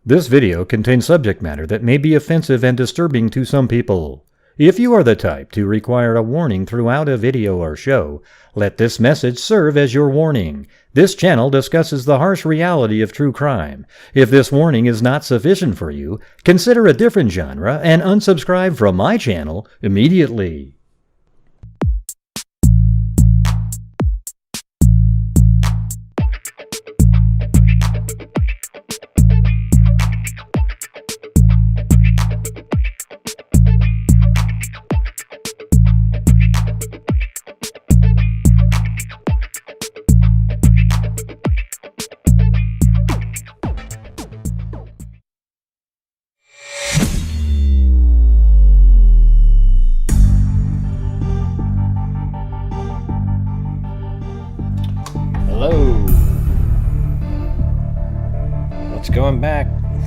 This video contains subject matter that may be offensive and disturbing to some people. If you are the type to require a warning throughout a video or show, let this message serve as your warning. This channel discusses the harsh reality of true crime. If this warning is not sufficient for you, consider a different genre and unsubscribe from my channel immediately.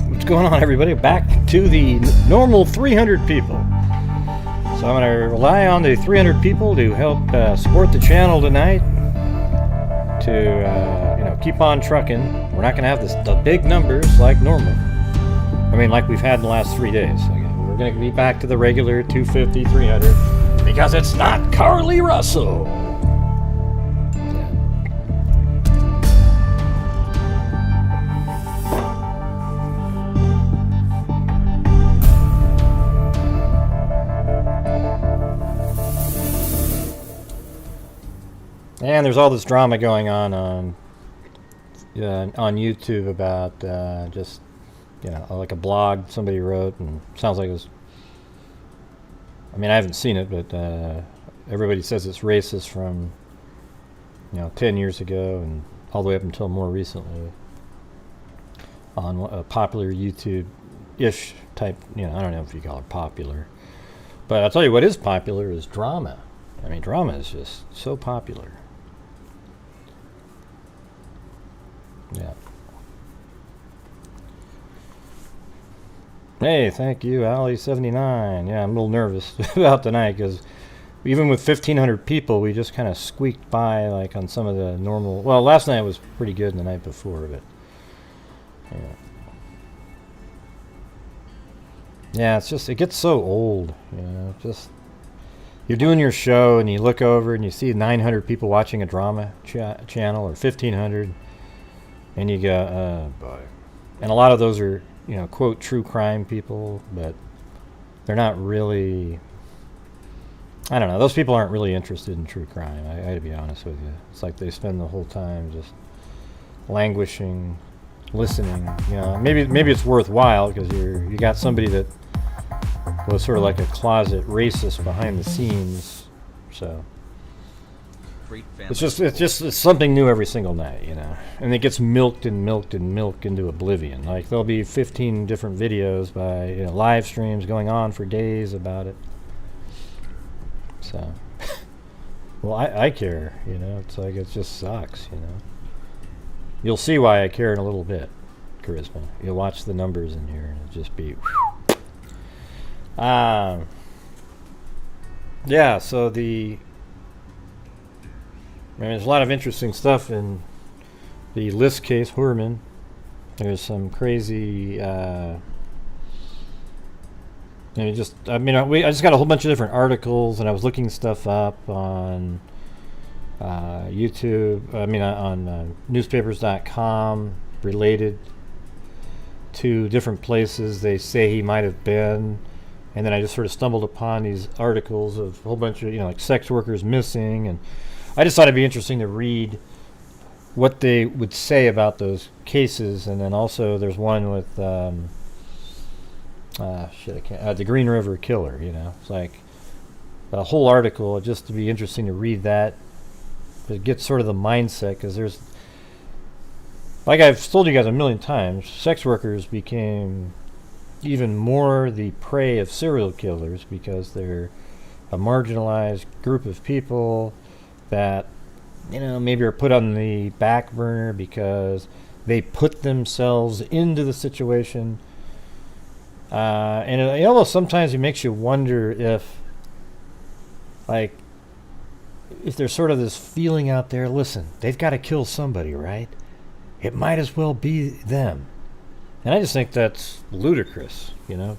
What's going on, everybody? Back to the normal 300 people. So I'm going to rely on the 300 people to help support the channel tonight to keep on trucking. We're not going to have the big numbers like normal. I mean, like we've had in the last 3 days. So we're going to be back to the regular 250, 300 because it's not Carlee Russell. And there's all this drama going on YouTube about just like a blog somebody wrote, and sounds like it was. I mean, I haven't seen it, but everybody says it's racist from 10 years ago and all the way up until more recently on a popular YouTube-ish type. I don't know if you call it popular, but I'll tell you what is popular is drama. I mean, drama is just so popular. Yeah. Hey, thank you, Ali79. Yeah, I'm a little nervous about tonight because even with 1,500 people, we just kind of squeaked by like on some of the normal. Well, last night was pretty good, and the night before, but yeah. Yeah, it's just it gets so old, Just you're doing your show and you look over and you see 900 people watching a drama channel or 1,500. And you go, oh boy. And a lot of those are, quote, true crime people, but they're not really, I don't know, those people aren't really interested in true crime, I gotta be honest with you. It's like they spend the whole time just languishing, listening, maybe it's worthwhile because you got somebody that was sort of like a closet racist behind the scenes, so. It's something new every single night, and it gets milked into oblivion. Like there'll be 15 different videos by live streams going on for days about it. So, well, I care, It's like it just sucks, You'll see why I care in a little bit, Charisma. You'll watch the numbers in here, and it'll just be. Yeah. So there's a lot of interesting stuff in the Lisk case, Heuermann. There's some crazy, I just got a whole bunch of different articles, and I was looking stuff up on YouTube. On newspapers.com related to different places they say he might have been. And then I just sort of stumbled upon these articles of a whole bunch of, like sex workers missing, and I just thought it'd be interesting to read what they would say about those cases. And then also there's one with the Green River Killer. It's like a whole article just to be interesting to read that, to get sort of the mindset, because there's, like I've told you guys a million times, sex workers became even more the prey of serial killers because they're a marginalized group of people that maybe are put on the back burner because they put themselves into the situation, and it almost sometimes it makes you wonder if there's sort of this feeling out there, listen, they've got to kill somebody, right? It might as well be them. And I just think that's ludicrous, you know.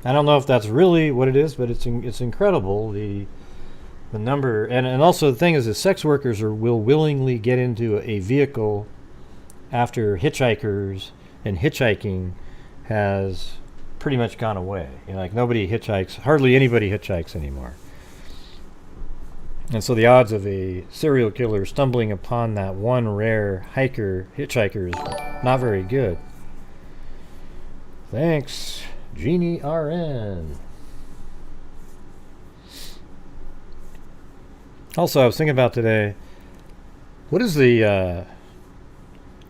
I don't know if that's really what it is, but it's incredible, the number. And also the thing is that sex workers will willingly get into a vehicle after hitchhikers and hitchhiking has pretty much gone away. You know, like nobody hitchhikes, hardly anybody hitchhikes anymore. And so the odds of a serial killer stumbling upon that one rare hitchhiker is not very good. Thanks, Jeannie RN. Also, I was thinking about today, what is the,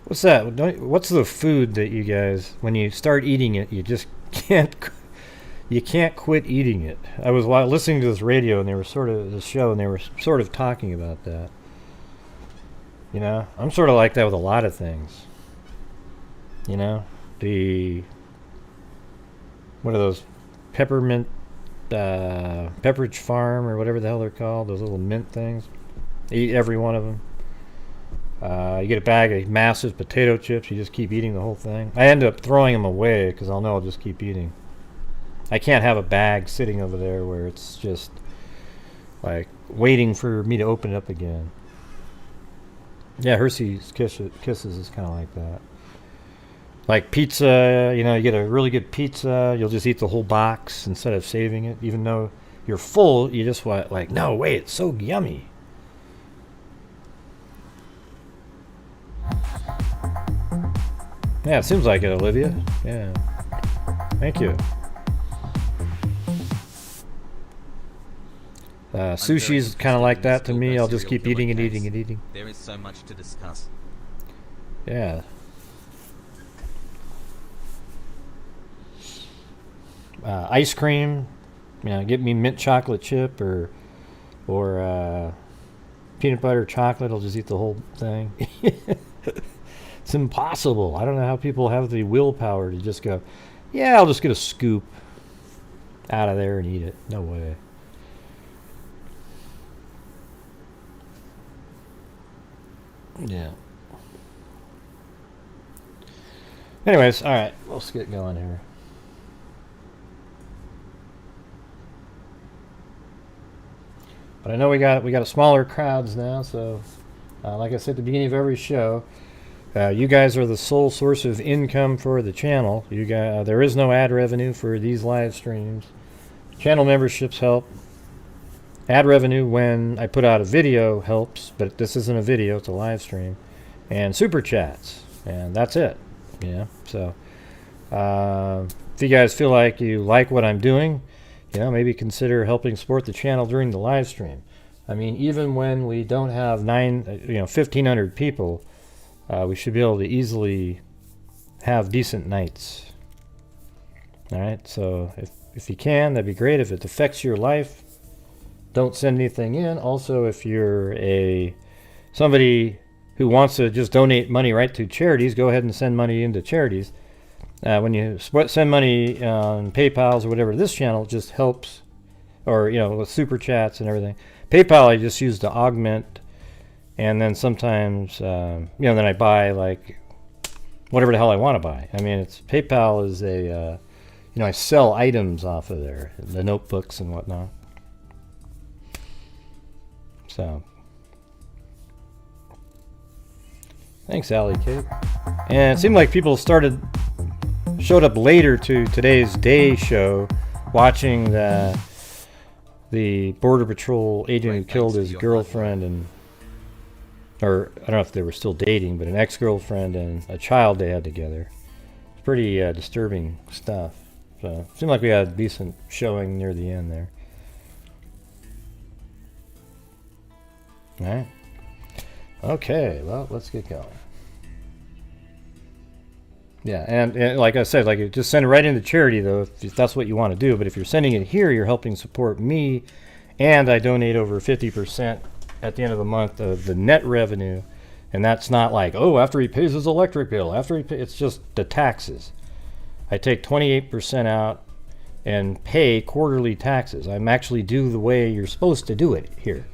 what's that? What's the food that you guys, when you start eating it, you just can't quit eating it? I was listening to this radio, and they were sort of talking about that. You know, I'm sort of like that with a lot of things. You know, what are those, peppermint, Pepperidge Farm or whatever the hell they're called, those little mint things. Eat every one of them. You get a bag of massive potato chips, you just keep eating the whole thing. I end up throwing them away because I'll know I'll just keep eating. I can't have a bag sitting over there where it's just like waiting for me to open it up again. Yeah, Hershey's Kisses is kind of like that. Like pizza, you know, you get a really good pizza, you'll just eat the whole box instead of saving it. Even though you're full, you just want, like, no, wait, it's so yummy. Yeah, it seems like it, Olivia. Yeah. Thank you. Sushi's kind of like that to me. I'll just keep eating and eating and eating. There is so much to discuss. Yeah. Ice cream, you know, get me mint chocolate chip or peanut butter chocolate. I'll just eat the whole thing. It's impossible. I don't know how people have the willpower to just go, yeah, I'll just get a scoop out of there and eat it. No way. Yeah. Anyways, all right, let's get going here. But I know we got a smaller crowds now, so like I said at the beginning of every show, you guys are the sole source of income for the channel. You guys, there is no ad revenue for these live streams. Channel memberships help. Ad revenue when I put out a video helps, but this isn't a video, it's a live stream. And super chats, and that's it. Yeah. So if you guys feel like you like what I'm doing, you know, maybe consider helping support the channel during the live stream. I mean, even when we don't have 1,500 people, we should be able to easily have decent nights. All right, so if you can, that'd be great. If it affects your life, don't send anything in. Also, if you're somebody who wants to just donate money right to charities, go ahead and send money into charities. When you send money on PayPal's or whatever, this channel just helps, or, you know, with super chats and everything. PayPal I just use to augment, and then sometimes, then I buy, like, whatever the hell I want to buy. I mean, PayPal is I sell items off of there, the notebooks and whatnot. So, thanks, Allie Kate. And it seemed like people showed up later to today's day show, watching the Border Patrol agent who killed his girlfriend or I don't know if they were still dating, but an ex-girlfriend and a child they had together. It's pretty disturbing stuff. So it seemed like we had a decent showing near the end there. All right. Okay, well, let's get going. Yeah, and like I said, like, just send it right into charity, though, if that's what you want to do. But if you're sending it here, you're helping support me, and I donate over 50% at the end of the month of the net revenue. And that's not like, oh, after he pays his electric bill, it's just the taxes. I take 28% out and pay quarterly taxes. I'm actually do the way you're supposed to do it here.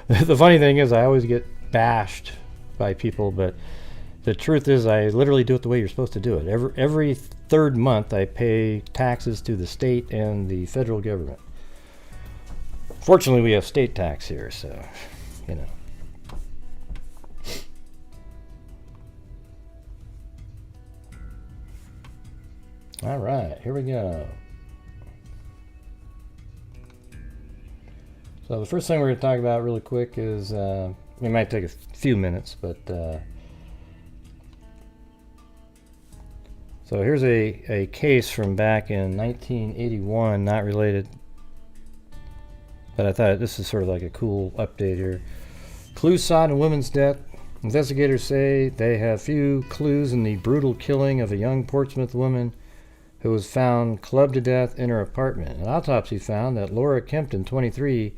The funny thing is I always get bashed by people, but The truth is, I literally do it the way you're supposed to do it. Every third month, I pay taxes to the state and the federal government. Fortunately, we have state tax here, so, you know. All right, here we go. So the first thing we're going to talk about really quick is, we might take a few minutes, but so here's a case from back in 1981, not related, but I thought this is sort of like a cool update here. Clues sought in woman's death. Investigators say they have few clues in the brutal killing of a young Portsmouth woman who was found clubbed to death in her apartment. An autopsy found that Laura Kempton, 23,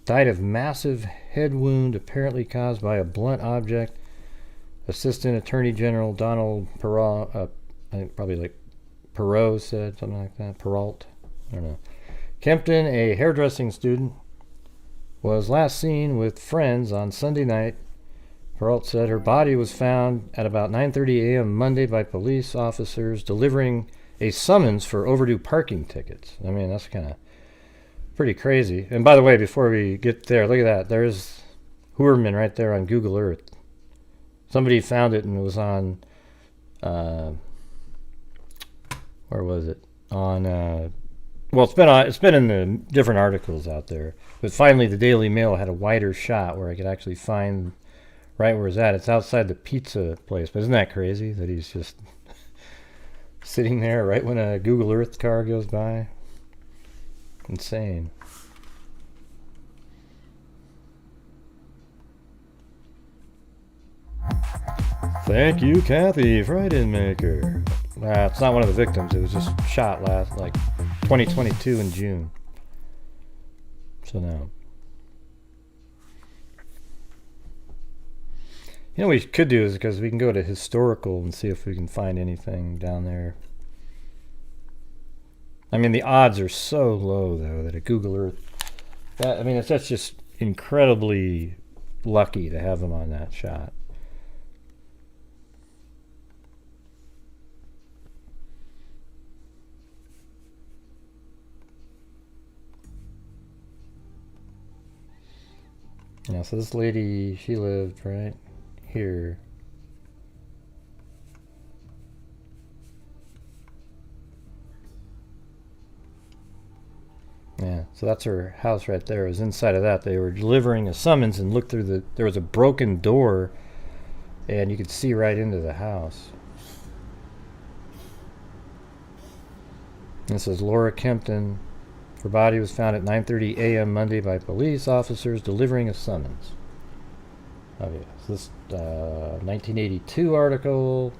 died of massive head wound apparently caused by a blunt object. Assistant Attorney General Donald Perrault, I think probably like Perrault said, something like that. Perrault, I don't know. Kempton, a hairdressing student, was last seen with friends on Sunday night. Perrault said her body was found at about 9:30 a.m. Monday by police officers delivering a summons for overdue parking tickets. I mean, that's kind of pretty crazy. And by the way, before we get there, look at that. There's Heuermann right there on Google Earth. Somebody found it and it was on, where was it? On, well, it's been in the different articles out there. But finally, the Daily Mail had a wider shot where I could actually find right where it's at. It's outside the pizza place. But isn't that crazy that he's just sitting there right when a Google Earth car goes by? Insane. Thank you, Kathy, Friday Maker. It's not one of the victims. It was just shot last, like, 2022 in June. So now. You know what we could do is, because we can go to historical and see if we can find anything down there. I mean, the odds are so low, though, that at Google Earth, that's just incredibly lucky to have them on that shot. Yeah, so this lady, she lived right here. Yeah, so that's her house right there. It was inside of that. They were delivering a summons and looked through there was a broken door and you could see right into the house. This is Laura Kempton. Her body was found at 9:30 a.m. Monday by police officers delivering a summons. Oh yeah, so this 1982 article.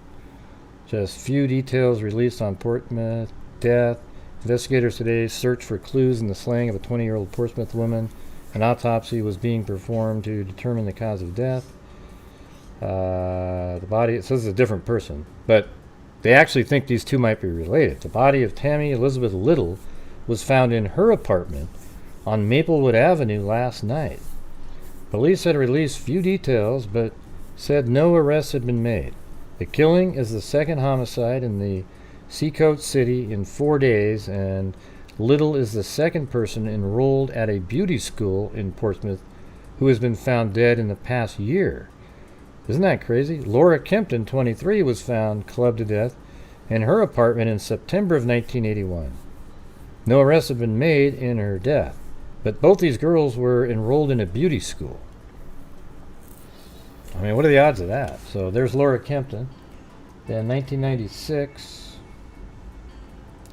Just few details released on Portsmouth death. Investigators today searched for clues in the slaying of a 20-year-old Portsmouth woman. An autopsy was being performed to determine the cause of death. The body, it says it's a different person, but they actually think these two might be related. The body of Tammy Elizabeth Little was found in her apartment on Maplewood Avenue last night. Police had released few details, but said no arrests had been made. The killing is the second homicide in the Seacoast City in 4 days, and Little is the second person enrolled at a beauty school in Portsmouth who has been found dead in the past year. Isn't that crazy? Laura Kempton, 23, was found clubbed to death in her apartment in September of 1981. No arrests have been made in her death, but both these girls were enrolled in a beauty school. I mean, what are the odds of that? So there's Laura Kempton. Then 1996,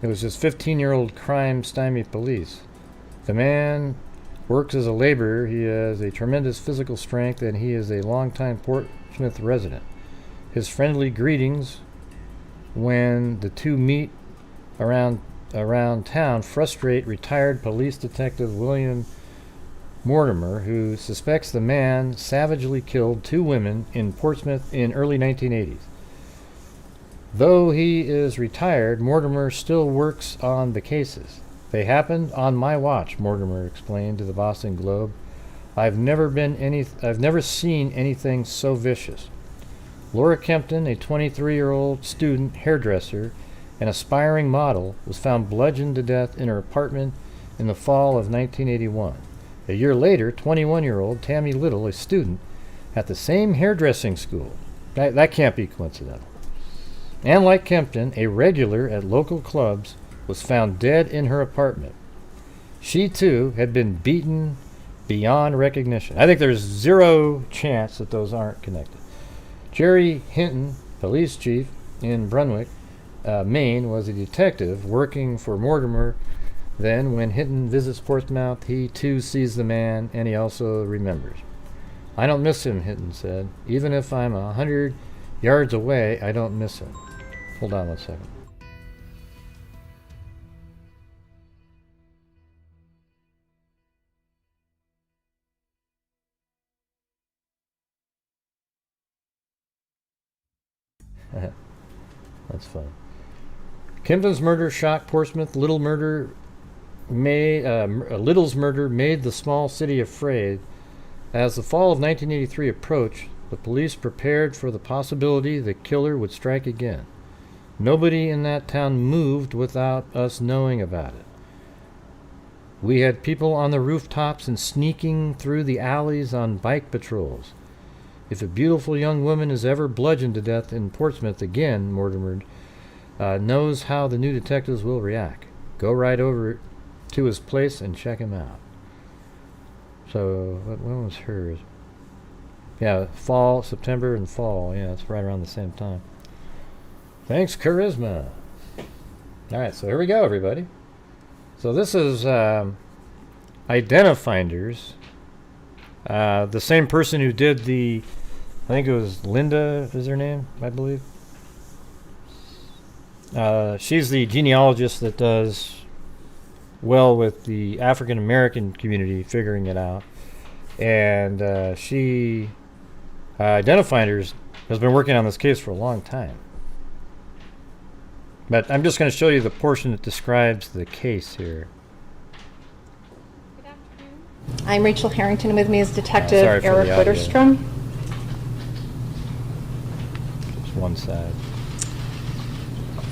it was this 15-year-old crime stymied police. The man works as a laborer. He has a tremendous physical strength, and he is a longtime Portsmouth resident. His friendly greetings when the two meet around town frustrate retired police detective William Mortimer, who suspects the man savagely killed 2 women in Portsmouth in early 1980s. Though he is retired, Mortimer still works on the cases. They happened on my watch, Mortimer explained to the Boston Globe. I've never seen anything so vicious. Laura Kempton, a 23-year-old student hairdresser and aspiring model, was found bludgeoned to death in her apartment in the fall of 1981. A year later, 21-year-old Tammy Little, a student at the same hairdressing school. That can't be coincidental. And like Kempton, a regular at local clubs, was found dead in her apartment. She, too, had been beaten beyond recognition. I think there's zero chance that those aren't connected. Jerry Hinton, police chief in Brunswick, Maine, was a detective working for Mortimer. Then, when Hinton visits Portsmouth, he too sees the man, and he also remembers. I don't miss him, Hinton said. Even if I'm 100 yards away, I don't miss him. Hold on 1 second. That's fun. Kempton's murder shocked Portsmouth. Little's murder made the small city afraid. As the fall of 1983 approached, the police prepared for the possibility the killer would strike again. Nobody in that town moved without us knowing about it. We had people on the rooftops and sneaking through the alleys on bike patrols. If a beautiful young woman is ever bludgeoned to death in Portsmouth again, Mortimer knows how the new detectives will react. Go right over to his place and check him out. So, when was hers? Yeah, fall, September and fall. Yeah, it's right around the same time. Thanks, Charisma. All right, so here we go, everybody. So this is Identifinders. The same person who did the, I think it was Linda is her name, I believe. She's the genealogist that does well with the African American community figuring it out. And she, Identifinders, has been working on this case for a long time. But I'm just going to show you the portion that describes the case here. Good afternoon. I'm Rachel Harrington. With me is Detective Eric Witterstrom. Just one side.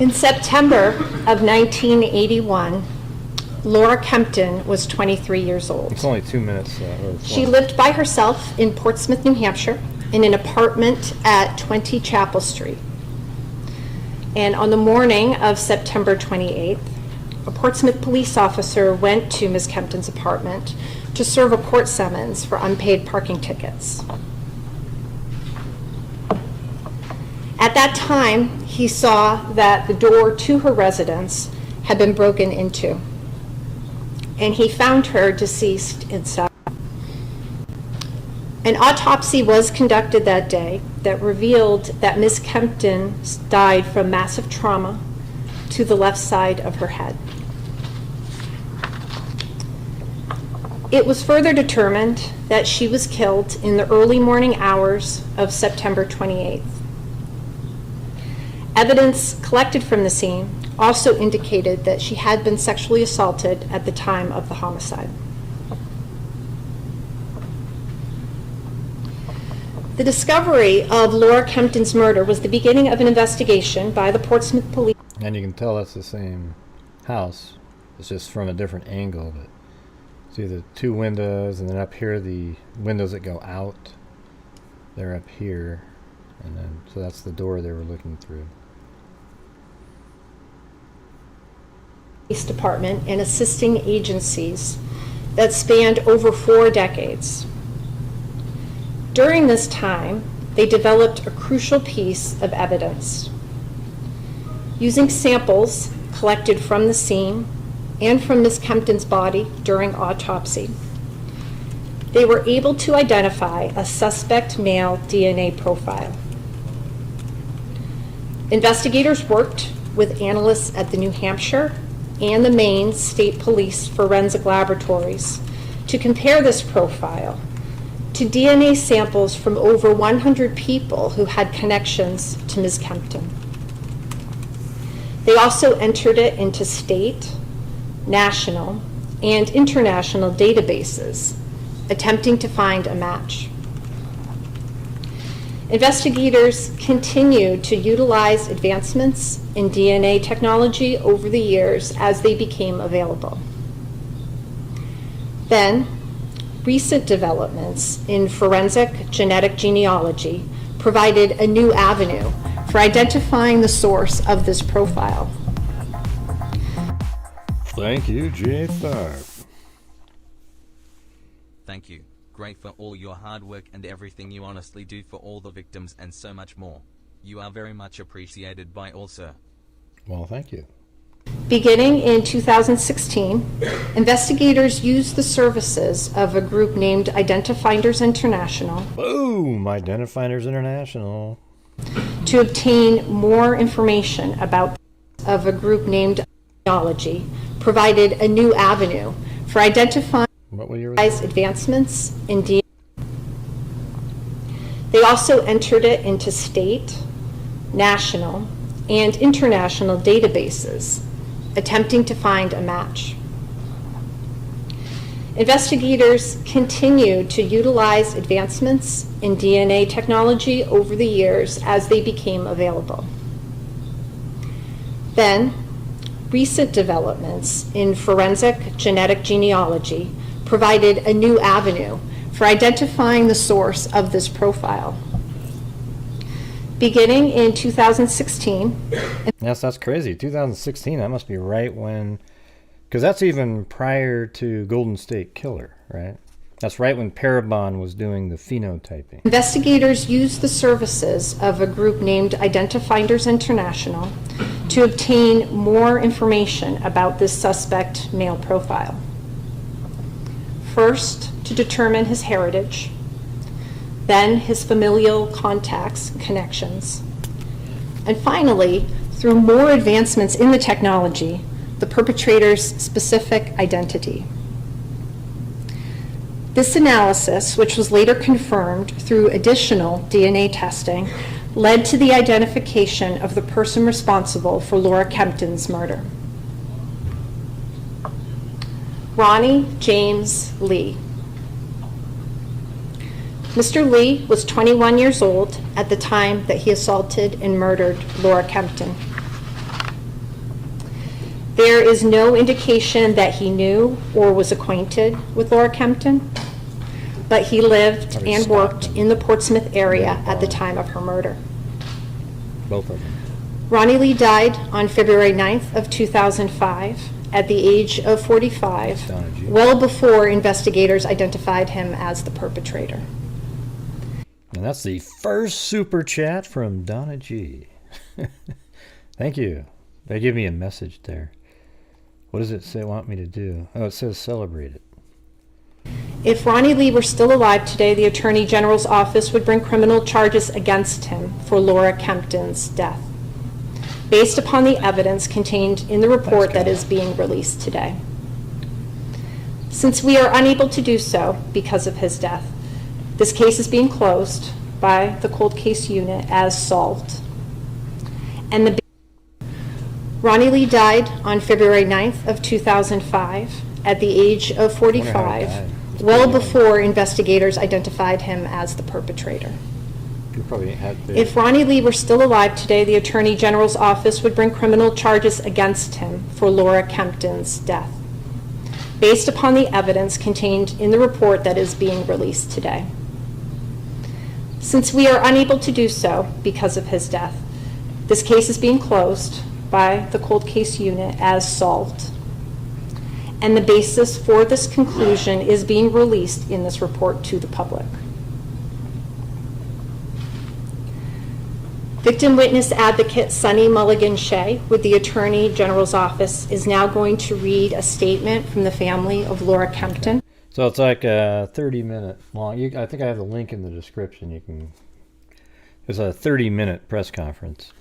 In September of 1981, Laura Kempton was 23 years old. It's only 2 minutes. She lived by herself in Portsmouth, New Hampshire, in an apartment at 20 Chapel Street. And on the morning of September 28th, a Portsmouth police officer went to Ms. Kempton's apartment to serve a court summons for unpaid parking tickets. At that time, he saw that the door to her residence had been broken into, and he found her deceased inside. An autopsy was conducted that day that revealed that Ms. Kempton died from massive trauma to the left side of her head. It was further determined that she was killed in the early morning hours of September 28th. Evidence collected from the scene also indicated that she had been sexually assaulted at the time of the homicide. The discovery of Laura Kempton's murder was the beginning of an investigation by the Portsmouth police. And you can tell that's the same house. It's just from a different angle. But see the two windows, and then up here the windows that go out. They're up here, and then so that's the door they were looking through. Police department and assisting agencies that spanned over 4 decades. During this time, they developed a crucial piece of evidence. Using samples collected from the scene and from Ms. Kempton's body during autopsy, they were able to identify a suspect male DNA profile. Investigators worked with analysts at the New Hampshire and the Maine State Police Forensic Laboratories to compare this profile to DNA samples from over 100 people who had connections to Ms. Kempton. They also entered it into state, national, and international databases, attempting to find a match. Investigators continued to utilize advancements in DNA technology over the years as they became available. Then, recent developments in forensic genetic genealogy provided a new avenue for identifying the source of this profile. Thank you, J5. Thank you. Great for all your hard work and everything you honestly do for all the victims and so much more. You are very much appreciated by all, sir. Well, thank you. Beginning in 2016, investigators used the services of a group named Identifinders International. Boom! Identifinders International. To obtain more information about of a group named genealogy provided a new avenue for identifying advancements in DNA. They also entered it into state, national, and international databases, attempting to find a match. Investigators continued to utilize advancements in DNA technology over the years as they became available. Then, recent developments in forensic genetic genealogy provided a new avenue for identifying the source of this profile. Beginning in 2016. Yes, that's crazy. 2016, that must be right when, because that's even prior to Golden State Killer, right? That's right when Parabon was doing the phenotyping. Investigators used the services of a group named Identifinders International to obtain more information about this suspect male profile. First, to determine his heritage, then his familial contacts and connections, and finally, through more advancements in the technology, the perpetrator's specific identity. This analysis, which was later confirmed through additional DNA testing, led to the identification of the person responsible for Laura Kempton's murder. Ronnie James Lee. Mr. Lee was 21 years old at the time that he assaulted and murdered Laura Kempton. There is no indication that he knew or was acquainted with Laura Kempton, but he lived and worked in the Portsmouth area at the time of her murder. Both of them. Ronnie Lee died on February 9th of 2005 at the age of 45, well before investigators identified him as the perpetrator. And that's the first super chat from Donna G. Thank you. They give me a message there. What does it say want me to do? Oh, it says celebrate it. If Ronnie Lee were still alive today, the Attorney General's office would bring criminal charges against him for Laura Kempton's death, based upon the evidence contained in the report that is being released today. Since we are unable to do so because of his death, this case is being closed by the cold case unit as solved. And Ronnie Lee died on February 9th of 2005 at the age of 45, well before investigators identified him as the perpetrator. If Ronnie Lee were still alive today, the Attorney General's office would bring criminal charges against him for Laura Kempton's death, based upon the evidence contained in the report that is being released today. Since we are unable to do so because of his death, this case is being closed by the cold case unit as solved. And the basis for this conclusion is being released in this report to the public. Victim witness advocate Sunny Mulligan Shea with the Attorney General's office is now going to read a statement from the family of Laura Kempton. So it's like a 30-minute long. I think I have the link in the description. It's a 30-minute press conference.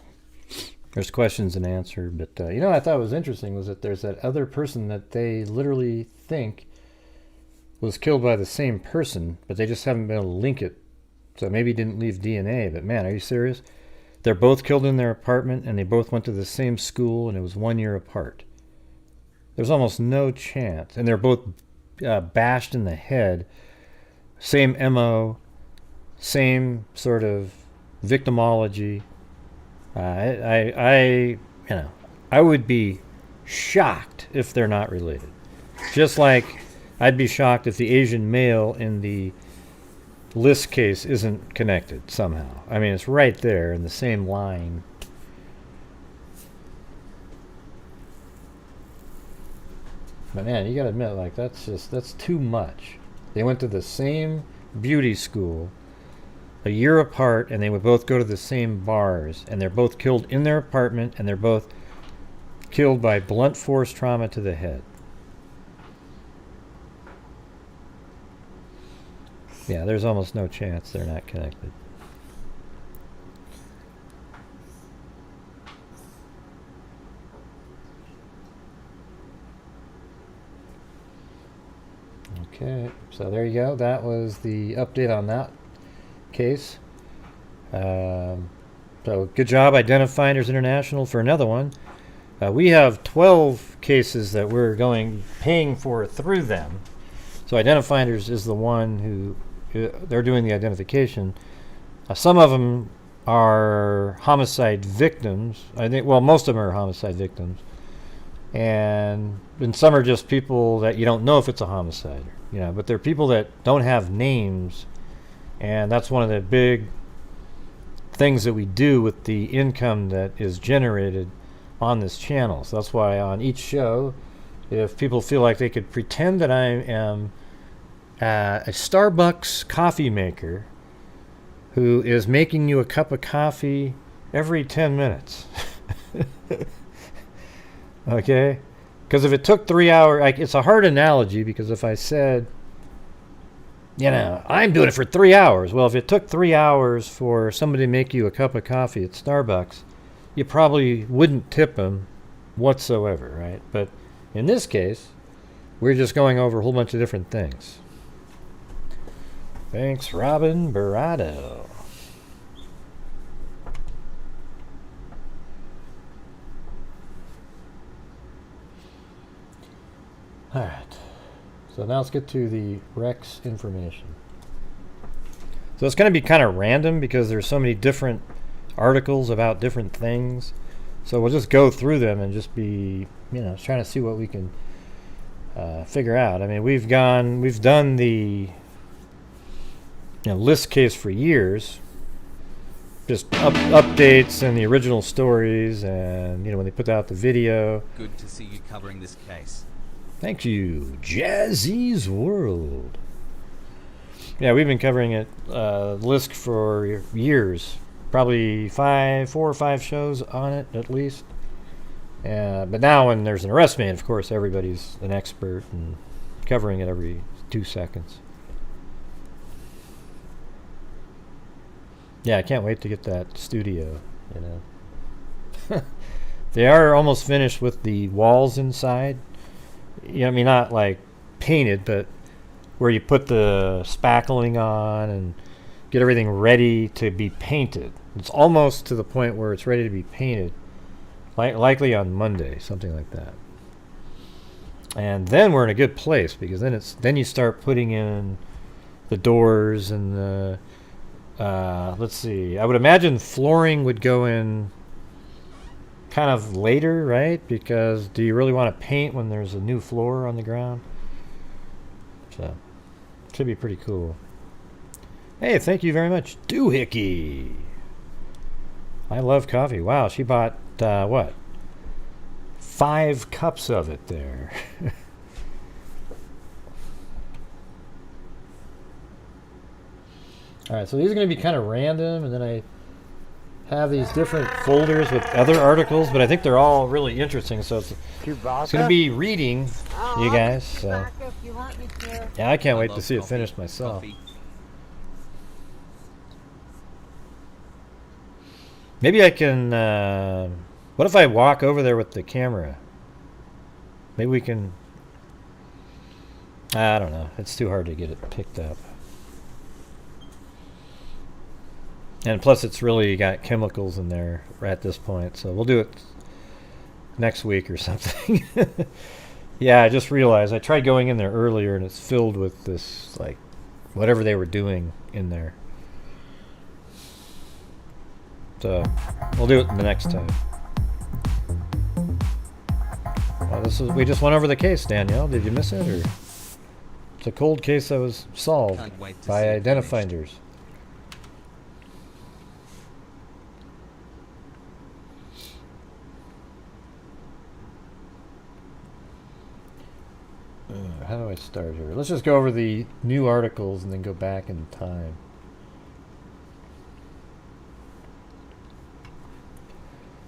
There's questions and answers, but you know what I thought was interesting was that there's that other person that they literally think was killed by the same person, but they just haven't been able to link it. So maybe it didn't leave DNA, but man, are you serious? They're both killed in their apartment, and they both went to the same school, and it was 1 year apart. There's almost no chance. And they're both bashed in the head. Same MO, same sort of victimology. I would be shocked if they're not related. Just like I'd be shocked if the Asian male in the Lisk case isn't connected somehow. I mean, it's right there in the same line. But man, you gotta admit, like, that's too much. They went to the same beauty school a year apart, and they would both go to the same bars, and they're both killed in their apartment, and they're both killed by blunt force trauma to the head. Yeah, there's almost no chance they're not connected. Okay, so there you go. That was the update on that case. So good job, Identifinders International, for another one. We have 12 cases that we're paying for through them. So Identifinders is the one who they're doing the identification. Some of them are homicide victims. I think, well, most of them are homicide victims, and some are just people that you don't know if it's a homicide, but they're people that don't have names, and that's one of the big things that we do with the income that is generated on this channel. So that's why on each show, if people feel like they could pretend that I am a Starbucks coffee maker who is making you a cup of coffee every 10 minutes. Okay? Because if it took 3 hours, it's a hard analogy, because if I said, I'm doing it for 3 hours. Well, if it took 3 hours for somebody to make you a cup of coffee at Starbucks, you probably wouldn't tip them whatsoever, right? But in this case, we're just going over a whole bunch of different things. Thanks, Robin Barado. All right. So now let's get to the Rex information. So it's going to be kind of random because there's so many different articles about different things. So we'll just go through them and just be, trying to see what we can figure out. I mean, we've done the Lisk case for years, just updates and the original stories, and when they put out the video. Good to see you covering this case. Thank you, Jazzy's World. Yeah, we've been covering it, Lisk, for years. Probably 4 or 5 shows on it at least. But now when there's an arrest made, of course, everybody's an expert and covering it every 2 seconds. Yeah, I can't wait to get that studio, They are almost finished with the walls inside. Not like painted, but where you put the spackling on and get everything ready to be painted. It's almost to the point where it's ready to be painted, likely on Monday, something like that. And then we're in a good place, because then you start putting in the doors and the let's see. I would imagine flooring would go in kind of later, right? Because do you really want to paint when there's a new floor on the ground? So, should be pretty cool. Hey, thank you very much, Doohickey. I love coffee. Wow, she bought, 5 cups of it there. Alright, so these are going to be kind of random, and then I have these different folders with other articles, but I think they're all really interesting, so it's going to be reading, you guys. So. Yeah, I can't wait to see it finished myself. Maybe I can, what if I walk over there with the camera? Maybe we can, I don't know. It's too hard to get it picked up. And plus it's really got chemicals in there right at this point, so we'll do it next week or something. Yeah, I just realized I tried going in there earlier and it's filled with this, like, whatever they were doing in there. we'll do it the next time. Well, we just went over the case, Danielle. Did you miss it, or it's a cold case that was solved by identifinders? How do I start here? Let's just go over the new articles and then go back in time.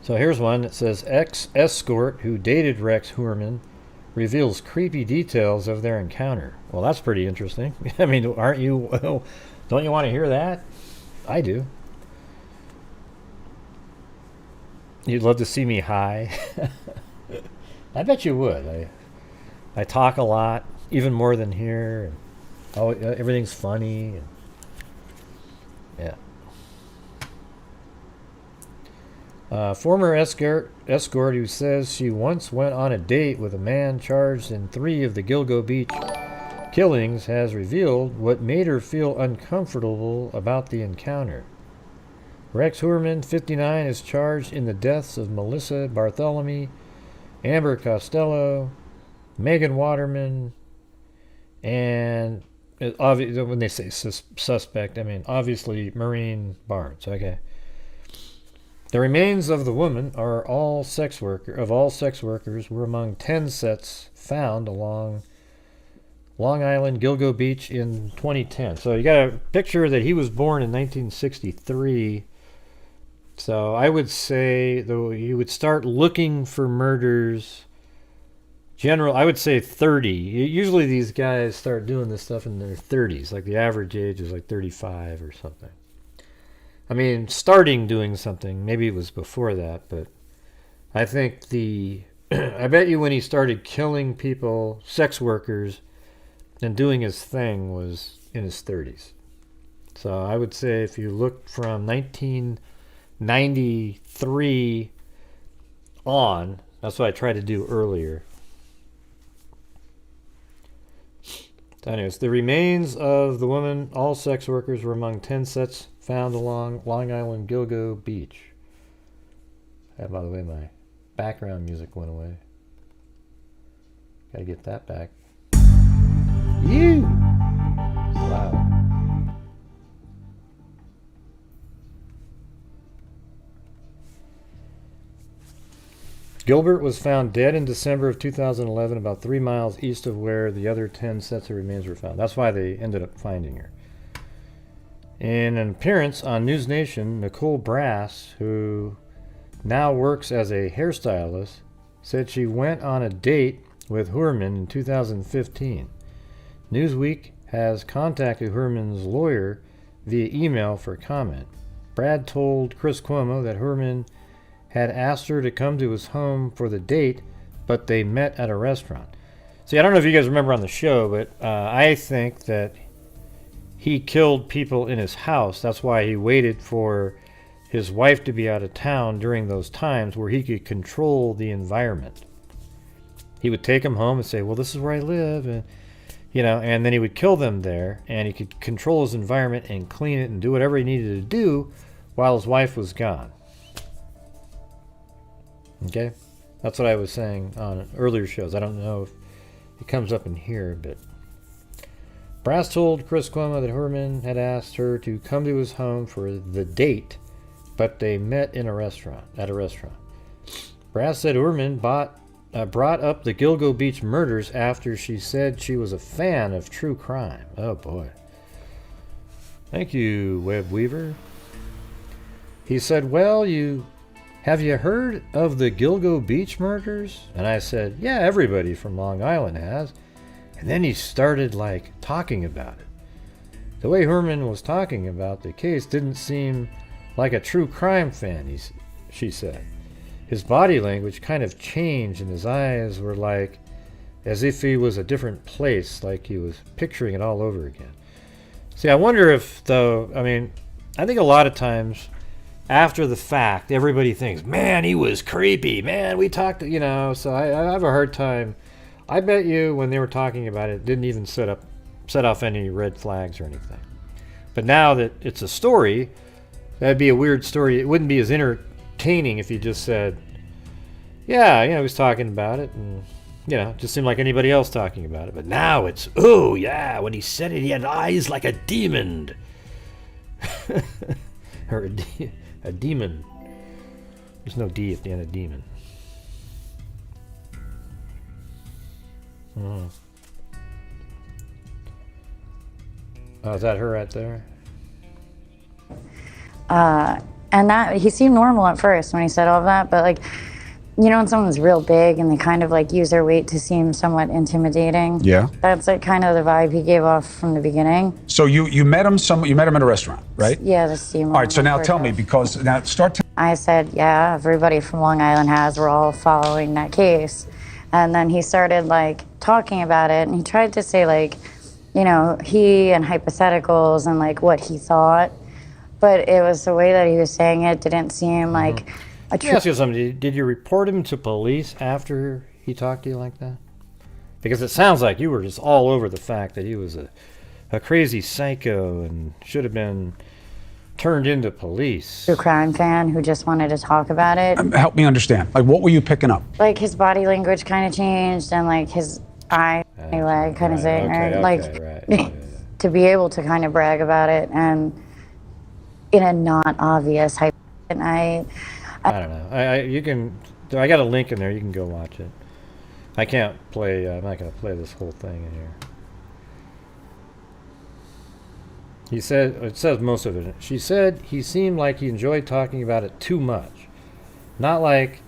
So here's one that says ex-escort who dated Rex Heuermann reveals creepy details of their encounter. Well, that's pretty interesting. I mean, aren't you? Don't you want to hear that? I do. You'd love to see me high. I bet you would. I talk a lot, even more than here. And everything's funny. And yeah. Former escort who says she once went on a date with a man charged in 3 of the Gilgo Beach killings has revealed what made her feel uncomfortable about the encounter. Rex Heuermann, 59, is charged in the deaths of Melissa Bartholomew, Amber Costello, Megan Waterman, and when they say suspect, I mean obviously Maureen Barnes. Okay. The remains of the woman are all sex workers were among 10 sets found along Long Island, Gilgo Beach in 2010. So you got a picture that he was born in 1963. So I would say, though, you would start looking for murders. I would say 30. Usually these guys start doing this stuff in their 30s. Like the average age is like 35 or something. I mean, starting doing something, maybe it was before that, but I think I bet you when he started killing people, sex workers, and doing his thing was in his 30s. So I would say if you look from 1993 on, that's what I tried to do earlier. So anyways, the remains of the woman, all sex workers, were among 10 sets found along Long Island, Gilgo Beach. By the way, my background music went away. Gotta get that back. It's loud. Gilbert was found dead in December of 2011, about 3 miles east of where the other 10 sets of remains were found. That's why they ended up finding her. In an appearance on News Nation, Nicole Brass, who now works as a hairstylist, said she went on a date with Heuermann in 2015. Newsweek has contacted Heuermann's lawyer via email for comment. Brad told Chris Cuomo that Heuermann had asked her to come to his home for the date, but they met at a restaurant. See, I don't know if you guys remember on the show, but I think that he killed people in his house. That's why he waited for his wife to be out of town during those times where he could control the environment. He would take them home and say, well, this is where I live, and and then he would kill them there, and he could control his environment and clean it and do whatever he needed to do while his wife was gone. Okay? That's what I was saying on earlier shows. I don't know if it comes up in here, but Brass told Chris Cuomo that Heuermann had asked her to come to his home for the date, but they met at a restaurant. Brass said Heuermann brought up the Gilgo Beach murders after she said she was a fan of true crime. Oh boy. Thank you, Web Weaver. He said, well, have you heard of the Gilgo Beach murders? And I said, yeah, everybody from Long Island has. And then he started talking about it. The way Heuermann was talking about the case didn't seem like a true crime fan, she said. His body language kind of changed and his eyes were as if he was a different place, like he was picturing it all over again. See, I wonder if, though, I think a lot of times after the fact, everybody thinks, man, he was creepy, man, we talked, so I have a hard time. I bet you when they were talking about it, didn't even set off any red flags or anything. But now that it's a story, That'd be a weird story. It wouldn't be as entertaining if you just said, yeah, he was talking about it, and, it just seemed like anybody else talking about it. But now it's, oh, yeah, when he said it, he had eyes like a demon. Or a demon. There's no D at the end of demon. Oh, is that her right there? And that he seemed normal at first when he said all of that, but like, when someone's real big and they kind of like use their weight to seem somewhat intimidating. Yeah. That's like kind of the vibe he gave off from the beginning. So you met him at a restaurant, right? Yeah, the steamer. All right, so now tell me, because now I said, yeah, everybody from Long Island has. We're all following that case. And then he started like talking about it, and he tried to say like, he and hypotheticals and like what he thought. But it was the way that he was saying it didn't seem like a Let me ask you something. Did you report him to police after he talked to you like that? Because it sounds like you were just all over the fact that he was a crazy psycho and should have been turned into police. True crime fan who just wanted to talk about it. help me understand. Like, what were you picking up? Like his body language kind of changed, and like his eye leg kind of saying, to be able to kind of brag about it and in a not obvious hype. And I don't know. I got a link in there. You can go watch it. I can't play. I'm not going to play this whole thing in here. He said, it says most of it. She said he seemed like he enjoyed talking about it too much. Not like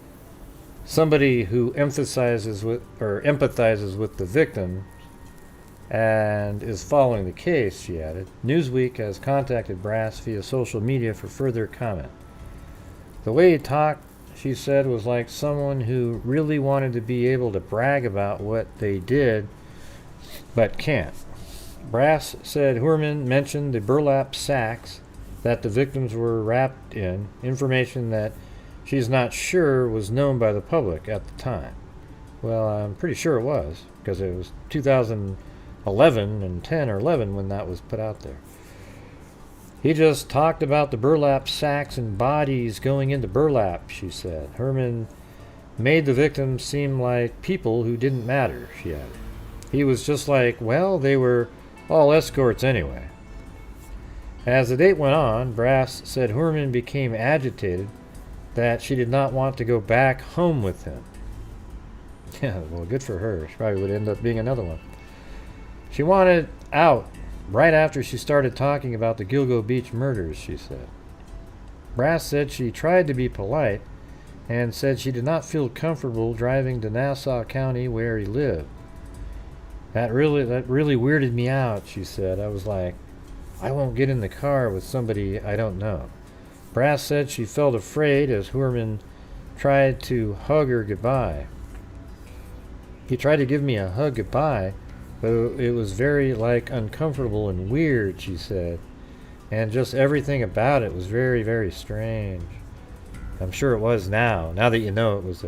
somebody who empathizes with the victim and is following the case, she added. Newsweek has contacted Brass via social media for further comment. The way he talked, she said, was like someone who really wanted to be able to brag about what they did, but can't. Brass said Heuermann mentioned the burlap sacks that the victims were wrapped in, information that she's not sure was known by the public at the time. Well, I'm pretty sure it was, because it was 2011 and 10 or 11 when that was put out there. He just talked about the burlap sacks and bodies going into burlap, she said. Heuermann made the victims seem like people who didn't matter, she added. He was just like, well, they were all escorts anyway. As the date went on, Brass said Heuermann became agitated that she did not want to go back home with him. Yeah, well, good for her. She probably would end up being another one. She wanted out right after she started talking about the Gilgo Beach murders, she said. Brass said she tried to be polite and said she did not feel comfortable driving to Nassau County where he lived. That really weirded me out, she said. I was like, I won't get in the car with somebody I don't know. Brass said she felt afraid as Heuermann tried to hug her goodbye. He tried to give me a hug goodbye, but it was very, uncomfortable and weird, she said. And just everything about it was very, very strange. I'm sure it was now that you know it was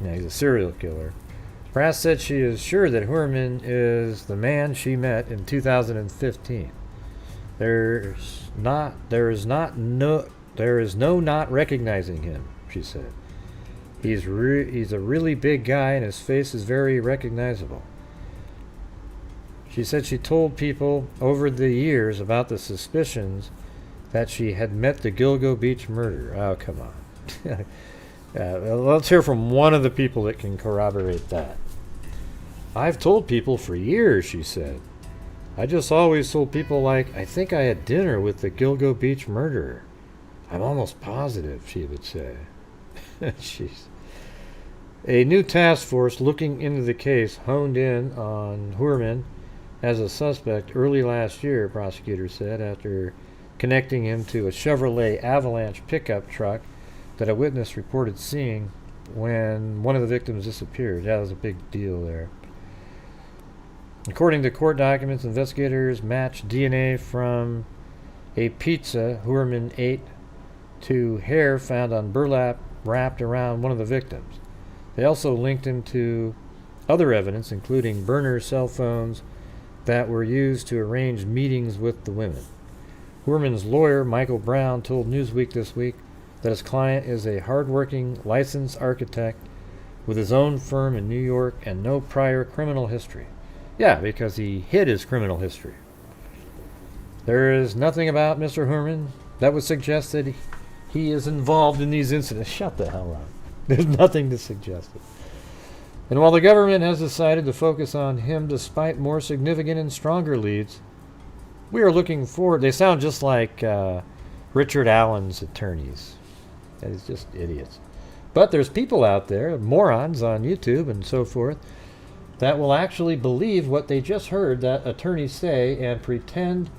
he's a serial killer. Brass said she is sure that Heuermann is the man she met in 2015. There is no not recognizing him, she said. He's a really big guy and his face is very recognizable. She said she told people over the years about the suspicions that she had met the Gilgo Beach murder. Oh, come on. Let's hear from one of the people that can corroborate that. I've told people for years, she said. I just always told people I think I had dinner with the Gilgo Beach murderer. I'm almost positive, she would say. Jeez. A new task force looking into the case honed in on Heuermann as a suspect early last year, prosecutors said, after connecting him to a Chevrolet Avalanche pickup truck that a witness reported seeing when one of the victims disappeared. That was a big deal there. According to court documents, investigators matched DNA from a pizza Heuermann ate to hair found on burlap wrapped around one of the victims. They also linked him to other evidence, including burner cell phones that were used to arrange meetings with the women. Heuermann's lawyer, Michael Brown, told Newsweek this week that his client is a hard-working, licensed architect with his own firm in New York and no prior criminal history. Yeah, because he hid his criminal history. There is nothing about Mr. Heuermann that would suggest that he is involved in these incidents. Shut the hell up. There's nothing to suggest it. And while the government has decided to focus on him despite more significant and stronger leads, we are looking forward. They sound just like Richard Allen's attorneys. That is just idiots. But there's people out there, morons on YouTube and so forth, that will actually believe what they just heard that attorneys say and pretend.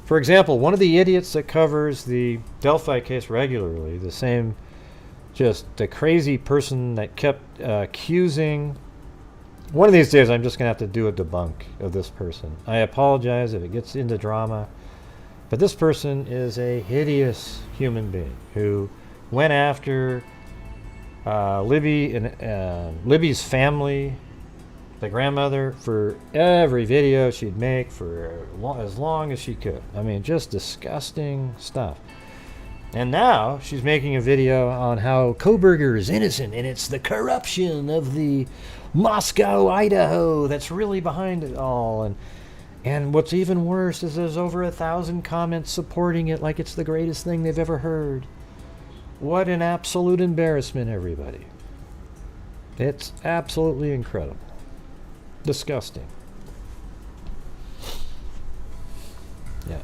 For example, one of the idiots that covers the Delphi case regularly, the crazy person that kept accusing. One of these days I'm just going to have to do a debunk of this person. I apologize if it gets into drama, but this person is a hideous human being who went after Libby and Libby's family, the grandmother, for every video she'd make for as long as she could. I mean, just disgusting stuff. And now she's making a video on how Koberger is innocent and it's the corruption of the Moscow, Idaho that's really behind it all. And what's even worse is there's over 1,000 comments supporting it like it's the greatest thing they've ever heard. What an absolute embarrassment, everybody. It's absolutely incredible. Disgusting. Yeah.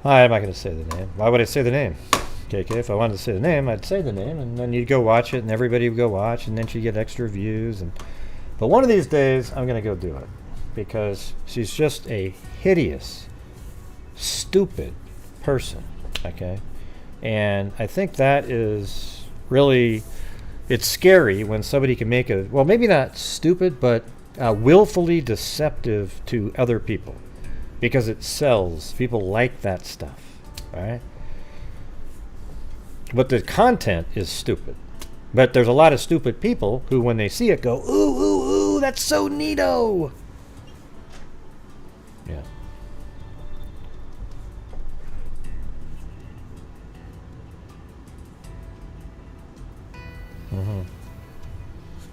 I'm not going to say the name. Why would I say the name? KK, if I wanted to say the name, I'd say the name, and then you'd go watch it, and everybody would go watch, and then she'd get extra views. But one of these days, I'm going to go do it, because she's just a hideous, stupid person, okay? And I think that is really, it's scary when somebody can make well, maybe not stupid, but willfully deceptive to other people, because it sells. People like that stuff, right? But the content is stupid. But there's a lot of stupid people who, when they see it, go, ooh, ooh, ooh, that's so neato. Yeah.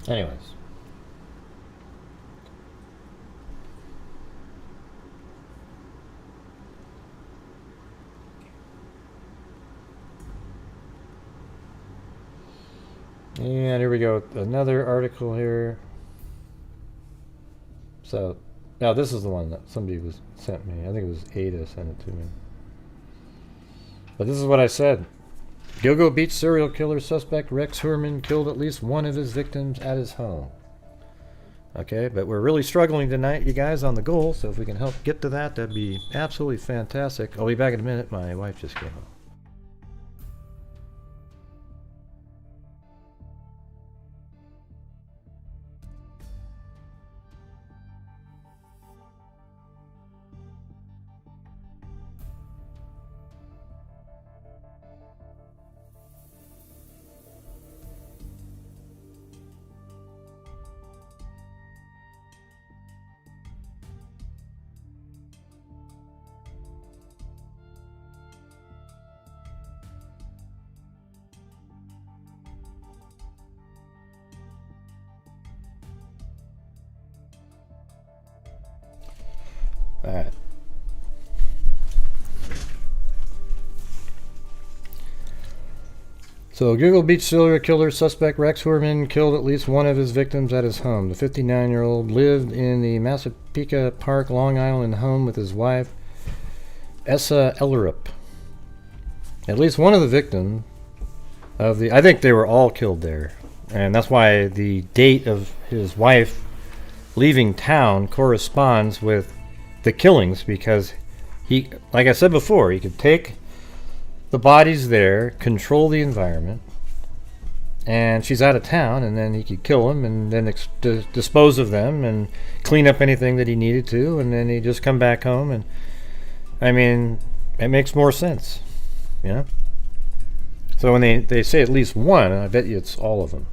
Anyways. And here we go. Another article here. So, now this is the one that somebody sent me. I think it was Ada sent it to me. But this is what I said. Gilgo Beach serial killer suspect Rex Heuermann killed at least one of his victims at his home. Okay, but we're really struggling tonight, you guys, on the goal. So if we can help get to that, that'd be absolutely fantastic. I'll be back in a minute. My wife just came home. All right. So, Gilgo Beach serial killer suspect Rex Heuermann killed at least one of his victims at his home. The 59-year-old lived in the Massapequa Park, Long Island home with his wife, Essa Ellerup. At least one of the victims I think they were all killed there. And that's why the date of his wife leaving town corresponds with the killings, because he, like I said before, he could take the bodies there, control the environment, and she's out of town, and then he could kill them and then dispose of them and clean up anything that he needed to, and then he'd just come back home. And I mean, it makes more sense, you know? So when they say at least one, I bet you it's all of them.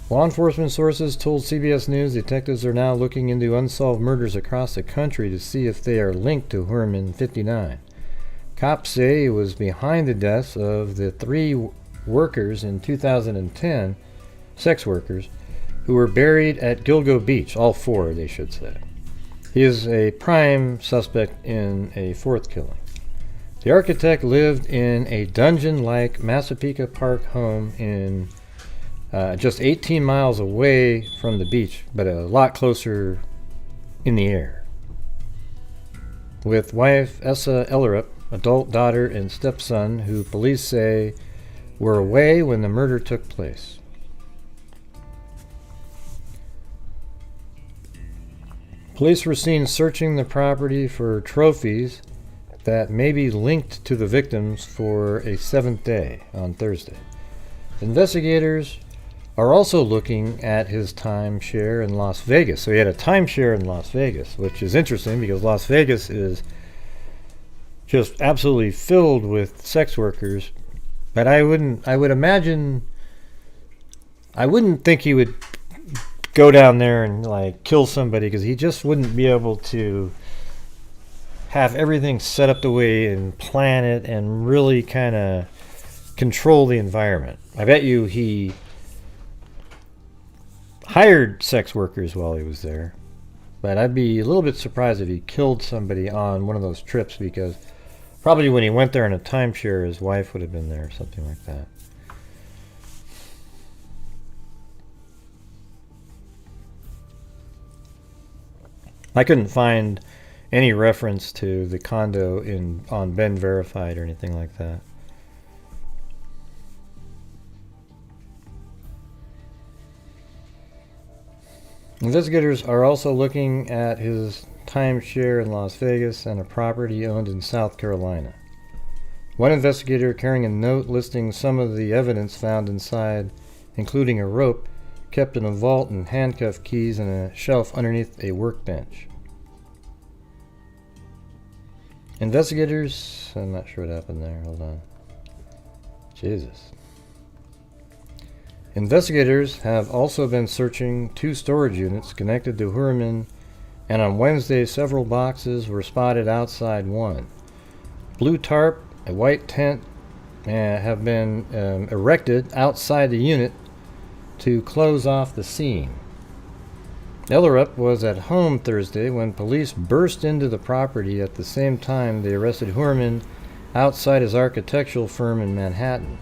Law enforcement sources told CBS News detectives are now looking into unsolved murders across the country to see if they are linked to Heuermann, 59. Cops say he was behind the deaths of the 3 workers in 2010, sex workers, who were buried at Gilgo Beach. All 4, they should say. He is a prime suspect in a 4th killing. The architect lived in a dungeon-like Massapequa Park home in just 18 miles away from the beach, but a lot closer in the air. With wife Essa Ellerup, adult daughter and stepson, who police say were away when the murder took place. Police were seen searching the property for trophies that may be linked to the victims for a 7th day on Thursday. Investigators are also looking at his timeshare in Las Vegas. So he had a timeshare in Las Vegas, which is interesting because Las Vegas is just absolutely filled with sex workers. But I wouldn't think he would go down there and like kill somebody, because he just wouldn't be able to have everything set up the way and plan it and really kind of control the environment. I bet you he hired sex workers while he was there, but I'd be a little bit surprised if he killed somebody on one of those trips, because probably when he went there in a timeshare, his wife would have been there or something like that. I couldn't find any reference to the condo on Ben Verified or anything like that. Investigators are also looking at his timeshare in Las Vegas and a property owned in South Carolina. One investigator carrying a note listing some of the evidence found inside, including a rope kept in a vault and handcuff keys and a shelf underneath a workbench. Investigators, I'm not sure what happened there, hold on. Jesus. Investigators have also been searching 2 storage units connected to Heuermann, and on Wednesday several boxes were spotted outside one. Blue tarp, a white tent have been erected outside the unit to close off the scene. Ellerup was at home Thursday when police burst into the property. At the same time, they arrested Heuermann outside his architectural firm in Manhattan.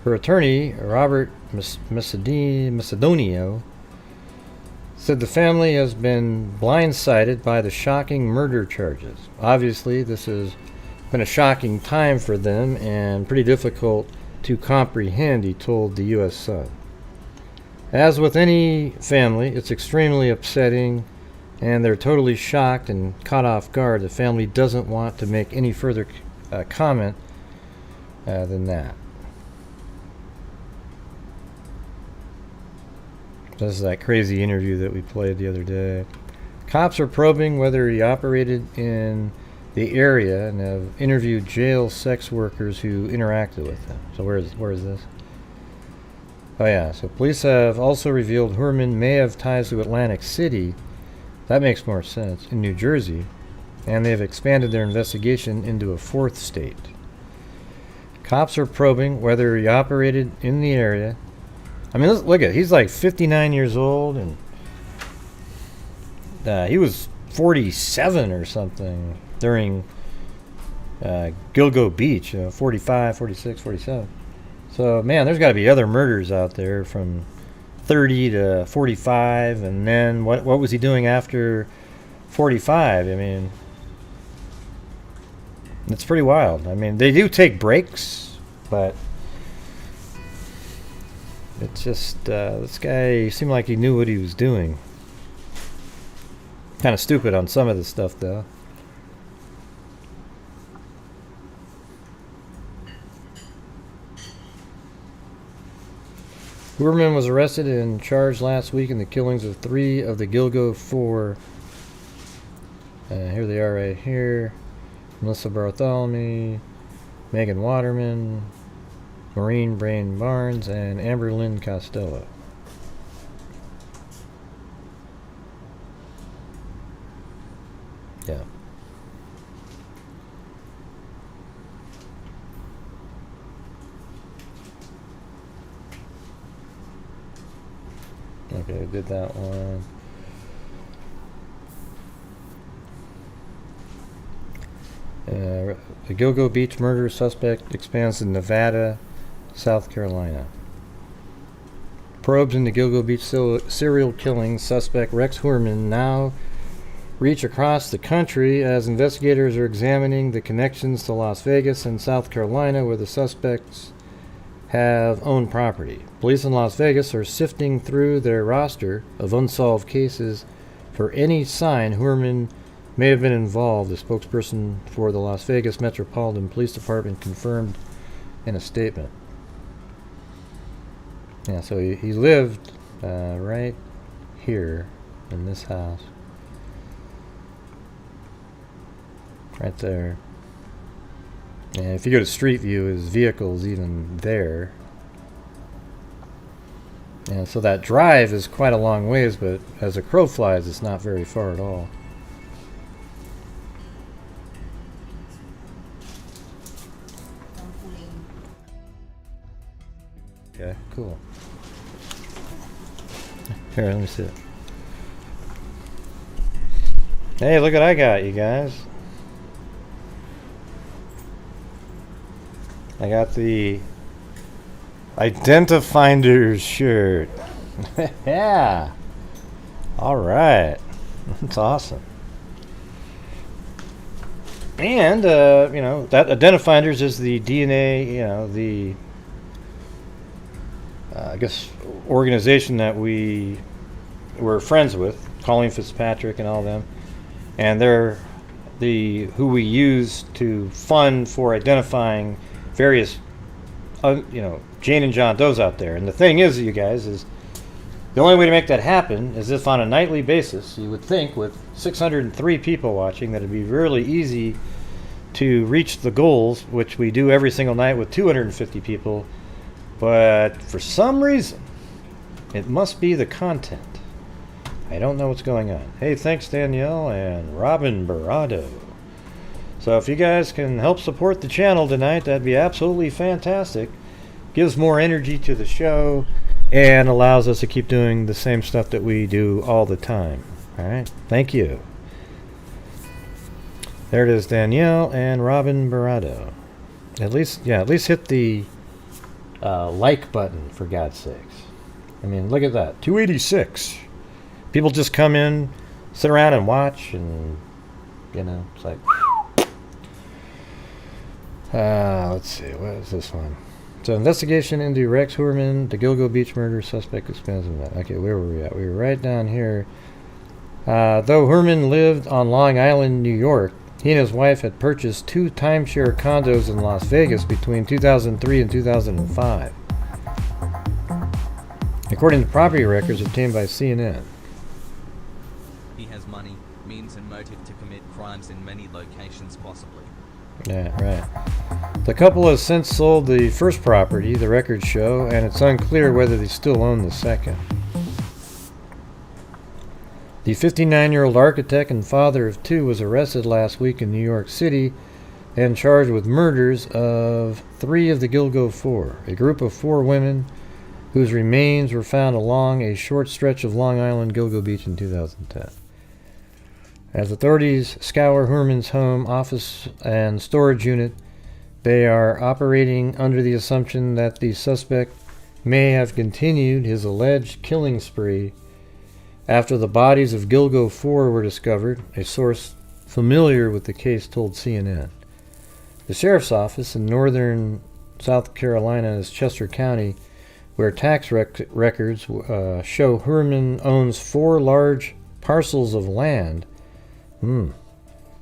Her attorney, Robert Macedonio, said the family has been blindsided by the shocking murder charges. Obviously, this has been a shocking time for them and pretty difficult to comprehend, he told the U.S. Sun. As with any family, it's extremely upsetting, and they're totally shocked and caught off guard. The family doesn't want to make any further comment than that. This is that crazy interview that we played the other day. Cops are probing whether he operated in the area and have interviewed jail sex workers who interacted with him. So where is this? Oh yeah, so police have also revealed Heuermann may have ties to Atlantic City. That makes more sense, in New Jersey. And they have expanded their investigation into a 4th state. Cops are probing whether he operated in the area. I mean, look at it. He's like 59 years old, and he was 47 or something during Gilgo Beach, 45, 46, 47. So, man, there's got to be other murders out there from 30 to 45, and then what was he doing after 45? I mean, it's pretty wild. I mean, they do take breaks, but it's just, this guy seemed like he knew what he was doing. Kind of stupid on some of the stuff, though. Heuermann was arrested and charged last week in the killings of 3 of the Gilgo 4. Here they are right here. Melissa Bartholomew, Megan Waterman, Maureen Brain Barnes, and Amber Lynn Costello. Yeah. Okay, I did that one. The Gilgo Beach murder suspect expands to Nevada, South Carolina. Probes into Gilgo Beach serial killing suspect Rex Heuermann now reach across the country as investigators are examining the connections to Las Vegas and South Carolina, where the suspects have owned property. Police in Las Vegas are sifting through their roster of unsolved cases for any sign Heuermann may have been involved, a spokesperson for the Las Vegas Metropolitan Police Department confirmed in a statement. Yeah, so he lived right here in this house. Right there. And if you go to Street View, his vehicle is even there. And so that drive is quite a long ways, but as a crow flies, it's not very far at all. Okay, cool. Here, let me see it. Hey, look what I got, you guys. I got the Identifinders shirt. Yeah. All right. That's awesome. And, you know, that Identifinders is the DNA, you know, the, I guess, organization that we were friends with, Colleen Fitzpatrick and all them. And they're who we use to fund for identifying various, you know, Jane and John Does out there. And the thing is, you guys, is the only way to make that happen is if on a nightly basis, you would think with 603 people watching that it'd be really easy to reach the goals, which we do every single night with 250 people. But for some reason, it must be the content. I don't know what's going on. Hey, thanks Danielle and Robin Barado. So if you guys can help support the channel tonight, that'd be absolutely fantastic. Gives more energy to the show and allows us to keep doing the same stuff that we do all the time. All right, thank you. There it is, Danielle and Robin Barado. At least hit the like button, for God's sakes. I mean, look at that, 286. People just come in, sit around and watch, and, you know, it's like... let's see, what is this one? So, investigation into Rex Heuermann, the Gilgo Beach murder suspect expands on that. Okay, where were we at? We were right down here. Though Heuermann lived on Long Island, New York, he and his wife had purchased 2 timeshare condos in Las Vegas between 2003 and 2005. According to property records obtained by CNN. He has money, means and motive to commit crimes in many locations possibly. Yeah, right. The couple has since sold the first property, the records show, and it's unclear whether they still own the second. The 59-year-old architect and father of 2 was arrested last week in New York City and charged with murders of 3 of the Gilgo 4, a group of 4 women whose remains were found along a short stretch of Long Island Gilgo Beach in 2010. As authorities scour Heuermann's home, office, and storage unit, they are operating under the assumption that the suspect may have continued his alleged killing spree after the bodies of Gilgo 4 were discovered, a source familiar with the case told CNN. The sheriff's office in northern South Carolina's Chester County, where tax records show Heuermann owns 4 large parcels of land,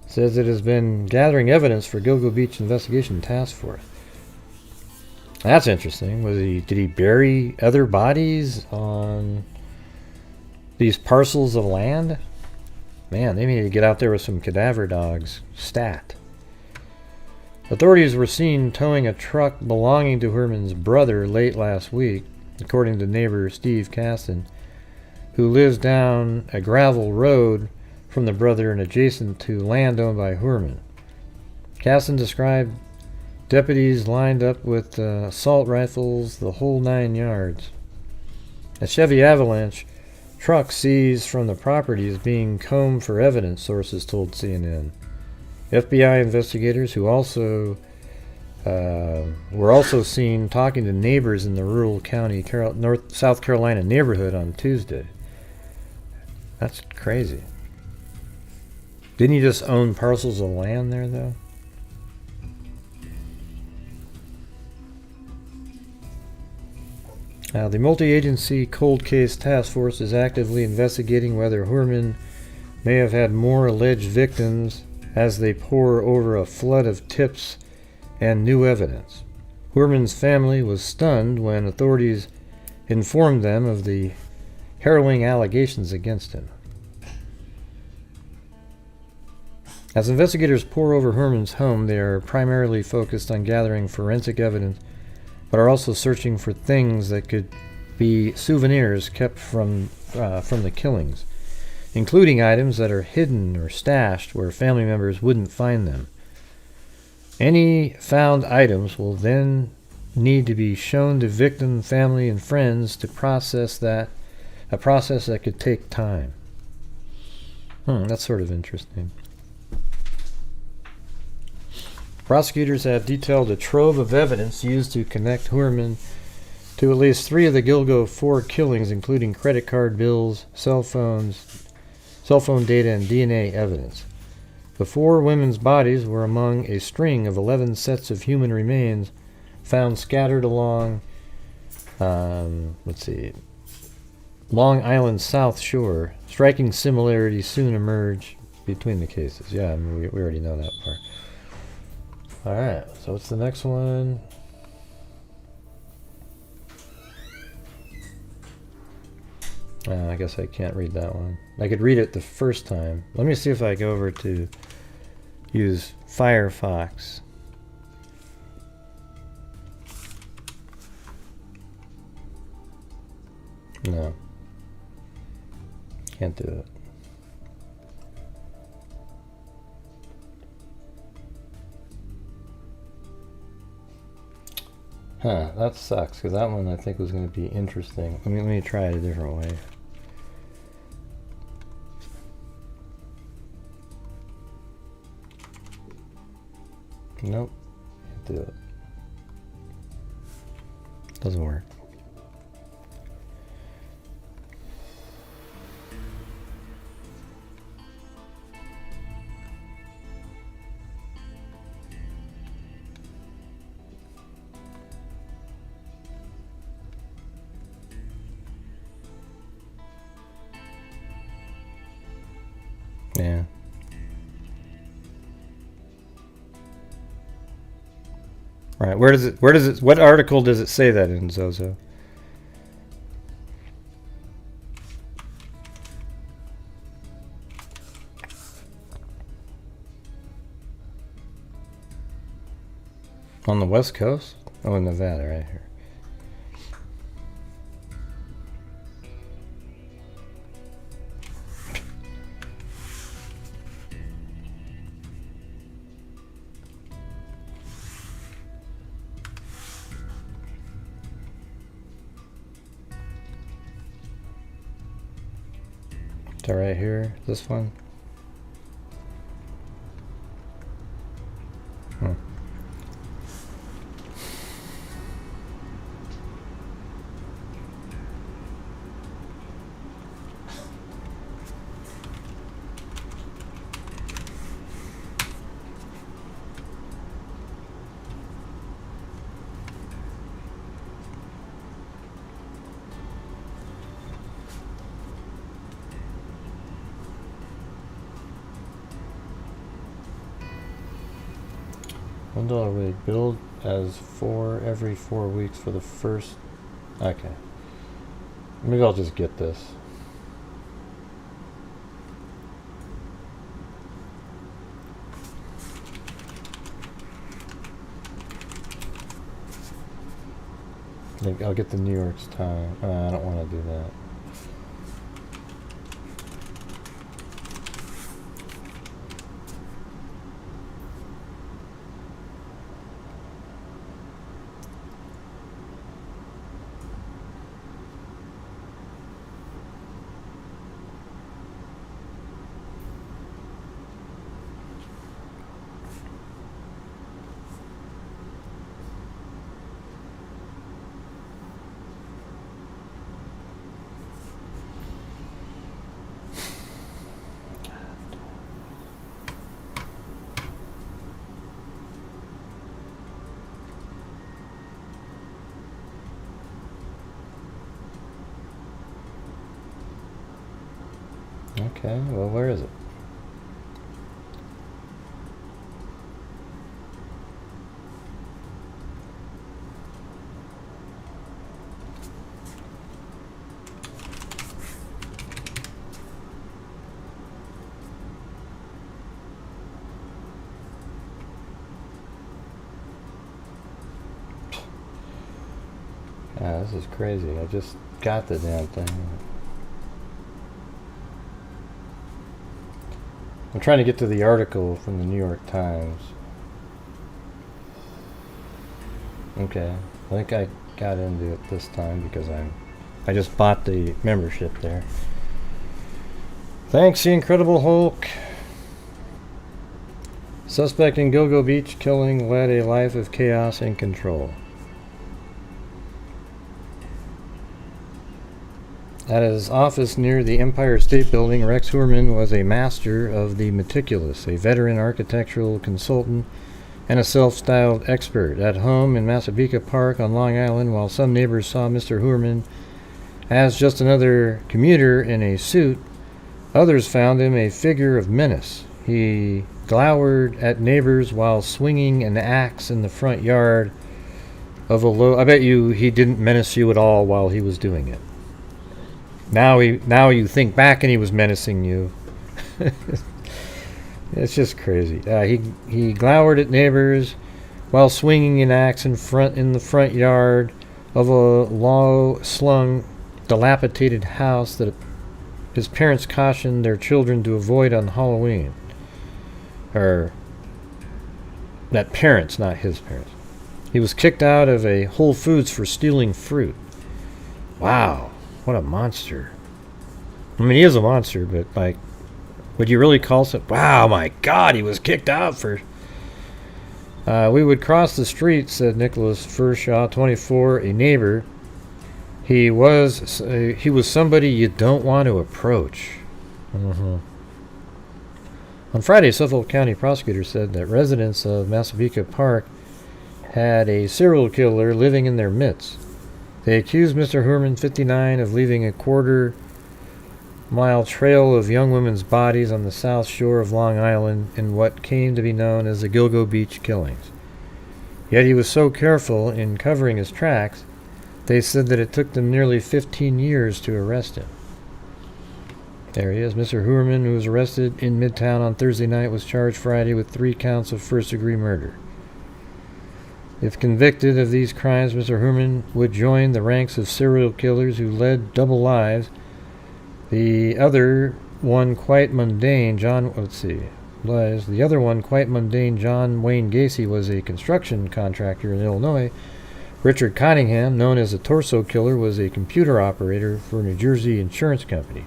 says it has been gathering evidence for Gilgo Beach Investigation Task Force. That's interesting. Did he bury other bodies on these parcels of land? Man, they need to get out there with some cadaver dogs. Stat. Authorities were seen towing a truck belonging to Heuermann's brother late last week, according to neighbor Steve Caston, who lives down a gravel road from the brother and adjacent to land owned by Heuermann. Casson described deputies lined up with assault rifles, the whole 9 yards. A Chevy Avalanche truck seized from the property is being combed for evidence, sources told CNN. FBI investigators who were also seen talking to neighbors in the rural county South Carolina neighborhood on Tuesday. That's crazy. Didn't he just own parcels of land there, though? The multi-agency cold case task force is actively investigating whether Heuermann may have had more alleged victims as they pore over a flood of tips and new evidence. Heuermann's family was stunned when authorities informed them of the harrowing allegations against him. As investigators pore over Heuermann's home, they are primarily focused on gathering forensic evidence, but are also searching for things that could be souvenirs kept from the killings, including items that are hidden or stashed where family members wouldn't find them. Any found items will then need to be shown to victim, family, and friends to process that, a process that could take time. That's sort of interesting. Prosecutors have detailed a trove of evidence used to connect Heuermann to at least 3 of the Gilgo 4 killings, including credit card bills, cell phone data, and DNA evidence. The 4 women's bodies were among a string of 11 sets of human remains found scattered along, Long Island's South Shore. Striking similarities soon emerge between the cases. Yeah, I mean, we already know that part. Alright, so what's the next one? I guess I can't read that one. I could read it the first time. Let me see if I go over to use Firefox. No. Can't do it. Huh, that sucks, because that one I think was going to be interesting. Let me try it a different way. Nope, can't do it. Doesn't work. Yeah. Right. What article does it say that in, Zozo? On the West Coast? Oh, in Nevada, right here. So right here, this one. $1 rate billed as 4 every 4 weeks for the first. Okay. Maybe I'll just get this. I'll get the New York Times. I don't want to do that. Okay, well, where is it? Ah, this is crazy. I just got the damn thing. I'm trying to get to the article from the New York Times. Okay, I think I got into it this time because I just bought the membership there. Thanks, the Incredible Hulk. Suspect in Gilgo Beach killing led a life of chaos and control. At his office near the Empire State Building, Rex Heuermann was a master of the meticulous, a veteran architectural consultant, and a self-styled expert. At home in Massapequa Park on Long Island, while some neighbors saw Mr. Heuermann as just another commuter in a suit, others found him a figure of menace. He glowered at neighbors while swinging an axe in the front yard of a low... I bet you he didn't menace you at all while he was doing it. Now you think back and he was menacing you. It's just crazy. He glowered at neighbors while swinging an axe in the front yard of a low-slung, dilapidated house that his parents cautioned their children to avoid on Halloween. Or that parents, not his parents. He was kicked out of a Whole Foods for stealing fruit. Wow. What a monster. I mean, he is a monster, but, like, would you really call it? Wow, my God, he was kicked out for... we would cross the street, said Nicholas Furshaw, 24, a neighbor. He was somebody you don't want to approach. On Friday, Suffolk County prosecutor said that residents of Massapequa Park had a serial killer living in their midst. They accused Mr. Heuermann, 59, of leaving a quarter-mile trail of young women's bodies on the south shore of Long Island in what came to be known as the Gilgo Beach killings. Yet he was so careful in covering his tracks, they said that it took them nearly 15 years to arrest him. There he is. Mr. Heuermann, who was arrested in Midtown on Thursday night, was charged Friday with 3 counts of first-degree murder. If convicted of these crimes, Mr. Heuermann would join the ranks of serial killers who led double lives. The other one quite mundane, John Wayne Gacy, was a construction contractor in Illinois. Richard Cottingham, known as the Torso Killer, was a computer operator for a New Jersey insurance company.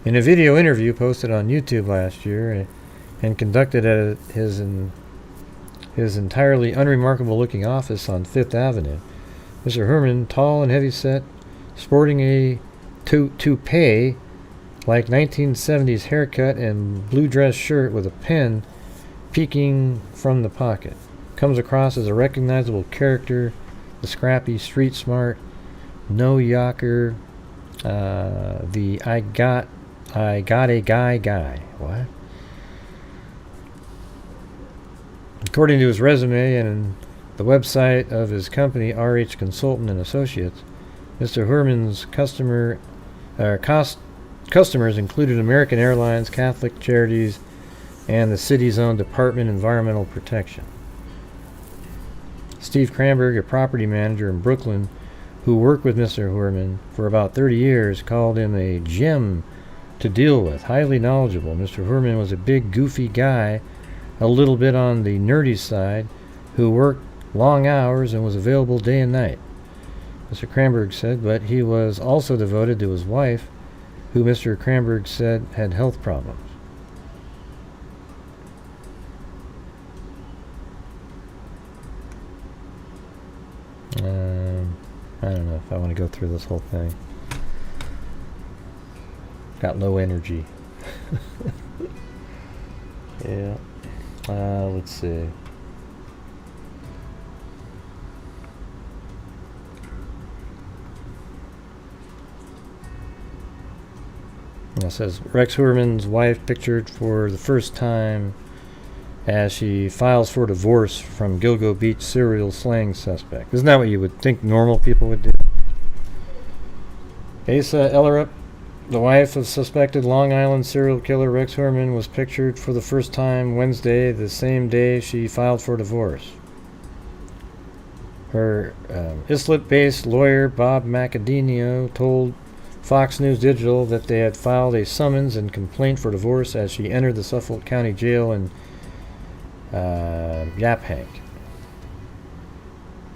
In a video interview posted on YouTube last year and conducted at his entirely unremarkable-looking office on Fifth Avenue, Mr. Heuermann, tall and heavy-set, sporting a toupee like 1970s haircut and blue dress shirt with a pen peeking from the pocket, comes across as a recognizable character, the scrappy, street-smart, no-yocker, the I got a guy. What? According to his resume and the website of his company, RH Consultant and Associates, Mr. Heuermann's customers included American Airlines, Catholic Charities, and the city's own Department of Environmental Protection. Steve Kramberg, a property manager in Brooklyn who worked with Mr. Heuermann for about 30 years, called him a gem to deal with, highly knowledgeable. Mr. Heuermann was a big, goofy guy, a little bit on the nerdy side, who worked long hours and was available day and night, Mr. Kramberg said, but he was also devoted to his wife, who Mr. Kramberg said had health problems. I don't know if I want to go through this whole thing. Got low energy. Yeah. Let's see. And it says Rex Heuermann's wife pictured for the first time as she files for divorce from Gilgo Beach serial slaying suspect. Isn't that what you would think normal people would do? Asa Ellerup, the wife of suspected Long Island serial killer Rex Heuermann, was pictured for the first time Wednesday, the same day she filed for divorce. Her Islip-based lawyer, Bob Macadinio, told Fox News Digital that they had filed a summons and complaint for divorce as she entered the Suffolk County Jail in Yaphank.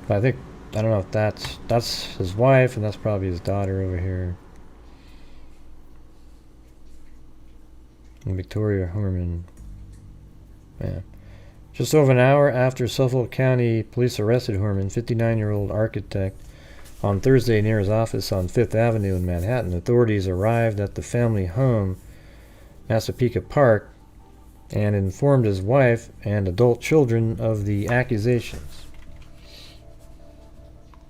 But I don't know if that's his wife, and that's probably his daughter over here. And Victoria Heuermann. Yeah. Just over an hour after Suffolk County police arrested Heuermann, 59-year-old architect, on Thursday near his office on 5th Avenue in Manhattan, authorities arrived at the family home, Massapequa Park, and informed his wife and adult children of the accusations.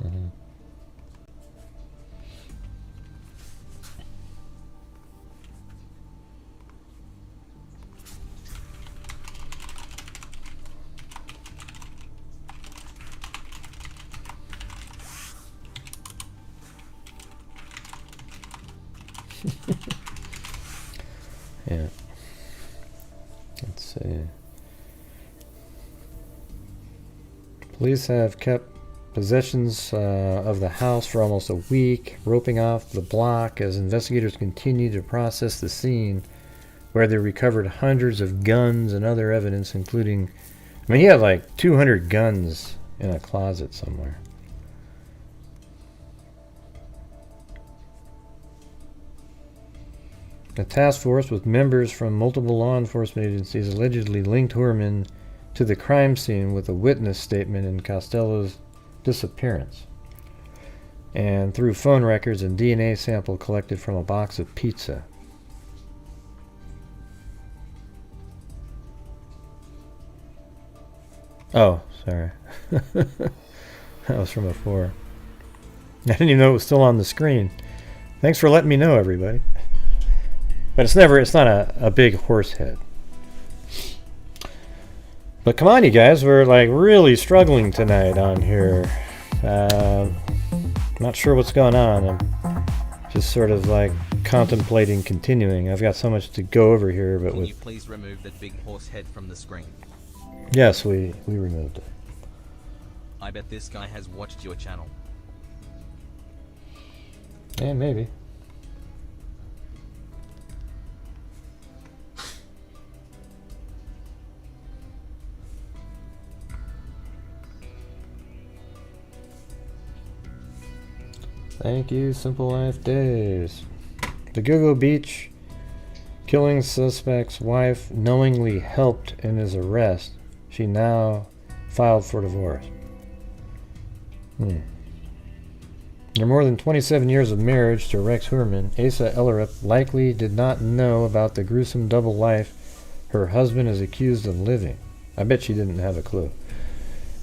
Mm-hmm. Yeah. Let's see. Police have kept possessions of the house for almost a week, roping off the block as investigators continue to process the scene, where they recovered hundreds of guns and other evidence, including, he had like 200 guns in a closet somewhere. A task force with members from multiple law enforcement agencies allegedly linked Heuermann to the crime scene with a witness statement in Costello's disappearance, and through phone records and DNA sample collected from a box of pizza. Oh, sorry. That was from before. I didn't even know it was still on the screen. Thanks for letting me know, everybody. But it's not a big horse head. But come on, you guys, we're like really struggling tonight on here. Not sure what's going on. I'm just sort of like contemplating continuing. I've got so much to go over here, but Can you please remove that big horse head from the screen? Yes, we removed it. I bet this guy has watched your channel. Yeah, maybe. Thank you, Simple Life Days. The Gilgo Beach killing suspect's wife knowingly helped in his arrest. She now filed for divorce. After more than 27 years of marriage to Rex Heuermann, Asa Ellerup likely did not know about the gruesome double life her husband is accused of living. I bet she didn't have a clue.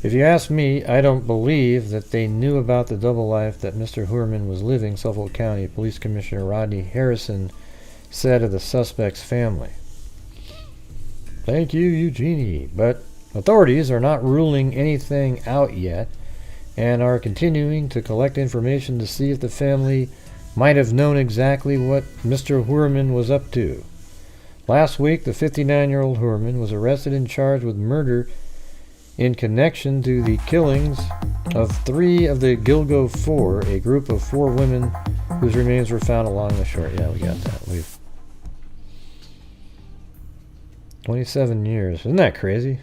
If you ask me, I don't believe that they knew about the double life that Mr. Heuermann was living, Suffolk County Police Commissioner Rodney Harrison said of the suspect's family. Thank you, Eugenie. But authorities are not ruling anything out yet and are continuing to collect information to see if the family might have known exactly what Mr. Heuermann was up to. Last week, the 59-year-old Heuermann was arrested and charged with murder in connection to the killings of 3 of the Gilgo Four, a group of 4 women whose remains were found along the shore. Yeah, we got that. We've 27 years. Isn't that crazy?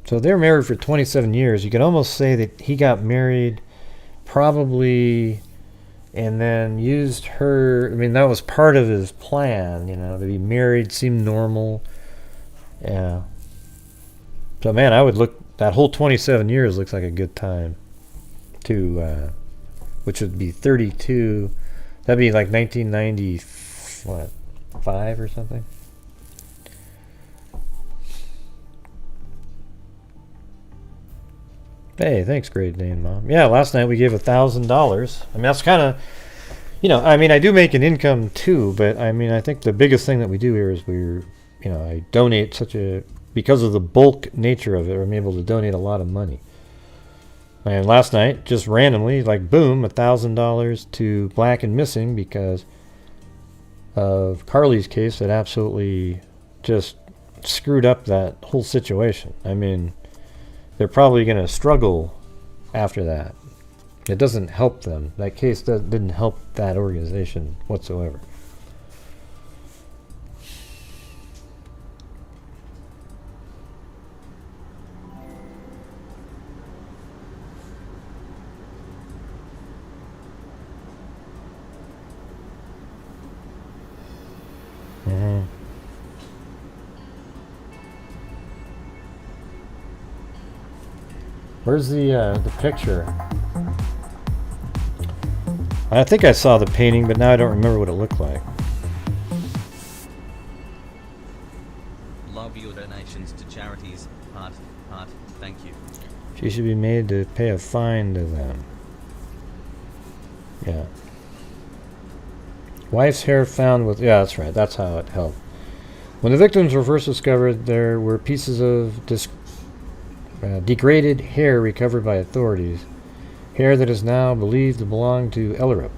So they're married for 27 years. You could almost say that he got married probably and then used her. That was part of his plan, to be married, seemed normal. Yeah. So, man, I would look, that whole 27 years looks like a good time to, which would be 32. That'd be like 1995 or something. Hey, thanks, Great Dane Mom. Yeah, last night we gave $1,000. That's kind of, You know, I mean, I do make an income too, but I mean, I think the biggest thing that we do here is I donate because of the bulk nature of it, I'm able to donate a lot of money. And last night, just randomly, like boom, $1,000 to Black and Missing because of Carlee's case that absolutely just screwed up that whole situation. I mean, they're probably going to struggle after that. It doesn't help them. That case didn't help that organization whatsoever. Where's the picture? I think I saw the painting, but now I don't remember what it looked like. Love your donations to charities. Heart, thank you. She should be made to pay a fine to them. Yeah. Wife's hair found with... Yeah, that's right. That's how it helped. When the victims were first discovered, there were pieces of degraded hair recovered by authorities. Hair that is now believed to belong to Ellerup,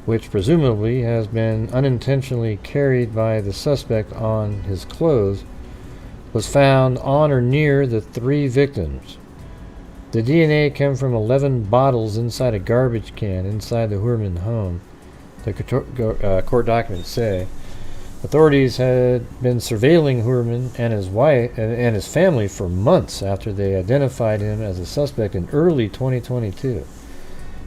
which presumably has been unintentionally carried by the suspect on his clothes, was found on or near the 3 victims. The DNA came from 11 bottles inside a garbage can inside the Heuermann home, the court documents say. Authorities had been surveilling Heuermann and his wife and his family for months after they identified him as a suspect in early 2022,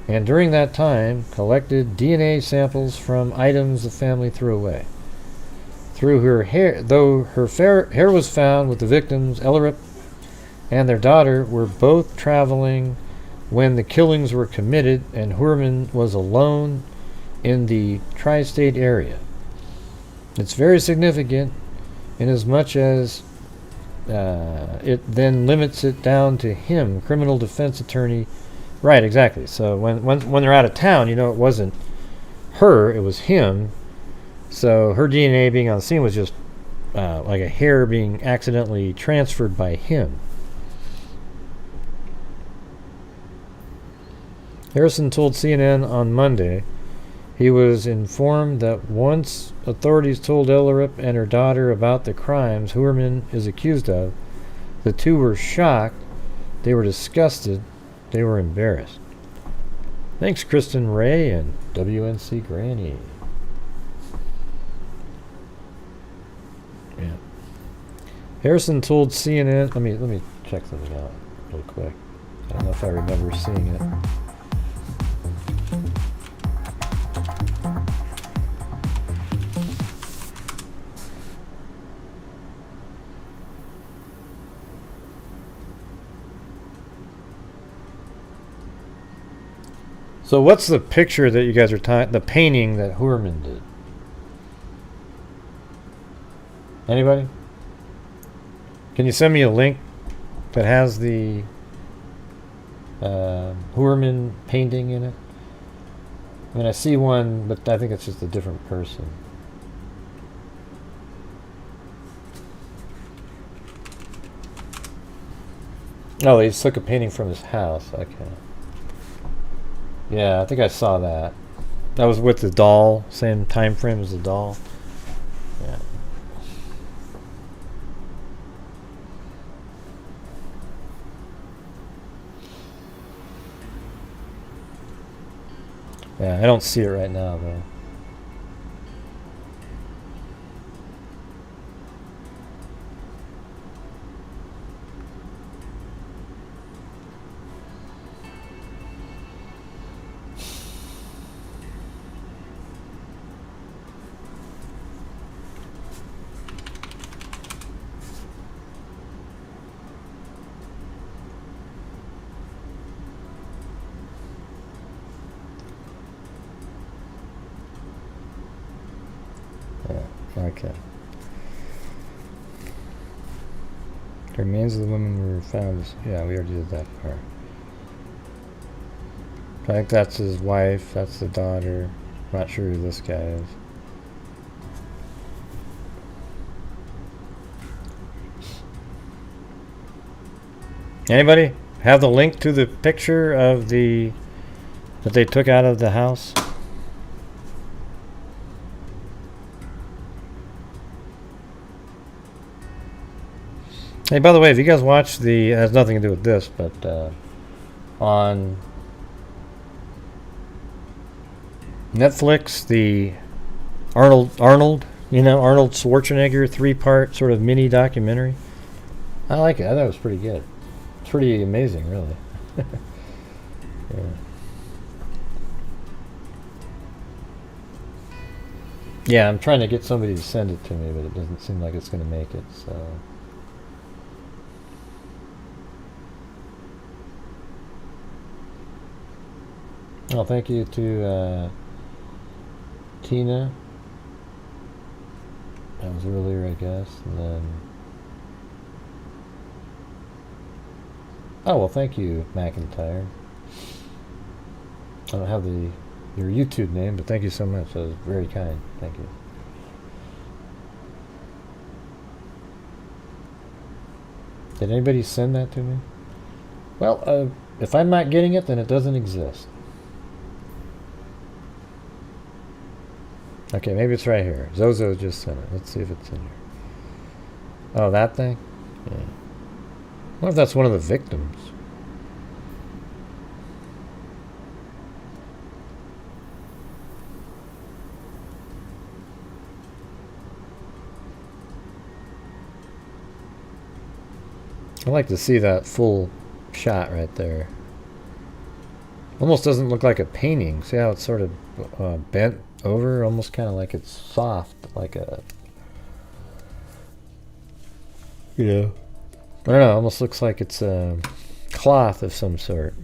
and during that time collected DNA samples from items the family threw away. Through her hair, though her hair was found with the victims, Ellerup and their daughter were both traveling when the killings were committed, and Heuermann was alone in the tri-state area. It's very significant in as much as it then limits it down to him, criminal defense attorney. Right, exactly. So when they're out of town, it wasn't her, it was him. So her DNA being on the scene was just like a hair being accidentally transferred by him. Harrison told CNN on Monday he was informed that once authorities told Ellerup and her daughter about the crimes Heuermann is accused of, the two were shocked, they were disgusted, they were embarrassed. Thanks, Kristen Ray and WNC Granny. Yeah. Harrison told CNN. Let me check something out real quick. I don't know if I remember seeing it. So what's the picture that you guys are talking, the painting that Heuermann did? Anybody? Can you send me a link that has the Heuermann painting in it? I mean, I see one, but I think it's just a different person. Oh, he just took a painting from his house. Okay. Yeah, I think I saw that. That was with the doll, same time frame as the doll. Yeah. Yeah, I don't see it right now though. Okay. The remains of the women were found. Yeah, we already did that part. I think that's his wife. That's the daughter. Not sure who this guy is. Anybody have the link to the picture of the that they took out of the house? Hey, by the way, if you guys watch the, it has nothing to do with this, but on Netflix, the Arnold, you know, Arnold Schwarzenegger 3-part sort of mini documentary. I like it. I thought it was pretty good. It's pretty amazing, really. Yeah. Yeah, I'm trying to get somebody to send it to me, but it doesn't seem like it's going to make it, so. Oh, thank you to Tina. That was earlier, I guess. And then, oh well, thank you, McIntyre. I don't have your YouTube name, but thank you so much. That was very kind. Thank you. Did anybody send that to me? Well, if I'm not getting it, then it doesn't exist. Okay, maybe it's right here. Zozo just sent it. Let's see if it's in here. Oh, that thing? Yeah. I wonder if that's one of the victims. I like to see that full shot right there. Almost doesn't look like a painting. See how it's sort of bent over? Almost kind of like it's soft, like a, you know, I don't know, almost looks like it's a cloth of some sort.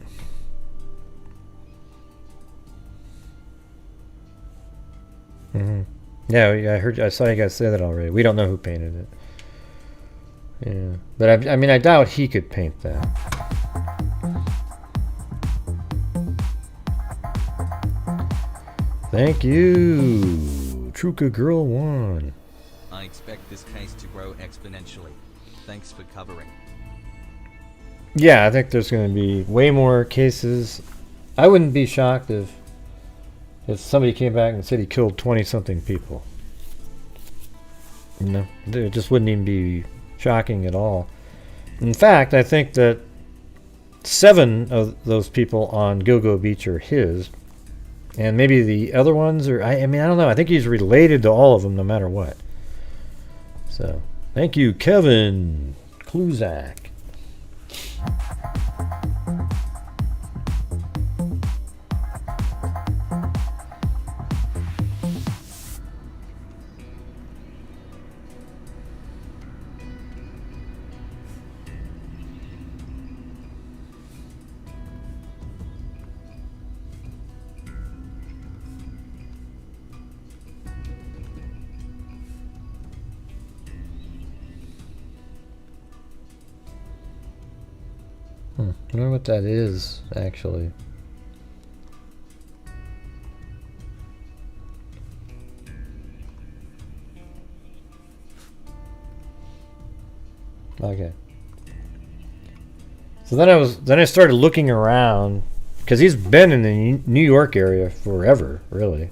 Yeah, I saw you guys say that already. We don't know who painted it. Yeah, but I mean, I doubt he could paint that. Thank you, Truca Girl 1. I expect this case to grow exponentially. Thanks for covering. Yeah, I think there's going to be way more cases. I wouldn't be shocked if somebody came back and said he killed 20-something people. You know, it just wouldn't even be shocking at all. In fact, I think that 7 of those people on Gilgo Beach are his, and maybe the other ones are, I mean, I don't know. I think he's related to all of them no matter what. So, thank you, Kevin Kluzak. I wonder what that is, actually. Okay. So then I started looking around, because he's been in the New York area forever, really.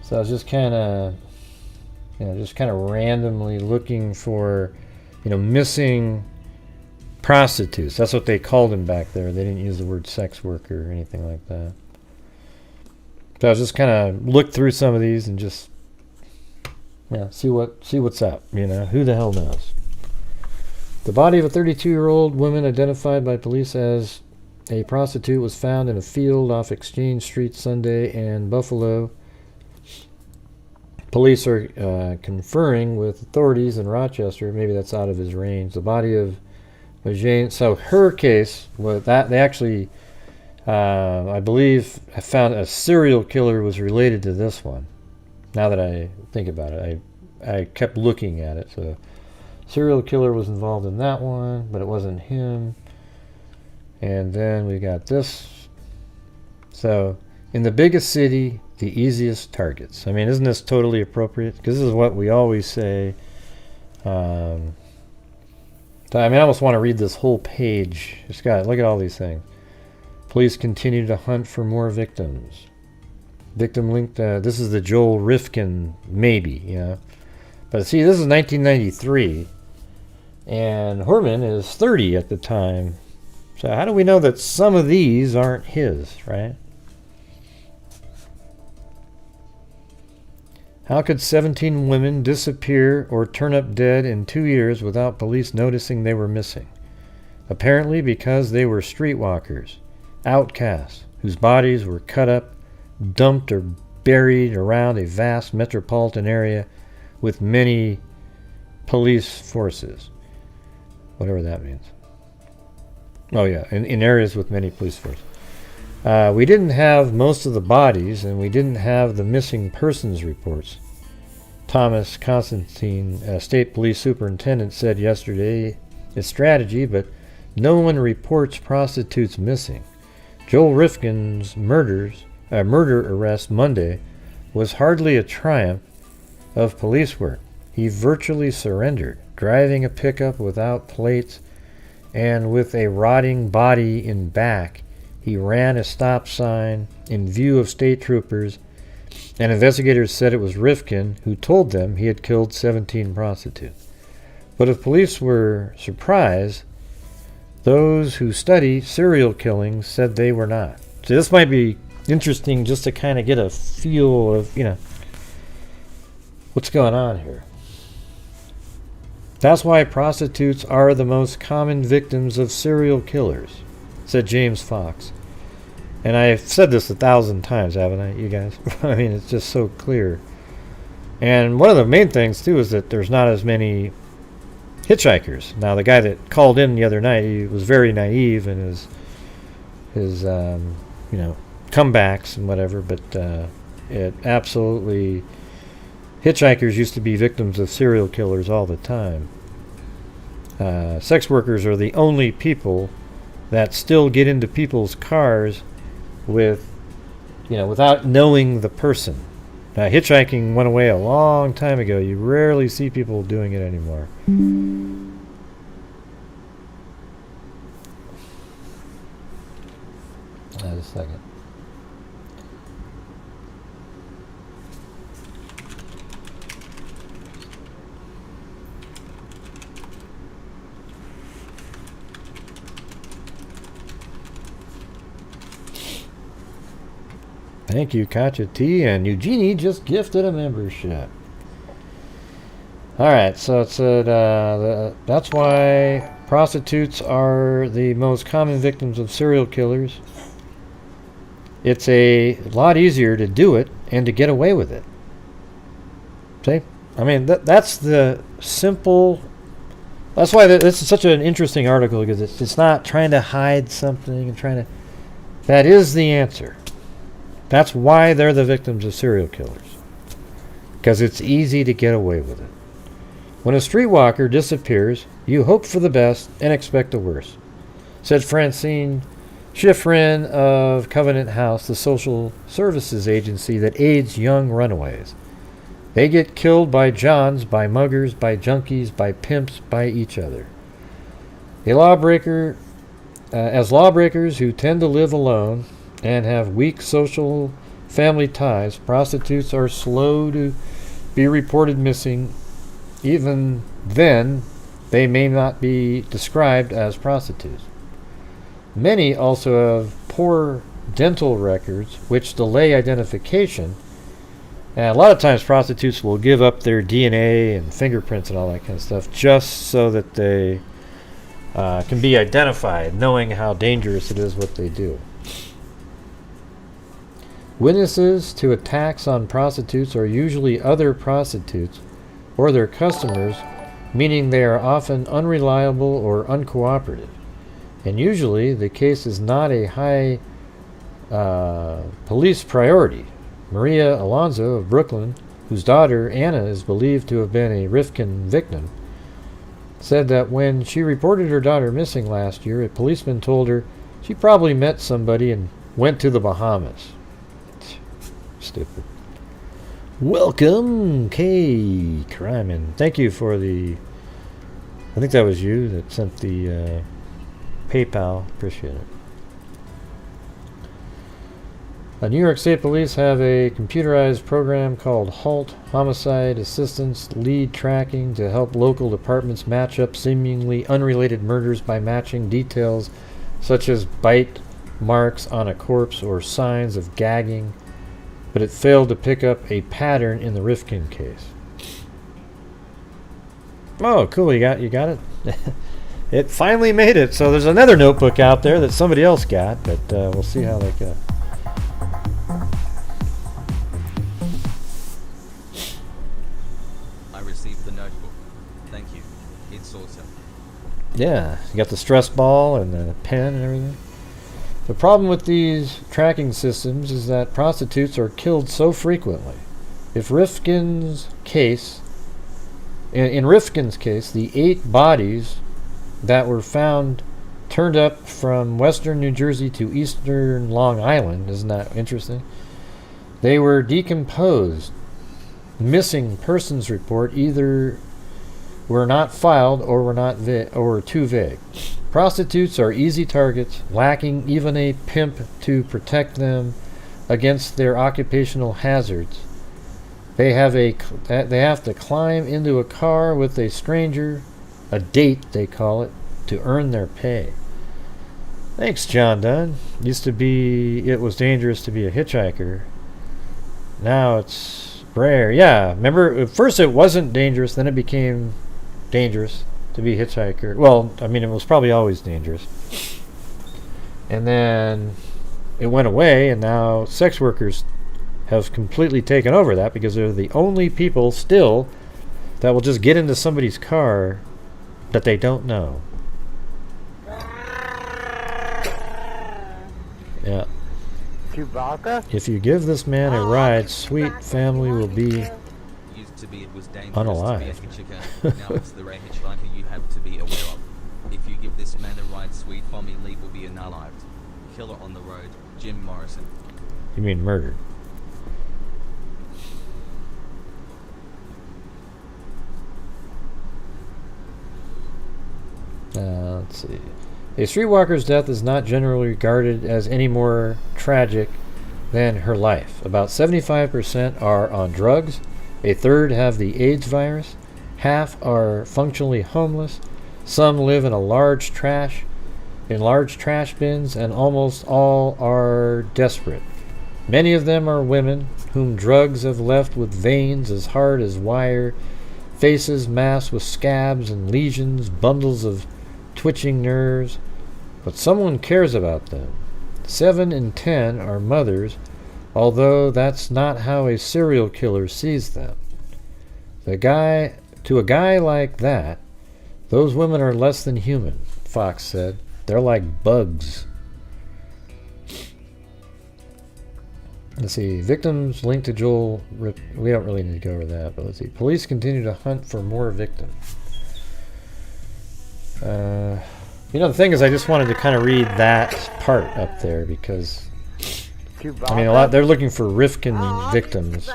So I was just kind of, randomly looking for, missing prostitutes. That's what they called them back there. They didn't use the word sex worker or anything like that. So I was just kind of looked through some of these and just, see what's up. Who the hell knows? The body of a 32-year-old woman identified by police as a prostitute was found in a field off Exchange Street Sunday in Buffalo. Police are conferring with authorities in Rochester. Maybe that's out of his range. The body of Jane. So her case was that they actually, I believe, I found a serial killer was related to this one. Now that I think about it, I kept looking at it. So serial killer was involved in that one, but it wasn't him. And then we got this. So In the biggest city, the easiest targets. I mean, isn't this totally appropriate? Because this is what we always say. I almost want to read this whole page. Look at all these things. Police continue to hunt for more victims. Victim linked. This is the Joel Rifkin, maybe, But see, this is 1993, and Heuermann is 30 at the time. So how do we know that some of these aren't his, right? How could 17 women disappear or turn up dead in 2 years without police noticing they were missing? Apparently because they were streetwalkers, outcasts, whose bodies were cut up, dumped or buried around a vast metropolitan area with many police forces. Whatever that means. Oh yeah, in areas with many police forces. We didn't have most of the bodies, and we didn't have the missing persons reports. Thomas Constantine, State Police Superintendent, said yesterday, it's strategy, but no one reports prostitutes missing. Joel Rifkin's murder arrest Monday was hardly a triumph of police work. He virtually surrendered, driving a pickup without plates and with a rotting body in back. He ran a stop sign in view of state troopers, and investigators said it was Rifkin who told them he had killed 17 prostitutes. But if police were surprised, those who study serial killings said they were not. So this might be interesting just to kind of get a feel of, what's going on here. That's why prostitutes are the most common victims of serial killers, said James Fox. And I've said this 1,000 times, haven't I, you guys? I mean, it's just so clear. And one of the main things, too, is that there's not as many hitchhikers. Now, the guy that called in the other night, he was very naive in his comebacks and whatever, but it absolutely... Hitchhikers used to be victims of serial killers all the time. Sex workers are the only people that still get into people's cars without knowing the person. Now, hitchhiking went away a long time ago. You rarely see people doing it anymore. Just a second. Thank you, Katya T. And Eugenie just gifted a membership. Alright, so it said that's why prostitutes are the most common victims of serial killers. It's a lot easier to do it and to get away with it. See? I mean, that's the simple... That's why this is such an interesting article, because it's not trying to hide something and trying to... That is the answer. That's why they're the victims of serial killers. Because it's easy to get away with it. When a streetwalker disappears, you hope for the best and expect the worst, said Francine Schifrin of Covenant House, the social services agency that aids young runaways. They get killed by Johns, by muggers, by junkies, by pimps, by each other. As lawbreakers who tend to live alone and have weak social family ties, prostitutes are slow to be reported missing. Even then, they may not be described as prostitutes. Many also have poor dental records, which delay identification. And a lot of times prostitutes will give up their DNA and fingerprints and all that kind of stuff just so that they can be identified, knowing how dangerous it is what they do. Witnesses to attacks on prostitutes are usually other prostitutes or their customers, meaning they are often unreliable or uncooperative. And usually the case is not a high police priority. Maria Alonso of Brooklyn, whose daughter Anna is believed to have been a Rifkin victim, said that when she reported her daughter missing last year, a policeman told her she probably met somebody and went to the Bahamas. stupid. Welcome, K. Kryman. Thank you for the... I think that was you that sent the PayPal. Appreciate it. New York State Police have a computerized program called HALT, Homicide Assistance Lead Tracking, to help local departments match up seemingly unrelated murders by matching details such as bite marks on a corpse or signs of gagging, but it failed to pick up a pattern in the Rifkin case. Oh, cool, you got it? It finally made it, so there's another notebook out there that somebody else got, but we'll see how that goes. I received the notebook. Thank you. It's awesome. Yeah, you got the stress ball and the pen and everything. The problem with these tracking systems is that prostitutes are killed so frequently. If Rifkin's case, in Rifkin's case, the 8 bodies that were found turned up from western New Jersey to eastern Long Island. Isn't that interesting? They were decomposed. Missing persons report either were not filed or were too vague. Prostitutes are easy targets, lacking even a pimp to protect them against their occupational hazards. They have to climb into a car with a stranger, a date they call it, to earn their pay. Thanks, John Dunn. Used to be it was dangerous to be a hitchhiker. Now it's rare. Yeah, remember at first it wasn't dangerous, then it became dangerous to be a hitchhiker. Well, I mean, it was probably always dangerous. And then it went away, and now sex workers have completely taken over that because they're the only people still that will just get into somebody's car that they don't know. Yeah. If you give this man a ride, sweet family will be Used to be it was dangerous unalive. to be a hitchhiker. Now it's the rare hitchhiker you have to be aware of. If you give this man a ride, sweet family will be unalived. Killer on the road, Jim Morrison. You mean murdered? Let's see. A streetwalker's death is not generally regarded as any more tragic than her life. About 75% are on drugs, a third have the AIDS virus, half are functionally homeless, some live in large trash bins, and almost all are desperate. Many of them are women whom drugs have left with veins as hard as wire, faces masked with scabs and lesions, bundles of twitching nerves, but someone cares about them. 7 in 10 are mothers, although that's not how a serial killer sees them. To a guy like that, those women are less than human, Fox said. They're like bugs. Let's see. Victims linked to Joel. We don't really need to go over that, but let's see. Police continue to hunt for more victims. You know, the thing is, I just wanted to kind of read that part up there because, I mean, they're looking for Rifkin victims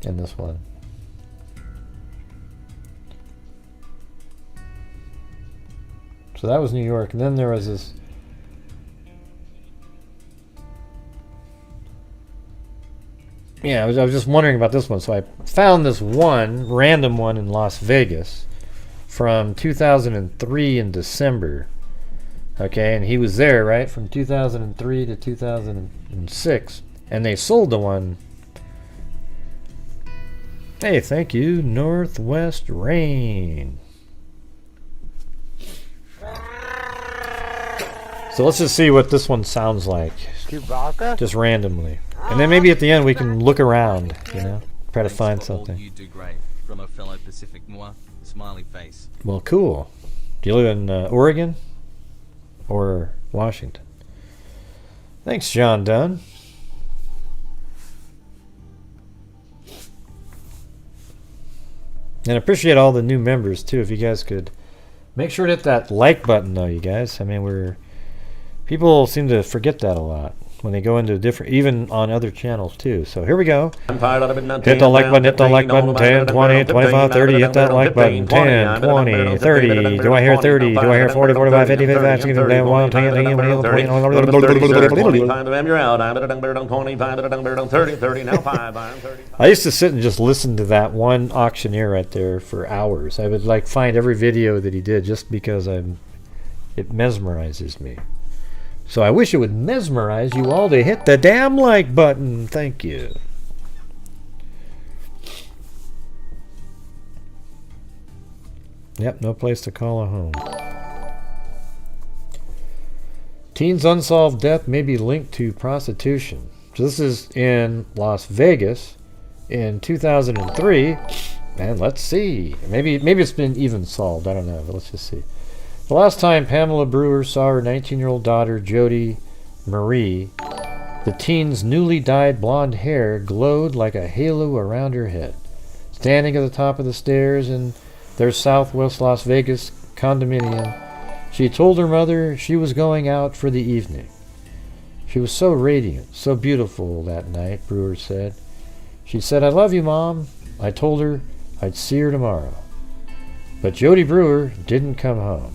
in this one. So that was New York, and then there was this. Yeah, I was just wondering about this one, so I found this one random one in Las Vegas from 2003 in December. Okay, and he was there, right, from 2003 to 2006, and they sold the one. Hey, thank you, Northwest Rain. So let's just see what this one sounds like, just randomly, and then maybe at the end we can look around, you know, try to find something. You do great. From a fellow Pacific Moa, smiley face. Well, cool. Do you live in Oregon or Washington? Thanks, John Dunn. And I appreciate all the new members too. If you guys could make sure to hit that like button, though, you guys. I mean, people seem to forget that a lot. when they go into different, even on other channels too. So here we go. Hit the like button, hit the like button, 10, 20, 25, 30, hit that like button, 10, 20, 30, do I hear 30, do I hear 40, 45, 50, 55, 60, 70, 1, 10, 10, 20, 20, I used to sit and just listen to that one auctioneer right there for hours. I would like find every video that he did just because it mesmerizes me. So I wish it would mesmerize you all to hit the damn like button. Thank you. Yep, no place to call a home. Teen's unsolved death may be linked to prostitution. So this is in Las Vegas in 2003. And let's see. Maybe it's been even solved. I don't know, but let's just see. The last time Pamela Brewer saw her 19-year-old daughter, Jody Marie, the teen's newly dyed blonde hair glowed like a halo around her head. Standing at the top of the stairs in their Southwest Las Vegas condominium, she told her mother she was going out for the evening. She was so radiant, so beautiful that night, Brewer said. She said, "I love you, Mom." I told her I'd see her tomorrow. But Jody Brewer didn't come home.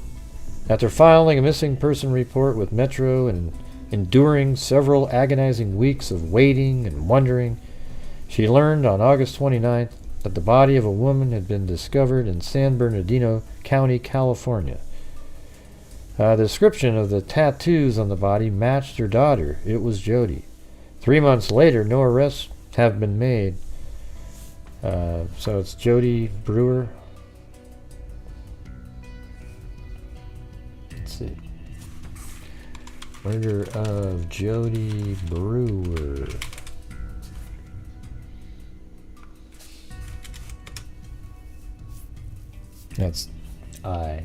After filing a missing person report with Metro and enduring several agonizing weeks of waiting and wondering, she learned on August 29th that the body of a woman had been discovered in San Bernardino County, California. The description of the tattoos on the body matched her daughter. It was Jody. 3 months later, no arrests have been made. So it's Jody Brewer. Let's see. Murder of Jody Brewer. That's I.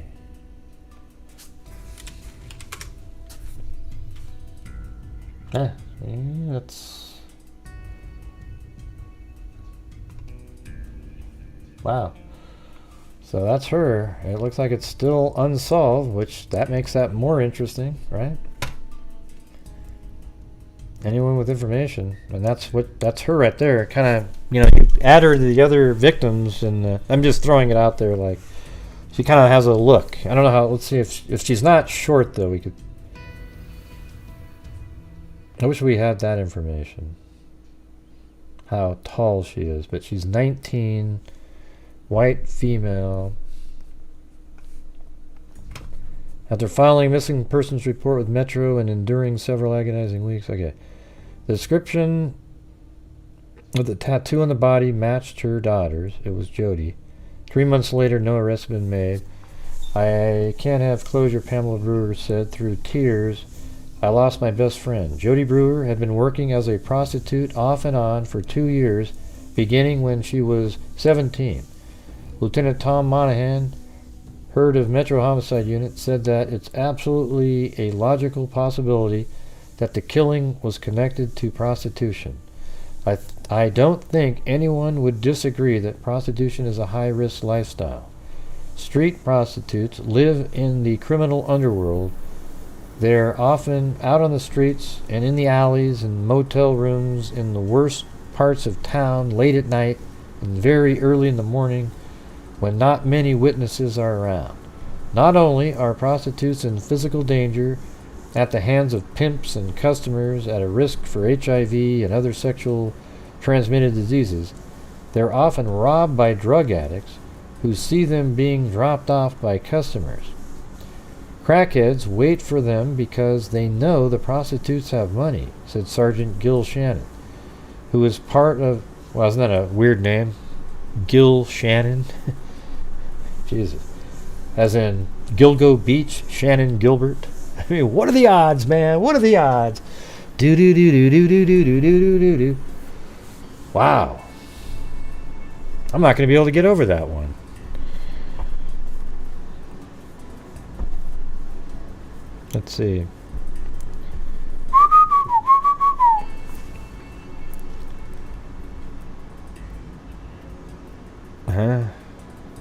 That's... Wow. So that's her. It looks like it's still unsolved, which that makes that more interesting, right? Anyone with information, and that's her right there. Kind of, you add her to the other victims, and I'm just throwing it out there. Like, she kind of has a look. I don't know how. Let's see if she's not short though. We could. I wish we had that information. How tall she is, but she's 19, white female. After filing a missing persons report with Metro and enduring several agonizing weeks. Okay. The description of the tattoo on the body matched her daughter's. It was Jody. 3 months later, no arrests have been made. I can't have closure, Pamela Brewer said through tears. I lost my best friend. Jody Brewer had been working as a prostitute off and on for 2 years, beginning when she was 17. Lieutenant Tom Monahan, heard of Metro Homicide Unit, said that it's absolutely a logical possibility that the killing was connected to prostitution. I don't think anyone would disagree that prostitution is a high-risk lifestyle. Street prostitutes live in the criminal underworld. They're often out on the streets and in the alleys and motel rooms in the worst parts of town late at night and very early in the morning when not many witnesses are around. Not only are prostitutes in physical danger at the hands of pimps and customers at a risk for HIV and other sexual transmitted diseases, they're often robbed by drug addicts who see them being dropped off by customers. Crackheads wait for them because they know the prostitutes have money, said Sergeant Gil Shannon, who is part of, well, isn't that a weird name? Gil Shannon? Jesus. As in Gilgo Beach, Shannon Gilbert. I mean, what are the odds, man? What are the odds? Do do do do do do do do do do do. Wow. I'm not going to be able to get over that one. Let's see.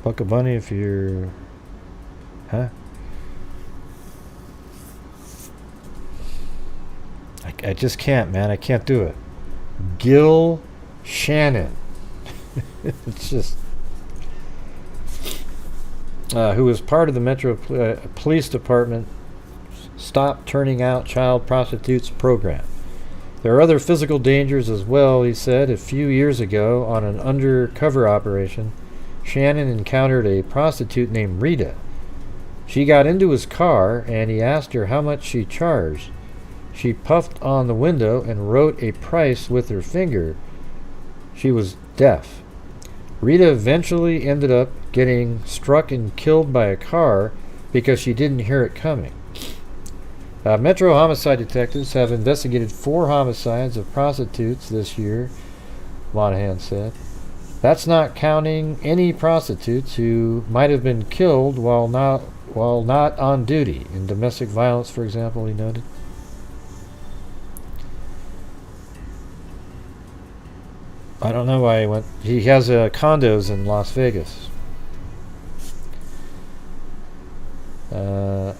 Buck a bunny if you're... just can't, man. I can't do it. Gil Shannon. It's just... who was part of the Metro Police Department Stop Turning Out Child Prostitutes program. There are other physical dangers as well, he said. A few years ago, on an undercover operation, Shannon encountered a prostitute named Rita. She got into his car, and he asked her how much she charged. She puffed on the window and wrote a price with her finger. She was deaf. Rita eventually ended up getting struck and killed by a car because she didn't hear it coming. Metro homicide detectives have investigated 4 homicides of prostitutes this year, Monahan said. That's not counting any prostitutes who might have been killed while not on duty in domestic violence, for example, he noted. I don't know why he went. He has condos in Las Vegas.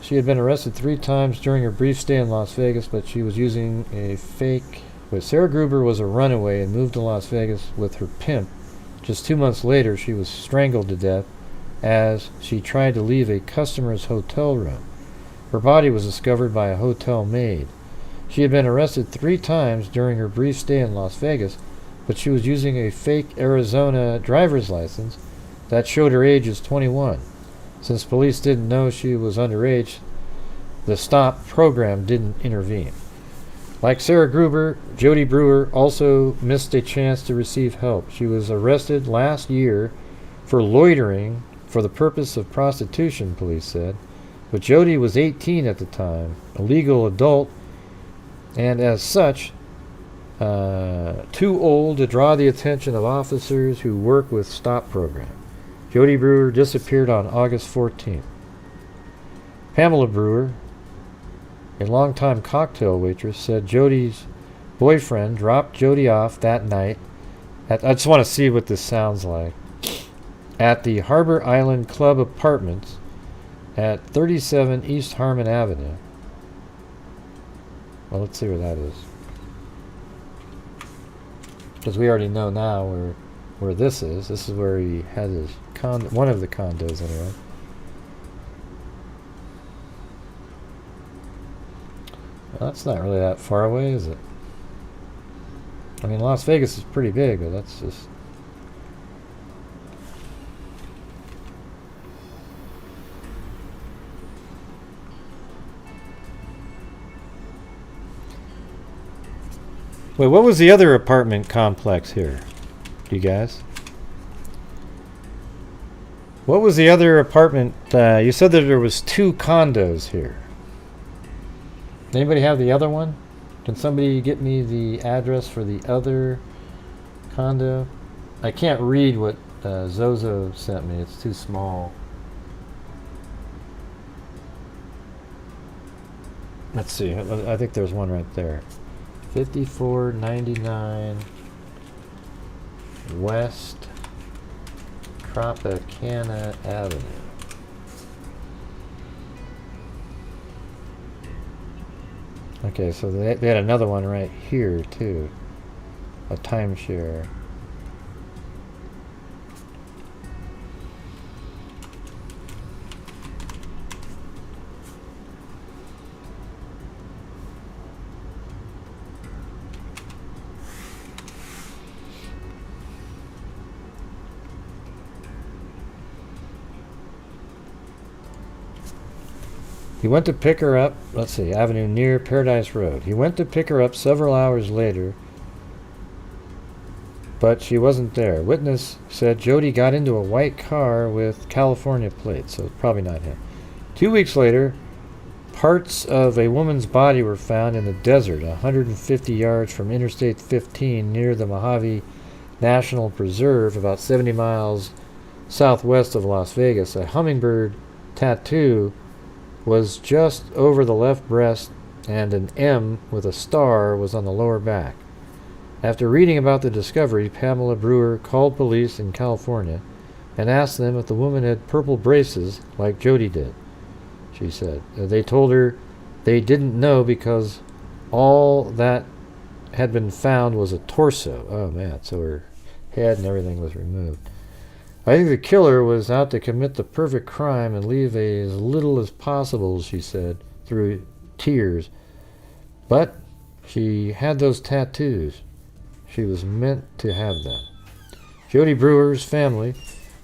She had been arrested 3 times during her brief stay in Las Vegas, but she was using a fake... Sarah Gruber was a runaway and moved to Las Vegas with her pimp. Just 2 months later, she was strangled to death as she tried to leave a customer's hotel room. Her body was discovered by a hotel maid. She had been arrested 3 times during her brief stay in Las Vegas, but she was using a fake Arizona driver's license that showed her age as 21. Since police didn't know she was underage, the STOP program didn't intervene. Like Sarah Gruber, Jody Brewer also missed a chance to receive help. She was arrested last year for loitering for the purpose of prostitution, police said. But Jody was 18 at the time, a legal adult, and as such, too old to draw the attention of officers who work with STOP program. Jody Brewer disappeared on August 14th. Pamela Brewer, a longtime cocktail waitress, said Jody's boyfriend dropped Jody off that night I just want to see what this sounds like. At the Harbor Island Club Apartments at 37 East Harmon Avenue. Well, let's see where that is. Because we already know now where this is. This is where he had his one of the condos anyway. Well, that's not really that far away, is it? I mean, Las Vegas is pretty big, but that's just... Wait, what was the other apartment complex here? You guys? What was the other apartment? You said that there was 2 condos here. Anybody have the other one? Can somebody get me the address for the other condo? I can't read what Zozo sent me. It's too small. Let's see. I think there's one right there. 5499 West Tropicana Avenue. Okay, so they had another one right here too. A timeshare. He went to pick her up, let's see, Avenue near Paradise Road. He went to pick her up several hours later, but she wasn't there. Witness said Jody got into a white car with California plates, so it's probably not him. 2 weeks later, parts of a woman's body were found in the desert, 150 yards from Interstate 15 near the Mojave National Preserve, about 70 miles southwest of Las Vegas. A hummingbird tattoo was just over the left breast, and an M with a star was on the lower back. After reading about the discovery, Pamela Brewer called police in California and asked them if the woman had purple braces like Jody did, she said. They told her they didn't know because All that had been found was a torso. Oh man, so her head and everything was removed. I think the killer was out to commit the perfect crime and leave as little as possible, she said, through tears. But she had those tattoos. She was meant to have them. Jody Brewer's family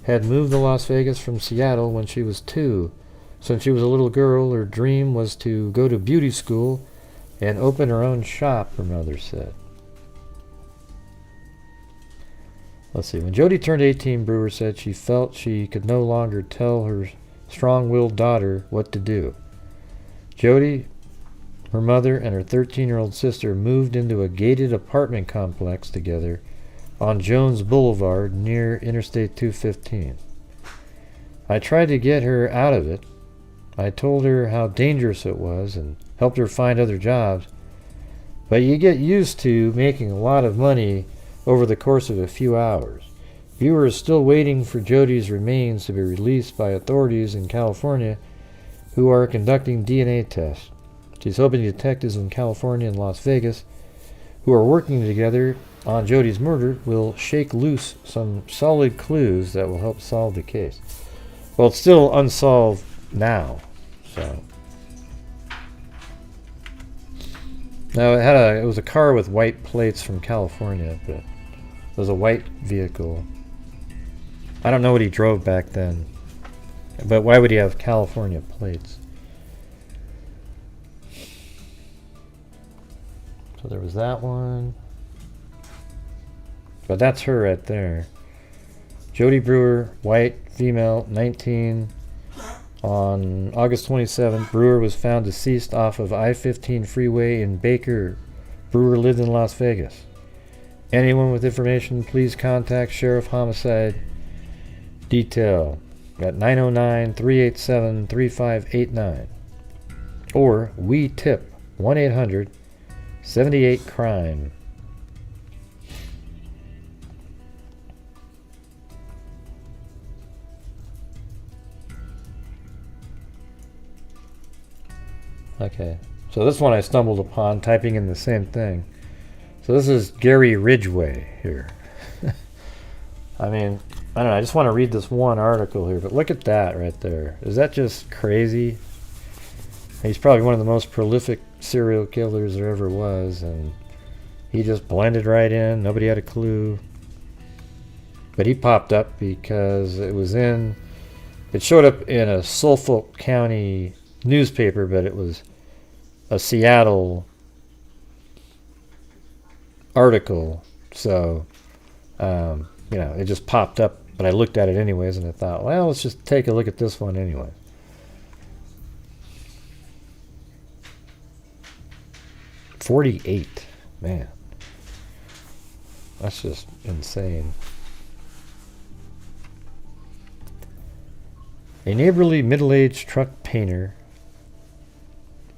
had moved to Las Vegas from Seattle when she was 2. Since she was a little girl, her dream was to go to beauty school and open her own shop, her mother said. Let's see. When Jody turned 18, Brewer said she felt she could no longer tell her strong-willed daughter what to do. Jody, her mother, and her 13-year-old sister moved into a gated apartment complex together on Jones Boulevard near Interstate 215. I tried to get her out of it. I told her how dangerous it was and helped her find other jobs. But you get used to making a lot of money over the course of a few hours. Brewer is still waiting for Jody's remains to be released by authorities in California who are conducting DNA tests. She's hoping detectives in California and Las Vegas who are working together on Jody's murder will shake loose some solid clues that will help solve the case. Well, it's still unsolved now, so. Now it was a car with white plates from California, but it was a white vehicle. I don't know what he drove back then, but why would he have California plates? So there was that one. But that's her right there. Jody Brewer, white, female, 19. On August 27th, Brewer was found deceased off of I-15 freeway in Baker. Brewer lived in Las Vegas. Anyone with information, please contact Sheriff Homicide Detail at 909-387-3589. Or we tip 1-800-78-CRIME. Okay, so this one I stumbled upon typing in the same thing. So this is Gary Ridgway here. I mean, I don't know, I just want to read this one article here, but look at that right there. Is that just crazy? He's probably one of the most prolific serial killers there ever was, and he just blended right in. Nobody had a clue. But he popped up because it showed up in a Suffolk County newspaper, but it was a Seattle article, so it just popped up, but I looked at it anyways, and I thought, well, let's just take a look at this one anyway. $48, man, that's just insane. A neighborly middle-aged truck painter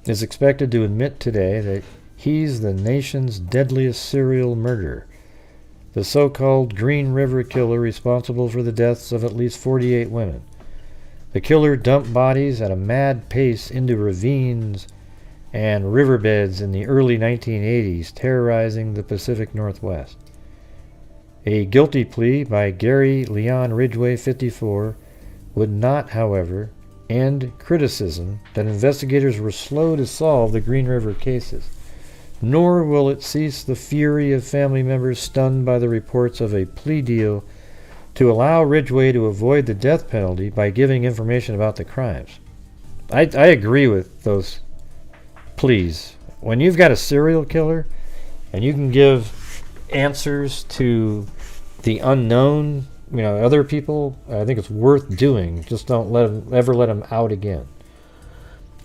is expected to admit today that he's the nation's deadliest serial murderer, the so-called Green River Killer responsible for the deaths of at least 48 women. The killer dumped bodies at a mad pace into ravines and riverbeds in the early 1980s, terrorizing the Pacific Northwest. A guilty plea by Gary Leon Ridgway, 54, would not, however, end criticism that investigators were slow to solve the Green River cases, nor will it cease the fury of family members stunned by the reports of a plea deal to allow Ridgway to avoid the death penalty by giving information about the crimes. I agree with those pleas. When you've got a serial killer and you can give answers to the unknown, other people, I think it's worth doing. Just don't ever let them out again.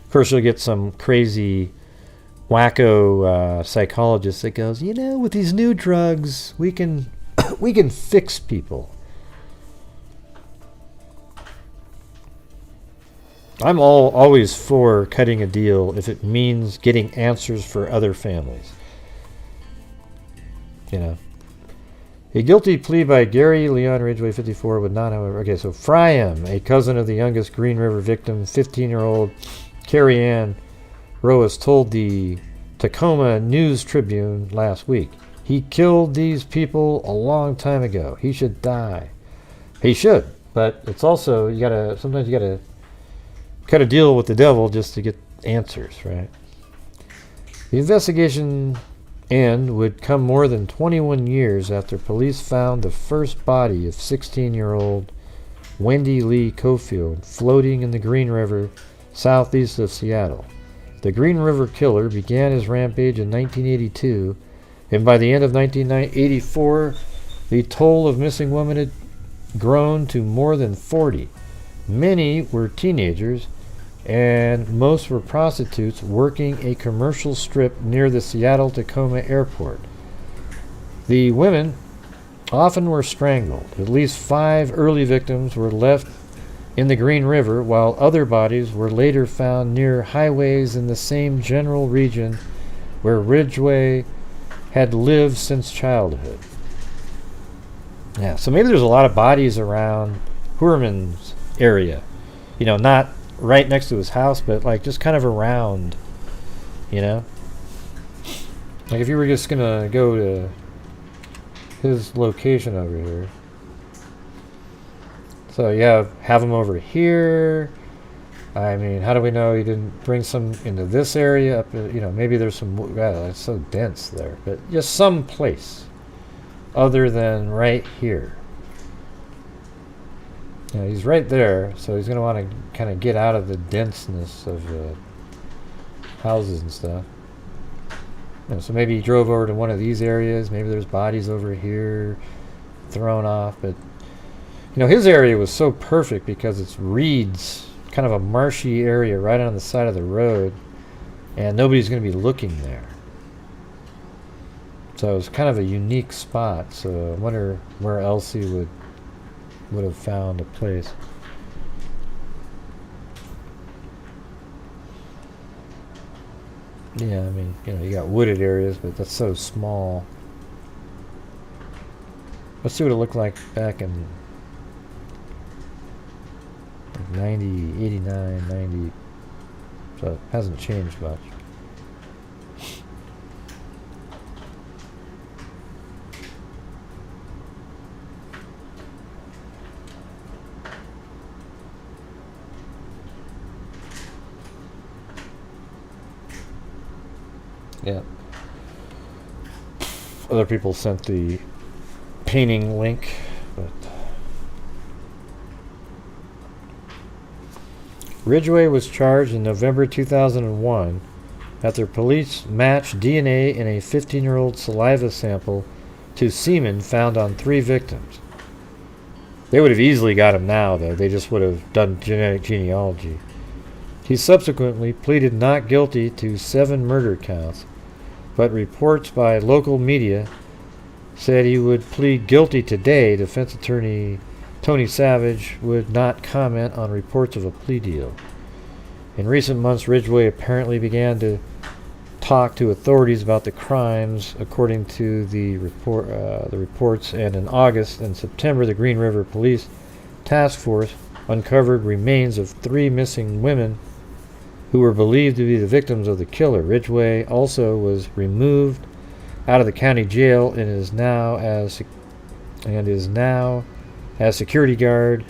Of course, you'll get some crazy wacko psychologist that goes, with these new drugs, we can fix people. I'm always for cutting a deal if it means getting answers for other families. A guilty plea by Gary Leon Ridgway, 54, would not, however... Okay, so Fryam, a cousin of the youngest Green River victim, 15-year-old Carrie Ann Rose, told the Tacoma News Tribune last week. He killed these people a long time ago. He should die. He should, but it's also sometimes you gotta deal with the devil just to get answers, right? The investigation end would come more than 21 years after police found the first body of 16-year-old Wendy Lee Cofield floating in the Green River southeast of Seattle. The Green River Killer began his rampage in 1982, and by the end of 1984, the toll of missing women had grown to more than 40. Many were teenagers, and most were prostitutes working a commercial strip near the Seattle-Tacoma airport. The women often were strangled. At least 5 early victims were left in the Green River, while other bodies were later found near highways in the same general region where Ridgway had lived since childhood. Yeah, so maybe there's a lot of bodies around Heuermann's area. Not right next to his house, but like just kind of around, Like if you were just gonna go to his location over here. So have him over here. I mean, how do we know he didn't bring some into this area? Up, maybe there's some. It's so dense there, but just some place other than right here. He's right there, so he's going to want to kind of get out of the denseness of houses and stuff. So maybe he drove over to one of these areas. Maybe there's bodies over here thrown off, but his area was so perfect because it's reeds, kind of a marshy area right on the side of the road, and nobody's going to be looking there. So it was kind of a unique spot. So I wonder where else he would have found a place. Yeah, I mean, you got wooded areas, but that's so small. Let's see what it looked like back in 90, 89, 90. So it hasn't changed much. Yeah. Other people sent the painting link, but Ridgway was charged in November 2001 after police matched DNA in a 15-year-old saliva sample to semen found on 3 victims. They would have easily got him now, though. They just would have done genetic genealogy. He subsequently pleaded not guilty to 7 murder counts, but reports by local media said he would plead guilty today. Defense attorney Tony Savage would not comment on reports of a plea deal. In recent months, Ridgway apparently began to talk to authorities about the crimes, according to the reports. And in August and September, the Green River Police Task Force uncovered remains of 3 missing women who were believed to be the victims of the killer. Ridgway also was removed out of the county jail and is now as security guard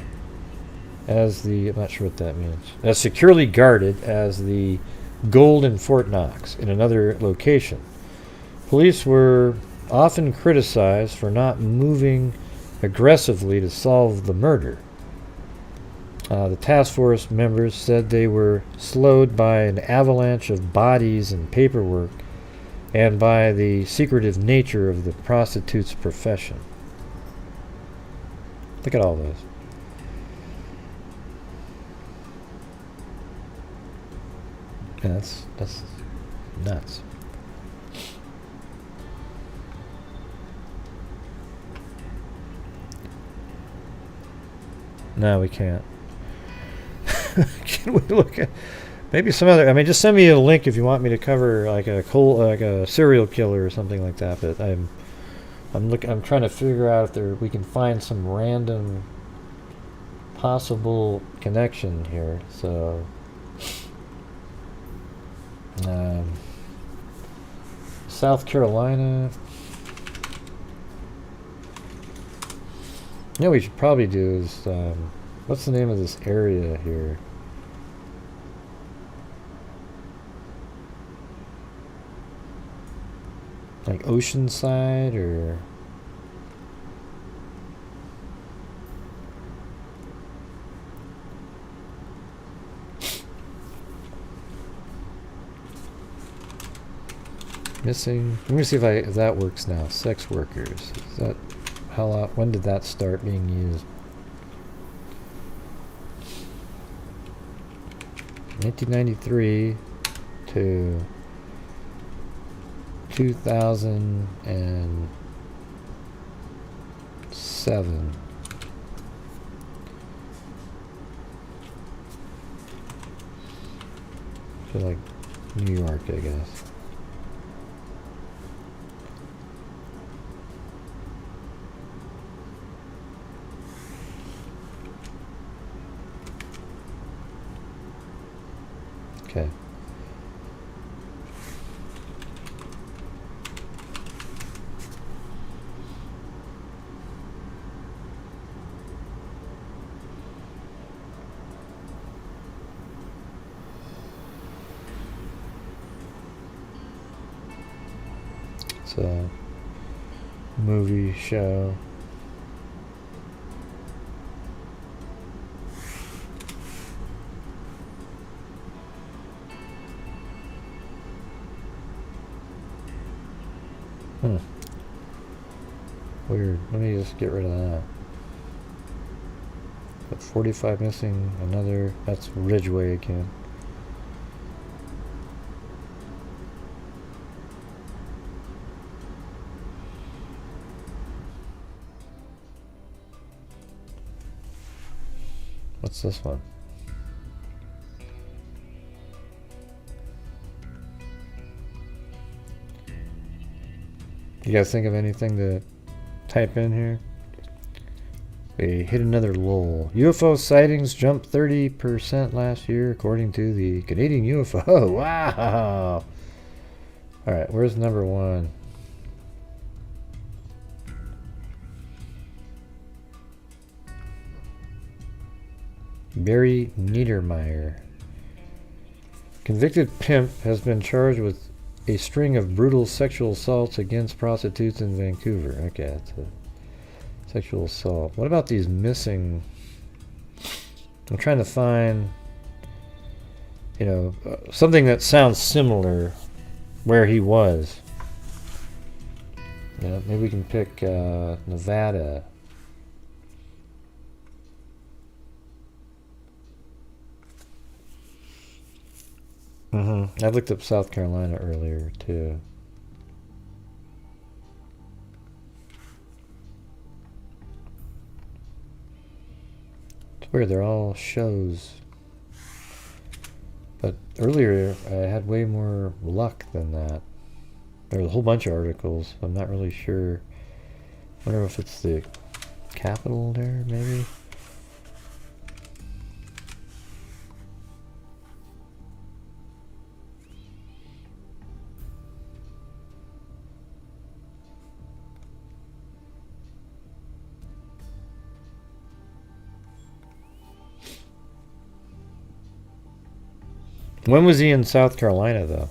as the, I'm not sure what that means, as securely guarded as the Gold in Fort Knox in another location. Police were often criticized for not moving aggressively to solve the murder. The task force members said they were slowed by an avalanche of bodies and paperwork and by the secretive nature of the prostitute's profession. Look at all those. Yeah, that's nuts. No, we can't. Can we look at maybe some other? I mean, just send me a link if you want me to cover like a serial killer or something like that. But I'm trying to figure out if we can find some random possible connection here. So South Carolina. You know what we should probably do is, what's the name of this area here? Like Oceanside or... Missing. Let me see if that works now. Sex workers. Is that when did that start being used? 1993 to 2007. So like New York, I guess. Okay. It's a movie show. Weird. Let me just get rid of that. But 45 missing. Another. That's Ridgeway again. What's this one? You guys think of anything to type in here? We hit another lull. UFO sightings jumped 30% last year, according to the Canadian UFO. Wow! Alright, where's number one? Barry Niedermeyer. Convicted pimp has been charged with a string of brutal sexual assaults against prostitutes in Vancouver. Okay, that's a sexual assault. What about these missing? I'm trying to find, something that sounds similar where he was. Yeah, maybe we can pick Nevada. I looked up South Carolina earlier too. It's weird, they're all shows. But earlier I had way more luck than that. There was a whole bunch of articles. I'm not really sure. I wonder if it's the capital there, maybe? When was he in South Carolina, though?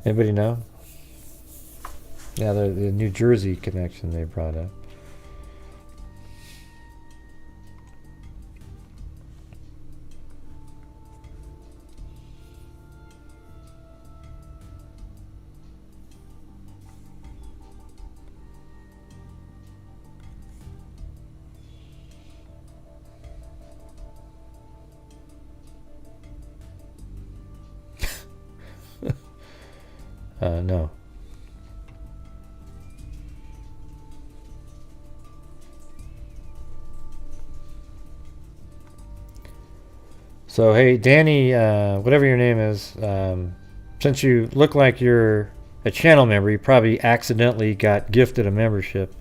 Anybody know? Yeah, the New Jersey connection they brought up. No. So, hey, Danny, whatever your name is, since you look like you're a channel member, you probably accidentally got gifted a membership.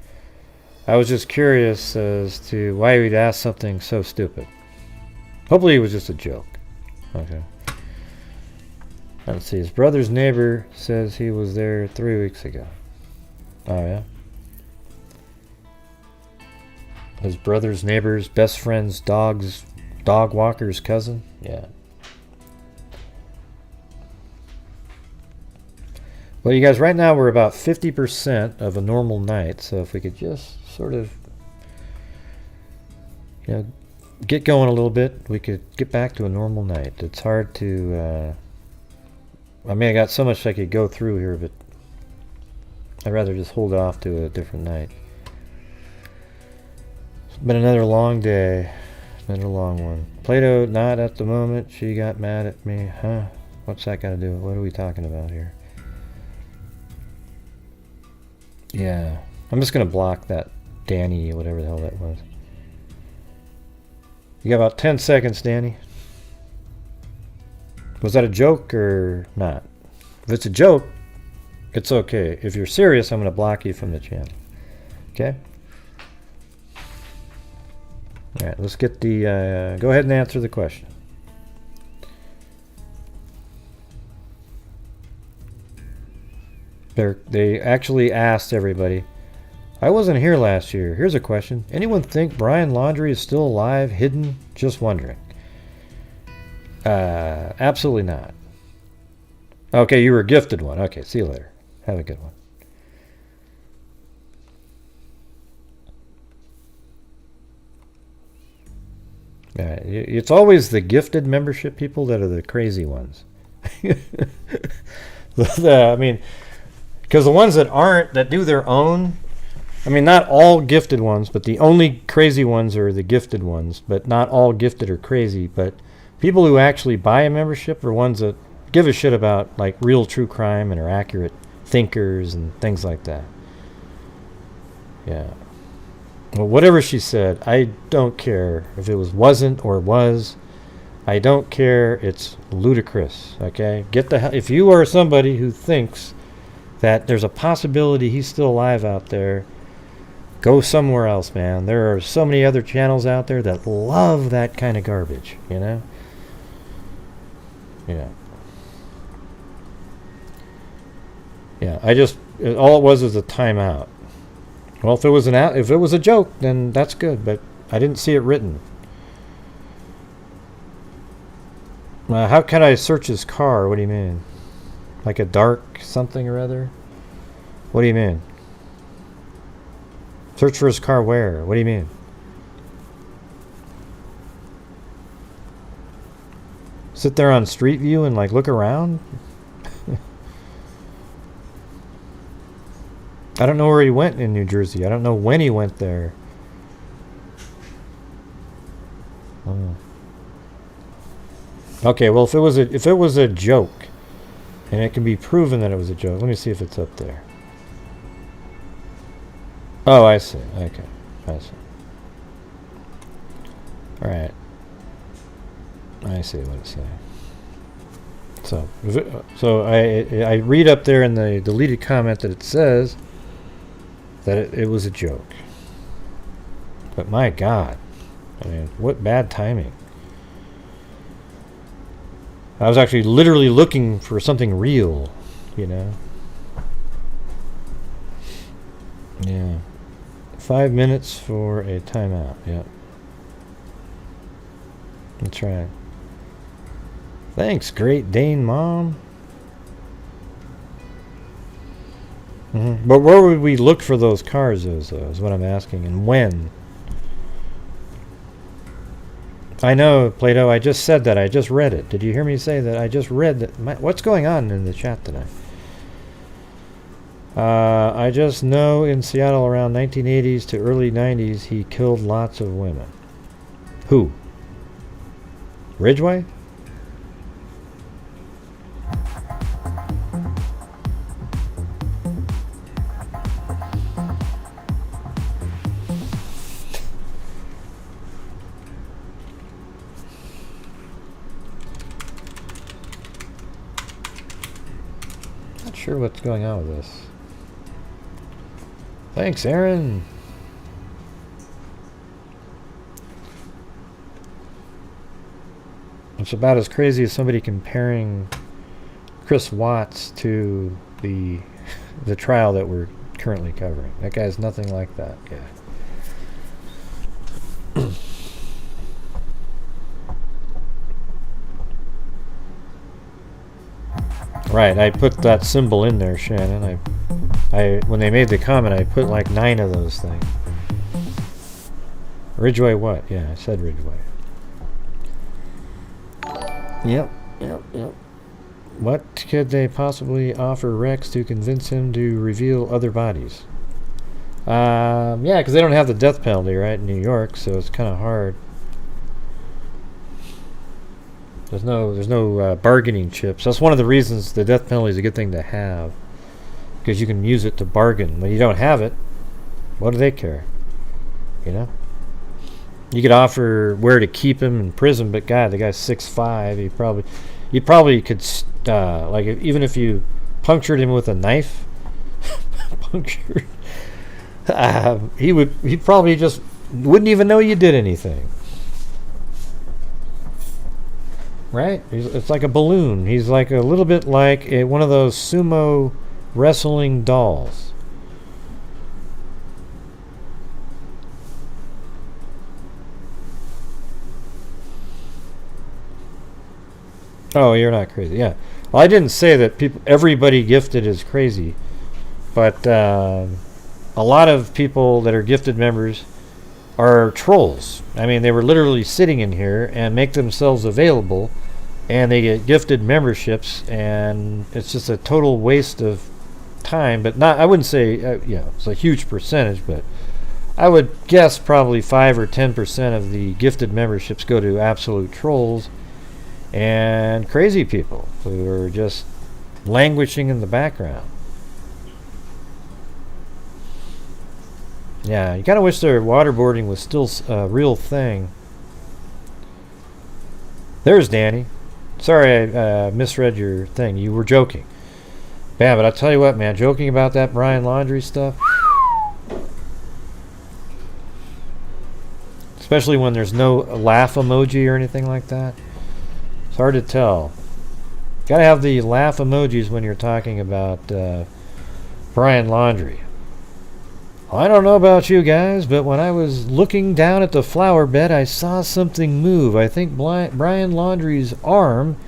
I was just curious as to why you'd ask something so stupid. Hopefully it was just a joke. Okay. Let's see. His brother's neighbor says he was there 3 weeks ago. Oh, yeah? His brother's neighbor's best friend's dog walker's cousin? Yeah. Well, you guys, right now we're about 50% of a normal night, so if we could just sort of, get going a little bit, we could get back to a normal night. It's hard to, I got so much I could go through here, but I'd rather just hold off to a different night. It's been another long day, another long one. Plato, not at the moment. She got mad at me. Huh? What's that got to do? What are we talking about here? Yeah, I'm just going to block that Danny, whatever the hell that was. You got about 10 seconds, Danny. Was that a joke or not? If it's a joke, it's okay. If you're serious, I'm going to block you from the channel. Okay? All right, let's get the... go ahead and answer the question. They actually asked everybody. I wasn't here last year. Here's a question. Anyone think Brian Laundrie is still alive, hidden? Just wondering. Absolutely not. Okay, you were a gifted one. Okay, see you later. Have a good one. It's always the gifted membership people that are the crazy ones. Because the ones that aren't, that do their own, not all gifted ones, but the only crazy ones are the gifted ones. But not all gifted are crazy. But people who actually buy a membership are ones that give a shit about like real true crime and are accurate thinkers and things like that. Yeah. Well, whatever she said, I don't care if it wasn't or was. I don't care. It's ludicrous. Okay, get the hell. If you are somebody who thinks that there's a possibility he's still alive out there, go somewhere else, man. There are so many other channels out there that love that kind of garbage, Yeah. Yeah, all it was a timeout. Well, if it was a joke, then that's good, but I didn't see it written. How can I search his car? What do you mean? Like a dark something or other? What do you mean? Search for his car where? What do you mean? Sit there on Street View and like look around? I don't know where he went in New Jersey. I don't know when he went there. Oh. Okay, well if it was a joke, and it can be proven that it was a joke. Let me see if it's up there. Oh, I see. Okay, I see. All right. I see what it's saying. So I read up there in the deleted comment that it says that it was a joke. But my God, what bad timing. I was actually literally looking for something real, Yeah. 5 minutes for a timeout. Yep. That's right. Thanks, Great Dane Mom. But where would we look for those cars, is what I'm asking, and when? I know, Plato, I just said that. I just read it. Did you hear me say that? I just read that. What's going on in the chat tonight? I just know in Seattle around 1980s to early 90s he killed lots of women. Who? Ridgway? Not sure what's going on with this. Thanks, Aaron. It's about as crazy as somebody comparing Chris Watts to the trial that we're currently covering. That guy's nothing like that. Yeah. Right, I put that symbol in there, Shannon. I when they made the comment, I put like 9 of those things. Ridgeway what? Yeah, I said Ridgeway. Yep. What could they possibly offer Rex to convince him to reveal other bodies? Yeah, because they don't have the death penalty, right, in New York, so it's kind of hard. There's no bargaining chips. That's one of the reasons the death penalty is a good thing to have, because you can use it to bargain. When you don't have it, what do they care? You know. You could offer where to keep him in prison, but God, the guy's 6'5". You probably could like even if you punctured him with a knife, he probably just wouldn't even know you did anything. Right? It's like a balloon. He's like a little bit like one of those sumo wrestling dolls. Oh, you're not crazy. Yeah. Well, I didn't say that everybody gifted is crazy, but a lot of people that are gifted members are trolls. I mean, they were literally sitting in here and make themselves available, and they get gifted memberships, and it's just a total waste of time. But not, I wouldn't say, it's a huge percentage, but I would guess probably 5 or 10% of the gifted memberships go to absolute trolls and crazy people who are just languishing in the background. Yeah, you kind of wish their waterboarding was still a real thing. There's Danny. Sorry I misread your thing. You were joking. Yeah, but I'll tell you what, man. Joking about that Brian Laundrie stuff. Especially when there's no laugh emoji or anything like that. It's hard to tell. Gotta have the laugh emojis when you're talking about Brian Laundrie. I don't know about you guys, but when I was looking down at the flower bed, I saw something move. I think Brian Laundrie's arm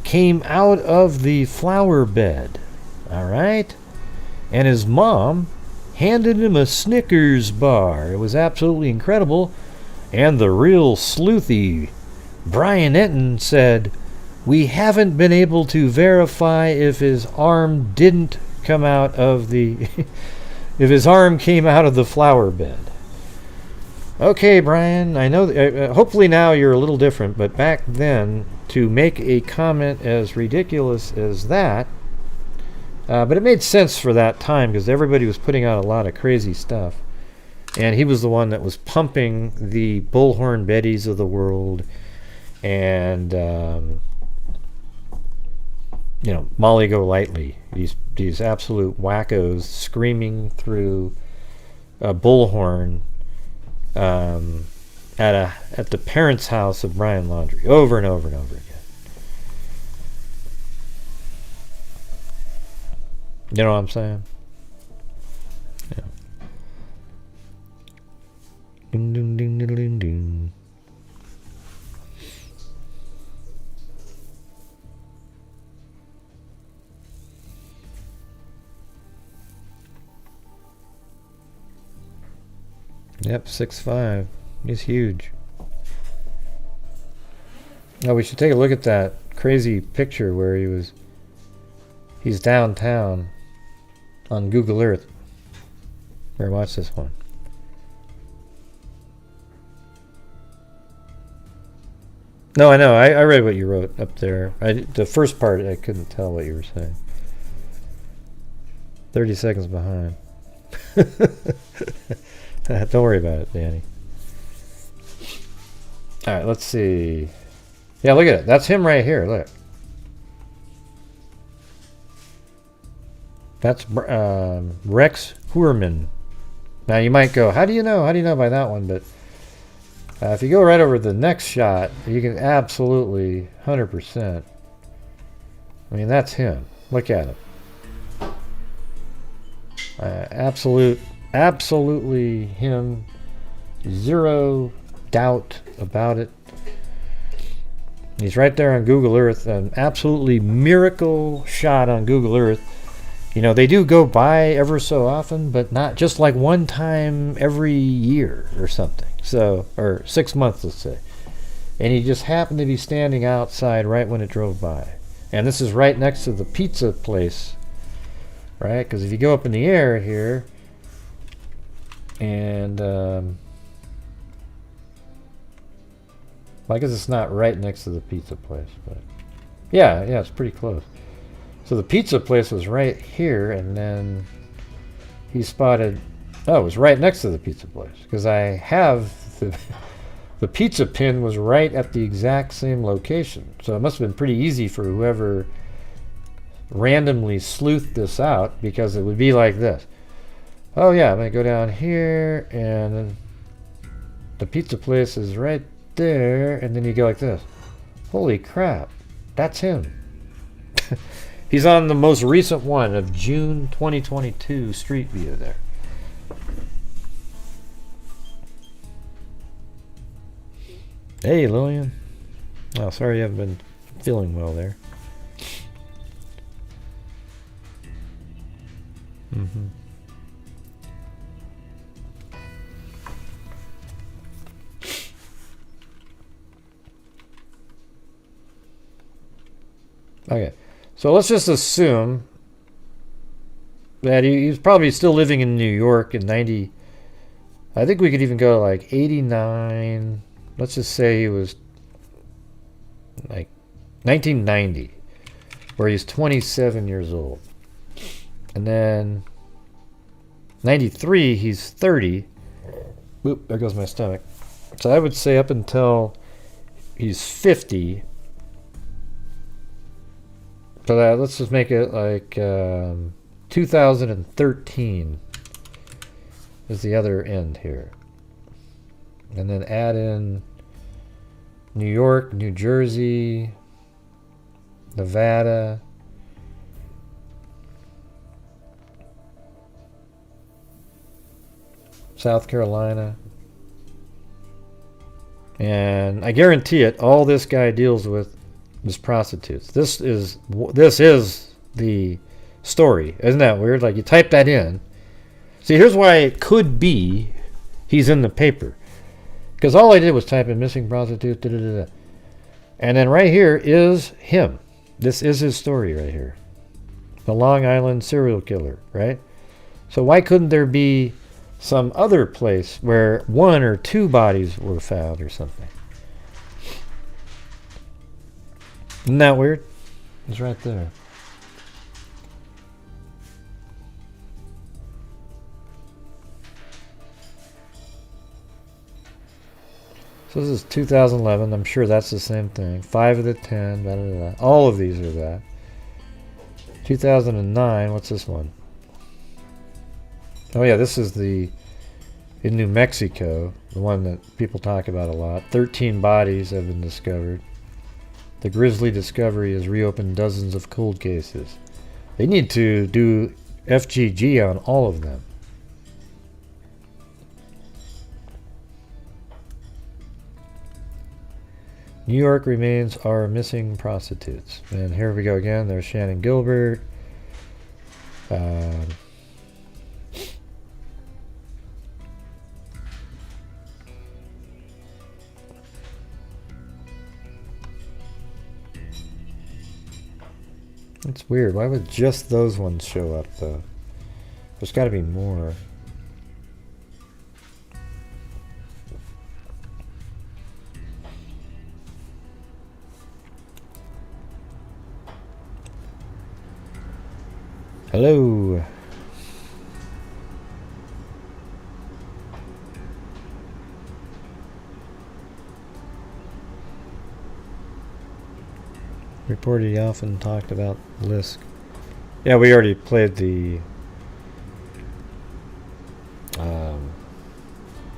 came out of the flower bed. All right? And his mom handed him a Snickers bar. It was absolutely incredible. And the real sleuthy Brian Enton said, "We haven't been able to verify if his arm didn't come out of the... if his arm came out of the flower bed." Okay, Brian, I know... hopefully now you're a little different, but back then, to make a comment as ridiculous as that... but it made sense for that time, because everybody was putting out a lot of crazy stuff. And he was the one that was pumping the Bullhorn Bettys of the world... and Molly Golightly, these absolute wackos screaming through a bullhorn at the parents' house of Brian Laundrie over and over and over again. You know what I'm saying? Yeah. Ding ding ding ding ding ding. Yep, 6'5". He's huge. Oh, we should take a look at that crazy picture where he's downtown on Google Earth. Here, watch this one. No, I know. I read what you wrote up there. The first part, I couldn't tell what you were saying. 30 seconds behind. Don't worry about it, Danny. All right, let's see. Yeah, look at it. That's him right here. Look. That's Rex Heuermann. Now you might go, how do you know? How do you know by that one? But if you go right over the next shot, you can absolutely 100%. I mean, that's him. Look at him. Absolutely him. Zero doubt about it. He's right there on Google Earth. An absolutely miracle shot on Google Earth. You know, they do go by ever so often, but not just like one time every year or something. So, or 6 months, let's say. And he just happened to be standing outside right when it drove by. And this is right next to the pizza place, right? Because if you go up in the air here, and well, I guess it's not right next to the pizza place, but yeah, it's pretty close. So the pizza place was right here, and then he spotted, oh, it was right next to the pizza place, because I have the pizza pin was right at the exact same location. So it must have been pretty easy for whoever randomly sleuthed this out, because it would be like this. Oh yeah, I'm going to go down here, and then the pizza place is right there, and then you go like this. Holy crap, that's him. He's on the most recent one of June 2022 Street View there. Hey, Lillian. Oh, sorry you haven't been feeling well there. Mm-hmm. Okay, so let's just assume that he's probably still living in New York in 90. I think we could even go like 89. Let's just say he was like 1990, where he's 27 years old. And then 93, he's 30. Oop, there goes my stomach. So I would say up until he's 50. So that, let's just make it like 2013 is the other end here. And then add in New York, New Jersey, Nevada, South Carolina. And I guarantee it, all this guy deals with is prostitutes. This is the story. Isn't that weird? Like, you type that in. See, here's why it could be he's in the paper. Because all I did was type in missing prostitute, and then right here is him. This is his story right here. The Long Island serial killer, right? So why couldn't there be some other place where 1 or 2 bodies were found or something? Isn't that weird? It's right there. So this is 2011. I'm sure that's the same thing. 5 of the 10. Blah, blah, blah. All of these are that. 2009. What's this one? Oh yeah, this is in New Mexico, the one that people talk about a lot. 13 bodies have been discovered. The grisly discovery has reopened dozens of cold cases. They need to do FGG on all of them. New York remains our missing prostitutes. And here we go again. There's Shannon Gilbert. It's weird. Why would just those ones show up, though? There's got to be more. Hello. Reported he often talked about Lisk. Yeah, we already played the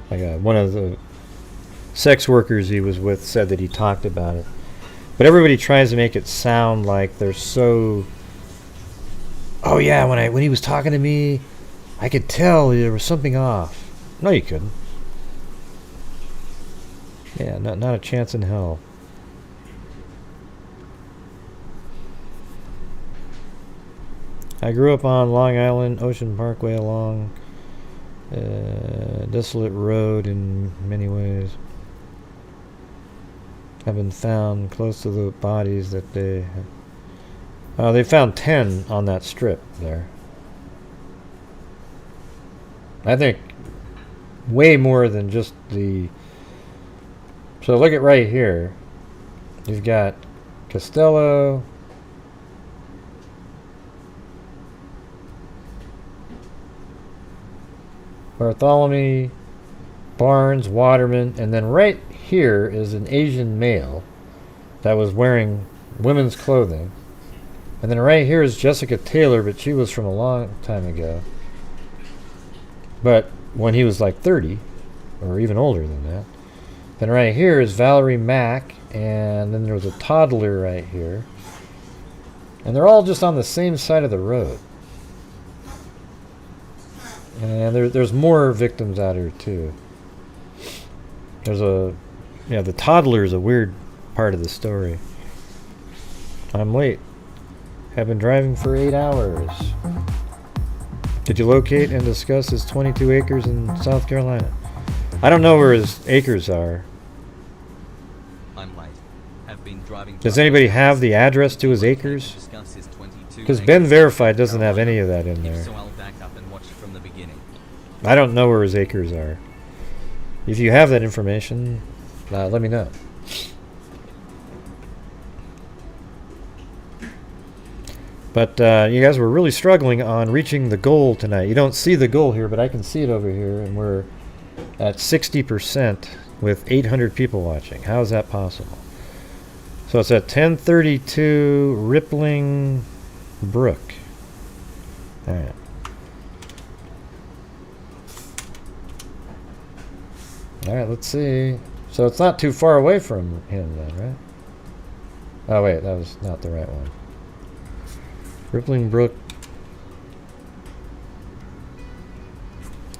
one of the sex workers he was with said that he talked about it. But everybody tries to make it sound like they're so. Oh yeah, when he was talking to me, I could tell there was something off. No, you couldn't. Yeah, not a chance in hell. I grew up on Long Island, Ocean Parkway along desolate road in many ways. Have been found close to the bodies that they found 10 on that strip there. I think way more than just the. So look at right here. You've got Costello. Bartholomew, Barnes, Waterman, and then right here is an Asian male that was wearing women's clothing. And then right here is Jessica Taylor, but she was from a long time ago. But when he was like 30, or even older than that. Then right here is Valerie Mack, and then there was a toddler right here. And they're all just on the same side of the road. And there's more victims out here too. There's the toddler is a weird part of the story. I'm late. Have been driving for 8 hours. Did you locate and discuss his 22 acres in South Carolina? I don't know where his acres are. I'm late. Have been driving. Does anybody have the address to his acres? Because Ben Verified doesn't have any of that in there. So I'll back up and watch from the beginning. I don't know where his acres are. If you have that information, let me know. But you guys were really struggling on reaching the goal tonight. You don't see the goal here, but I can see it over here, and we're at 60% with 800 people watching. How is that possible? So it's at 1032 Rippling Brook. All right. All right, let's see. So it's not too far away from him then, right? Oh, wait, that was not the right one. Rippling Brook,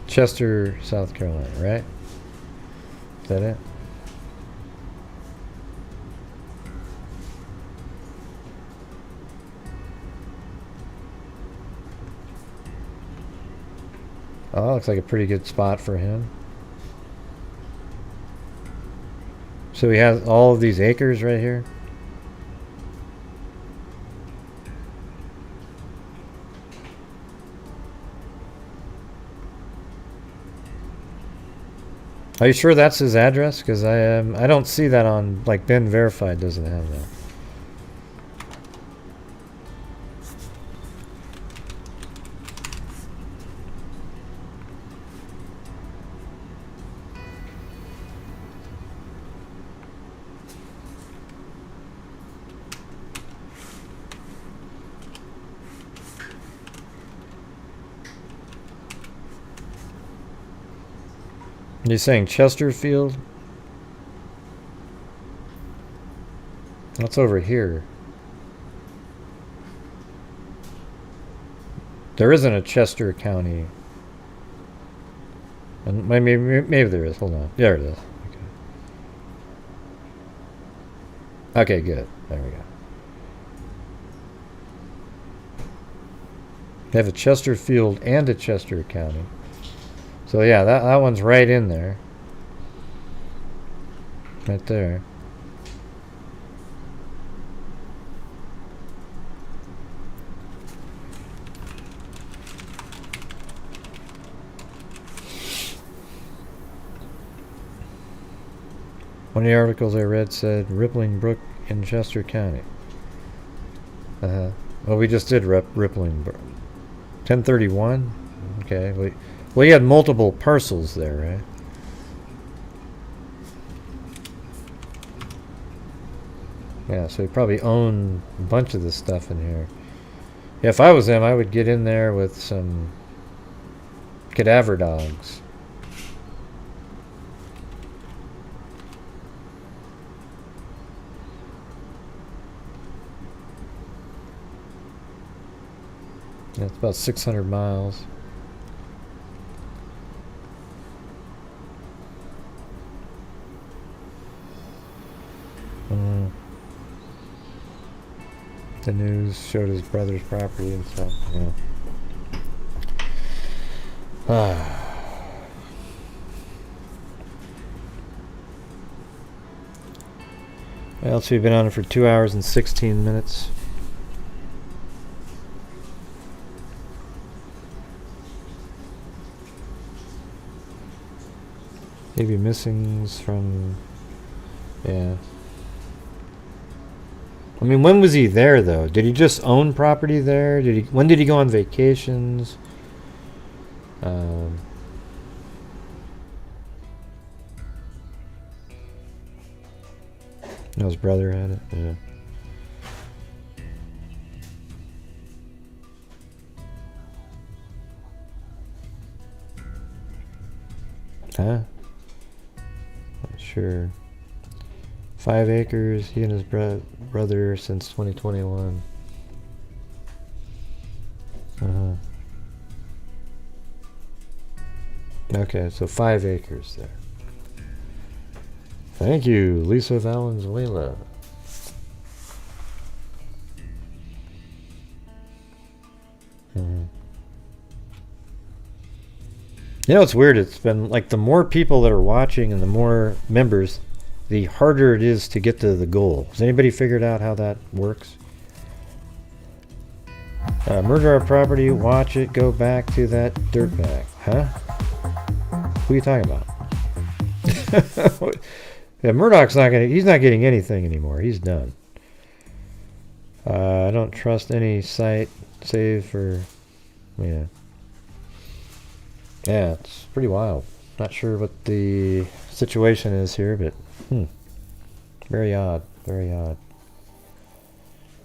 Chester, South Carolina, right? Is that it? Oh, that looks like a pretty good spot for him. So he has all of these acres right here. Are you sure that's his address? Because I don't see that on, like, Ben Verified doesn't have that. You're saying Chesterfield? That's over here. There isn't a Chester County. And maybe there is. Hold on. There it is. Okay, good. There we go. They have a Chesterfield and a Chester County. So yeah, that one's right in there. Right there. One of the articles I read said Rippling Brook in Chester County. Well, we just did Rippling Brook. 1031? Okay. Well, you had multiple parcels there, right? Yeah, so you probably own a bunch of this stuff in here. Yeah, if I was him, I would get in there with some cadaver dogs. Yeah, it's about 600 miles. The news showed his brother's property and stuff. Yeah. Well, so we've been on it for 2 hours and 16 minutes. Maybe missings from, yeah. I mean, when was he there though? Did he just own property there? When did he go on vacations? No, his brother had it. Yeah. Huh? Not sure. 5 acres. He and his brother since 2021. Okay, so 5 acres there. Thank you, Lisa Valenzuela. You know, it's weird. It's been like the more people that are watching and the more members, the harder it is to get to the goal. Has anybody figured out how that works? Murder our property, watch it, go back to that dirtbag. Huh? Who are you talking about? Yeah, Murdoch's not gonna. He's not getting anything anymore. He's done. I don't trust any site save for. Yeah. Yeah, it's pretty wild. Not sure what the situation is here, but very odd. Very odd.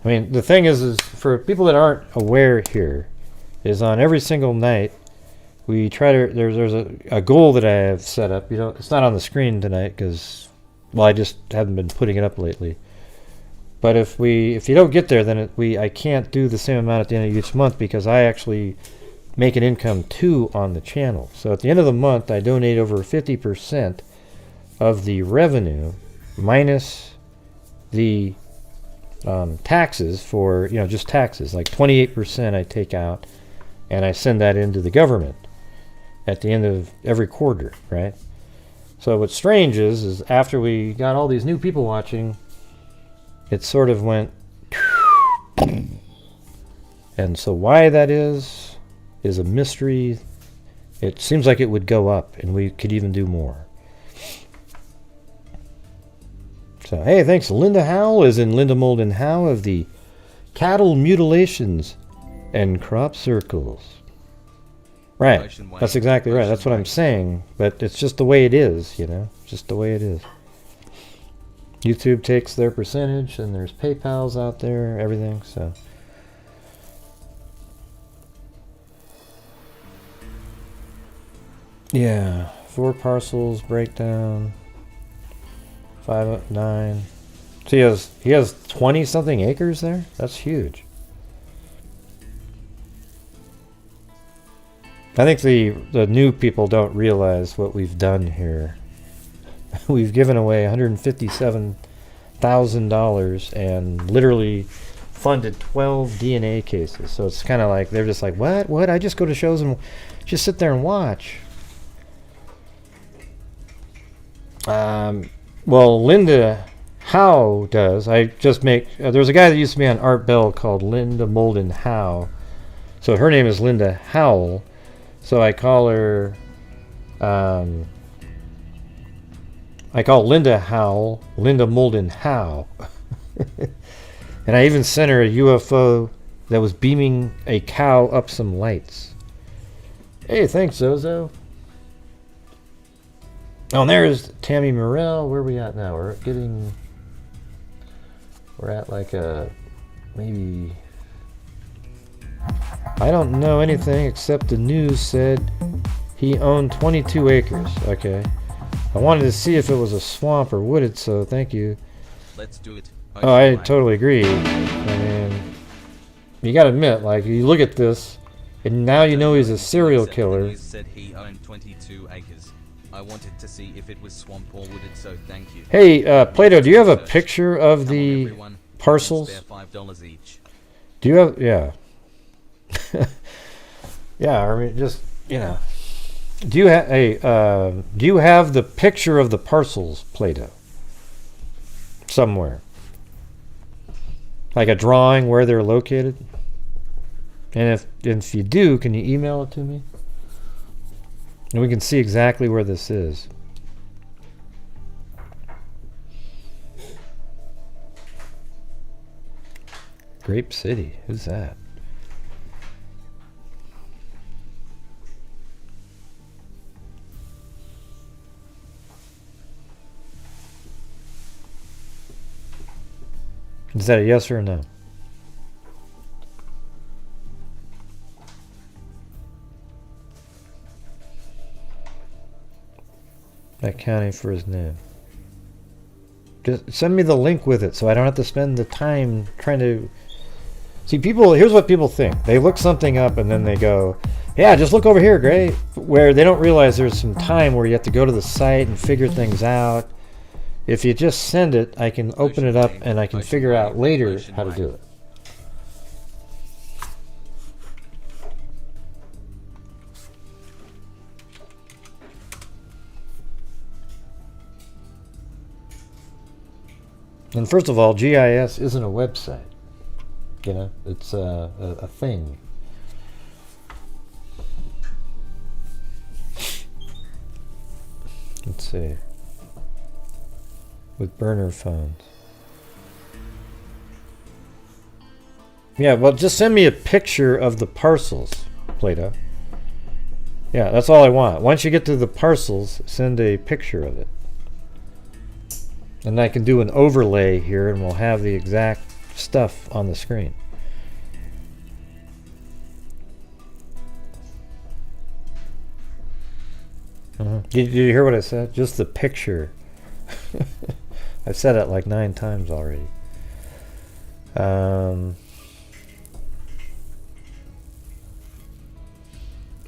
I mean, the thing is for people that aren't aware here, is on every single night we try to. There's a goal that I have set up. You know, it's not on the screen tonight because. Well, I just haven't been putting it up lately. But if you don't get there, then I can't do the same amount at the end of each month because I actually make an income too on the channel. So at the end of the month, I donate over 50% of the revenue minus the taxes for, just taxes. Like 28% I take out and I send that into the government at the end of every quarter, right? So what's strange is after we got all these new people watching, it sort of went, and so why that is a mystery. It seems like it would go up, and we could even do more. So hey, thanks, Linda Howell, is in Linda Molden Howe of the Cattle Mutilations and Crop Circles. Right, that's exactly right. That's what I'm saying, but it's just the way it is, just the way it is. YouTube takes their percentage, and there's PayPal's out there, everything, so. Yeah, 4 parcels, breakdown, 5, 9. So he has 20-something acres there? That's huge. I think the new people don't realize what we've done here. We've given away $157,000 and literally funded 12 DNA cases. So it's kind of like they're just like, what? I just go to shows and just sit there and watch. Well, Linda Howe does. I just make. There was a guy that used to be on Art Bell called Linda Molden Howe. So her name is Linda Howell. So I call her, I call Linda Howell, Linda Molden Howe. And I even sent her a UFO that was beaming a cow up some lights. Hey, thanks, Zozo. Oh, and there's Tammy Morrell. Where are we at now? We're at like maybe... I don't know anything except the news said he owned 22 acres. Okay. I wanted to see if it was a swamp or wooded, so thank you. Let's do it. Oh, I totally agree. I mean, you gotta admit, like, you look at this, And now you know he's a serial The killer. news said he owned 22 acres. I wanted to see if it was swamp or wooded, so thank you. Hey, Plato, do you have a picture of Come on, the everyone. parcels? Spare $5 each. Do you have, yeah. Yeah, I mean, just, do you have, do you have the picture of the parcels, Plato? Somewhere. Like a drawing where they're located? And if you do, can you email it to me? And we can see exactly where this is. Grape City. Who's that? Is that a yes or a no? Accounting for his name. Just send me the link with it so I don't have to spend the time trying to... See, people, here's what people think. They look something up and then they go, yeah, just look over here, great. Where they don't realize there's some time where you have to go to the site and figure things out. If you just send it, I can open it up and I can figure out later how to do it. And first of all, GIS isn't a website. It's a thing. Let's see. With burner phones. Yeah, well, just send me a picture of the parcels, Plato. Yeah, that's all I want. Once you get to the parcels, send a picture of it. And I can do an overlay here and we'll have the exact stuff on the screen. Did you hear what I said? Just the picture. I've said it like 9 times already.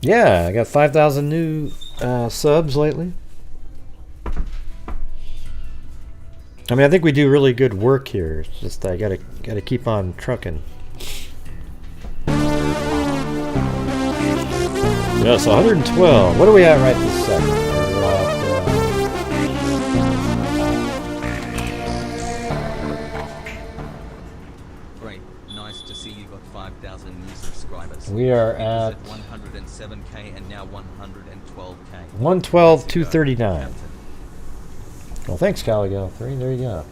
Yeah, I got 5,000 new subs lately. I mean, I think we do really good work here. It's just I gotta keep on trucking. Yes, 112. What are we at right this second? We're at, Great, nice to see you got 5,000 new subscribers. we are It was at 107k and now 112k. 112, 239. Well, thanks, Carlee. 3. There you go.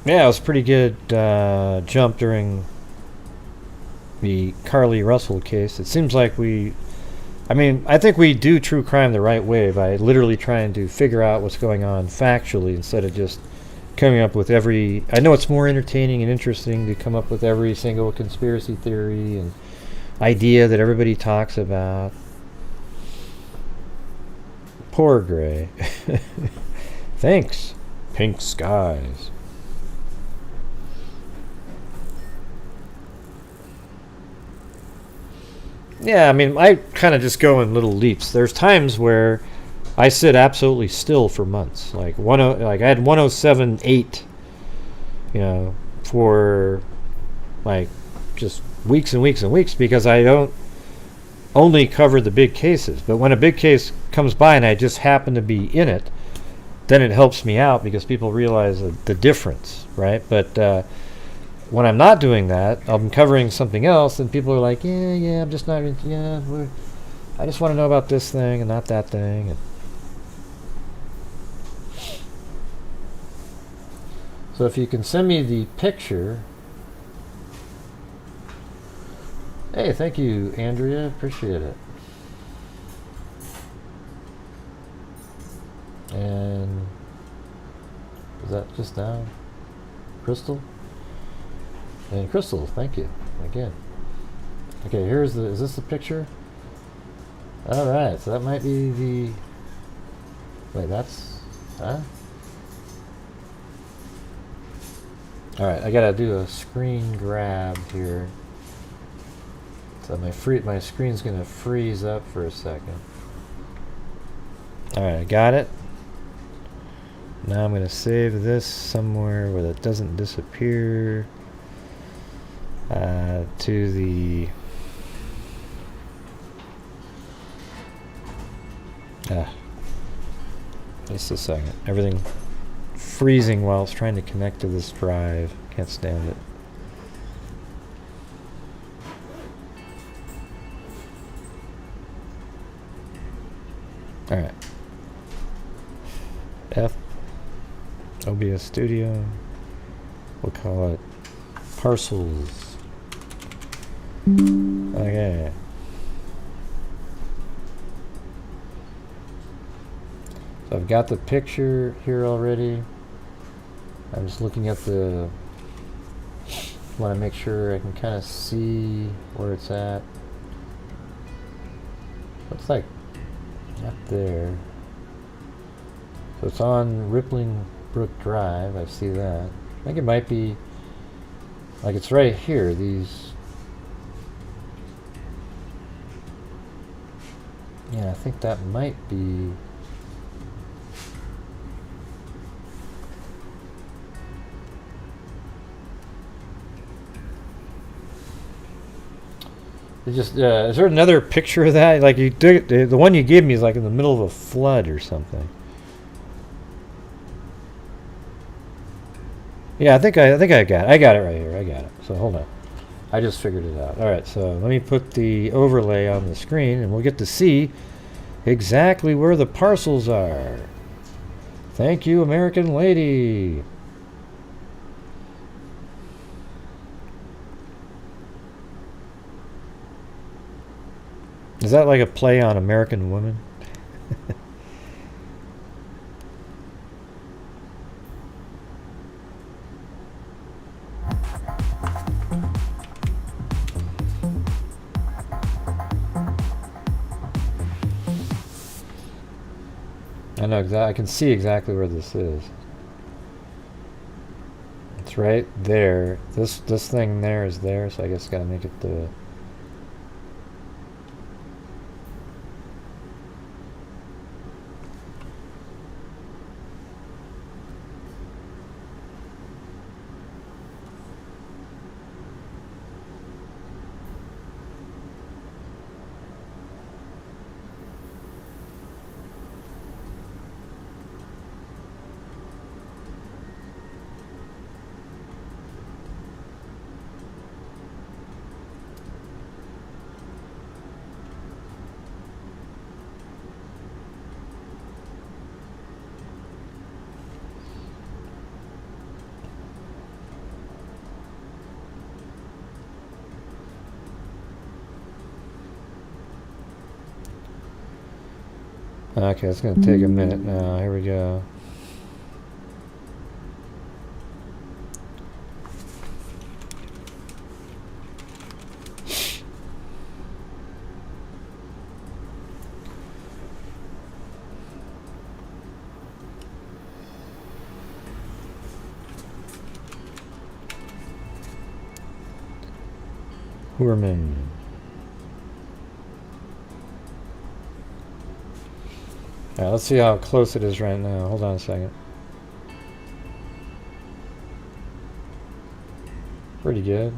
Yeah, it was a pretty good jump during the Carlee Russell case. It seems like I think we do true crime the right way by literally trying to figure out what's going on factually instead of just coming up with every... I know it's more entertaining and interesting to come up with every single conspiracy theory and idea that everybody talks about. Poor Gray. Thanks. Pink skies. Yeah, I mean, I kind of just go in little leaps. There's times where I sit absolutely still for months. Like I had 107.8, for like just weeks and weeks and weeks because I don't only cover the big cases. But when a big case comes by and I just happen to be in it, then it helps me out because people realize the difference, right? But when I'm not doing that, I'm covering something else, and people are like, yeah, I'm just not, I just want to know about this thing and not that thing. And so if you can send me the picture. Hey, thank you, Andrea. Appreciate it. And is that just down? Crystal? And Crystal, thank you again. Okay, is this the picture? Alright, so that might be the... Wait, that's... Huh? All right, I gotta do a screen grab here. So my screen's gonna freeze up for a second. All right, I got it. Now I'm gonna save this somewhere where it doesn't disappear. To the just a second. Everything freezing while it's trying to connect to this drive. Can't stand it. All right. F OBS Studio. We'll call it parcels. Okay. So I've got the picture here already. I'm just looking at the. Want to make sure I can kind of see where it's at. Looks like up there. So it's on Rippling Brook Drive. I see that. I think it might be like it's right here. These. Yeah, I think that might be. It just is there another picture of that? Like you did, the one you gave me is like in the middle of a flood or something. Yeah, I think I got it right here. I got it. So hold on. I just figured it out. All right, so let me put the overlay on the screen and we'll get to see exactly where the parcels are. Thank you, American lady. Is that like a play on American Woman? I know exactly. I can see exactly where this is. It's right there. This thing there is there, so I guess gotta make it the. Okay, it's going to take a minute now. Here we go. Heuermann. Alright, let's see how close it is right now. Hold on a second. Pretty good.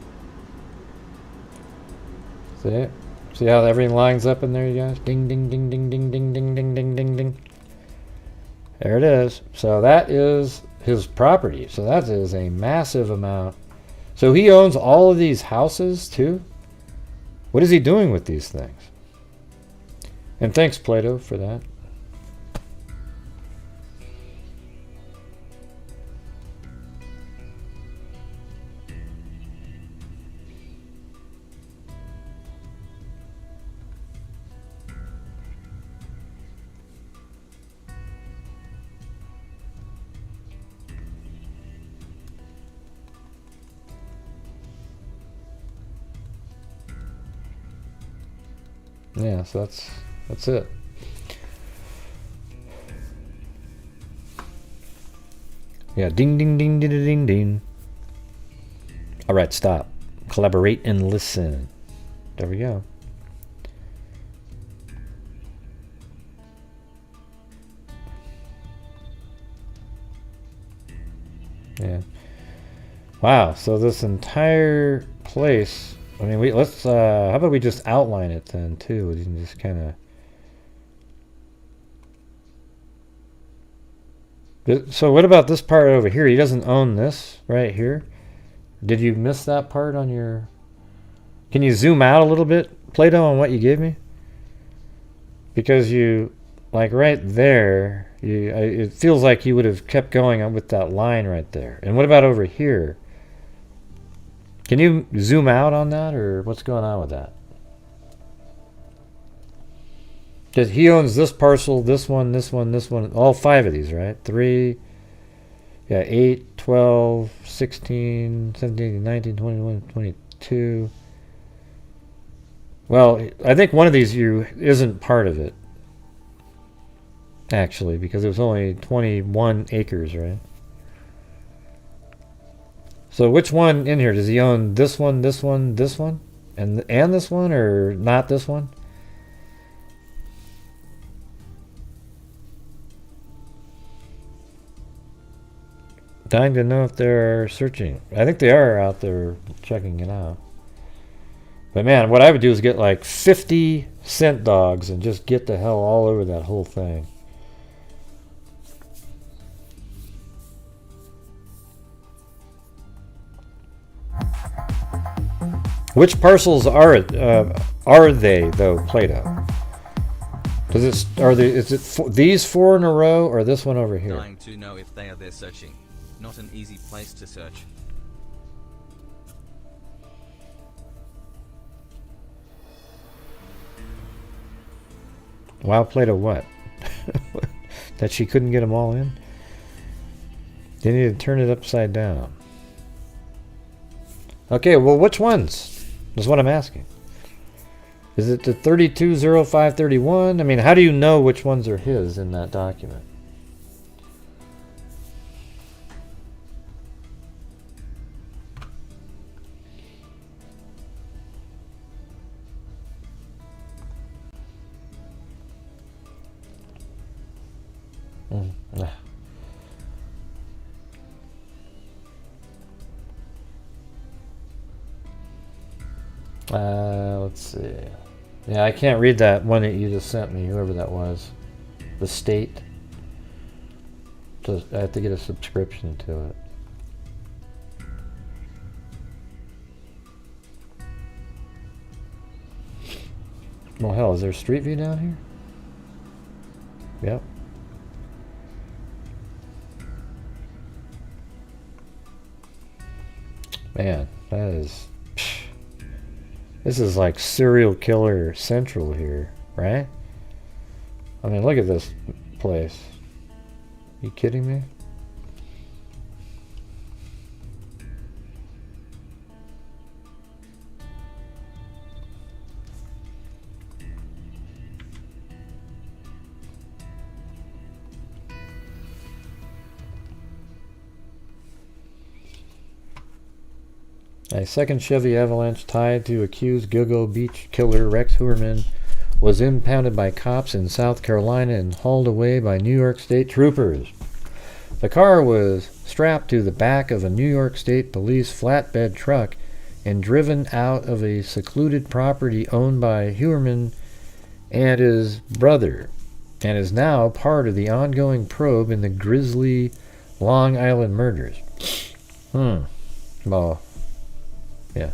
See it? See how everything lines up in there, you guys? Ding, ding, ding, ding, ding, ding, ding, ding, ding, ding, ding. There it is. So that is his property. So that is a massive amount. So he owns all of these houses too? What is he doing with these things? And thanks, Plato, for that. Yeah, so that's it. Yeah, ding ding ding ding ding ding. All right, stop. Collaborate and listen. There we go. Yeah. Wow. So this entire place. I mean, let's. How about we just outline it then too? We can just kind of. So what about this part over here? He doesn't own this right here. Did you miss that part on your... Can you zoom out a little bit, Plato, on what you gave me? Because you, like right there, it feels like you would have kept going on with that line right there. And what about over here? Can you zoom out on that, or what's going on with that? Because he owns this parcel, this one, this one, this one, all 5 of these, right? 3, yeah, 8, 12, 16, 17, 19, 21, 22. Well, I think one of these isn't part of it, actually, because it was only 21 acres, right? So which one in here? Does he own this one, this one, this one? And this one, or not this one? Dying to know if they're searching. I think they are out there checking it out. But man, what I would do is get like 50 scent dogs and just get the hell all over that whole thing. Which parcels are they though, Plato? Is it these 4 in a row or this one over here? Dying to know if they are there searching. Not an easy place to search. Wow, Plato, what? That she couldn't get them all in? They need to turn it upside down. Okay, well, which ones? That's what I'm asking. Is it the 320531? I mean, how do you know which ones are his in that document? Let's see. Yeah, I can't read that one that you just sent me, whoever that was. The state. I have to get a subscription to it. Well, hell, is there a street view down here? Yep. Man, that is... This is like serial killer central here, right? I mean, look at this place. You kidding me? A second Chevy Avalanche tied to accused Gilgo Beach killer Rex Heuermann was impounded by cops in South Carolina and hauled away by New York State troopers. The car was strapped to the back of a New York State police flatbed truck and driven out of a secluded property owned by Heuermann and his brother, and is now part of the ongoing probe in the grisly Long Island murders. Well, yeah.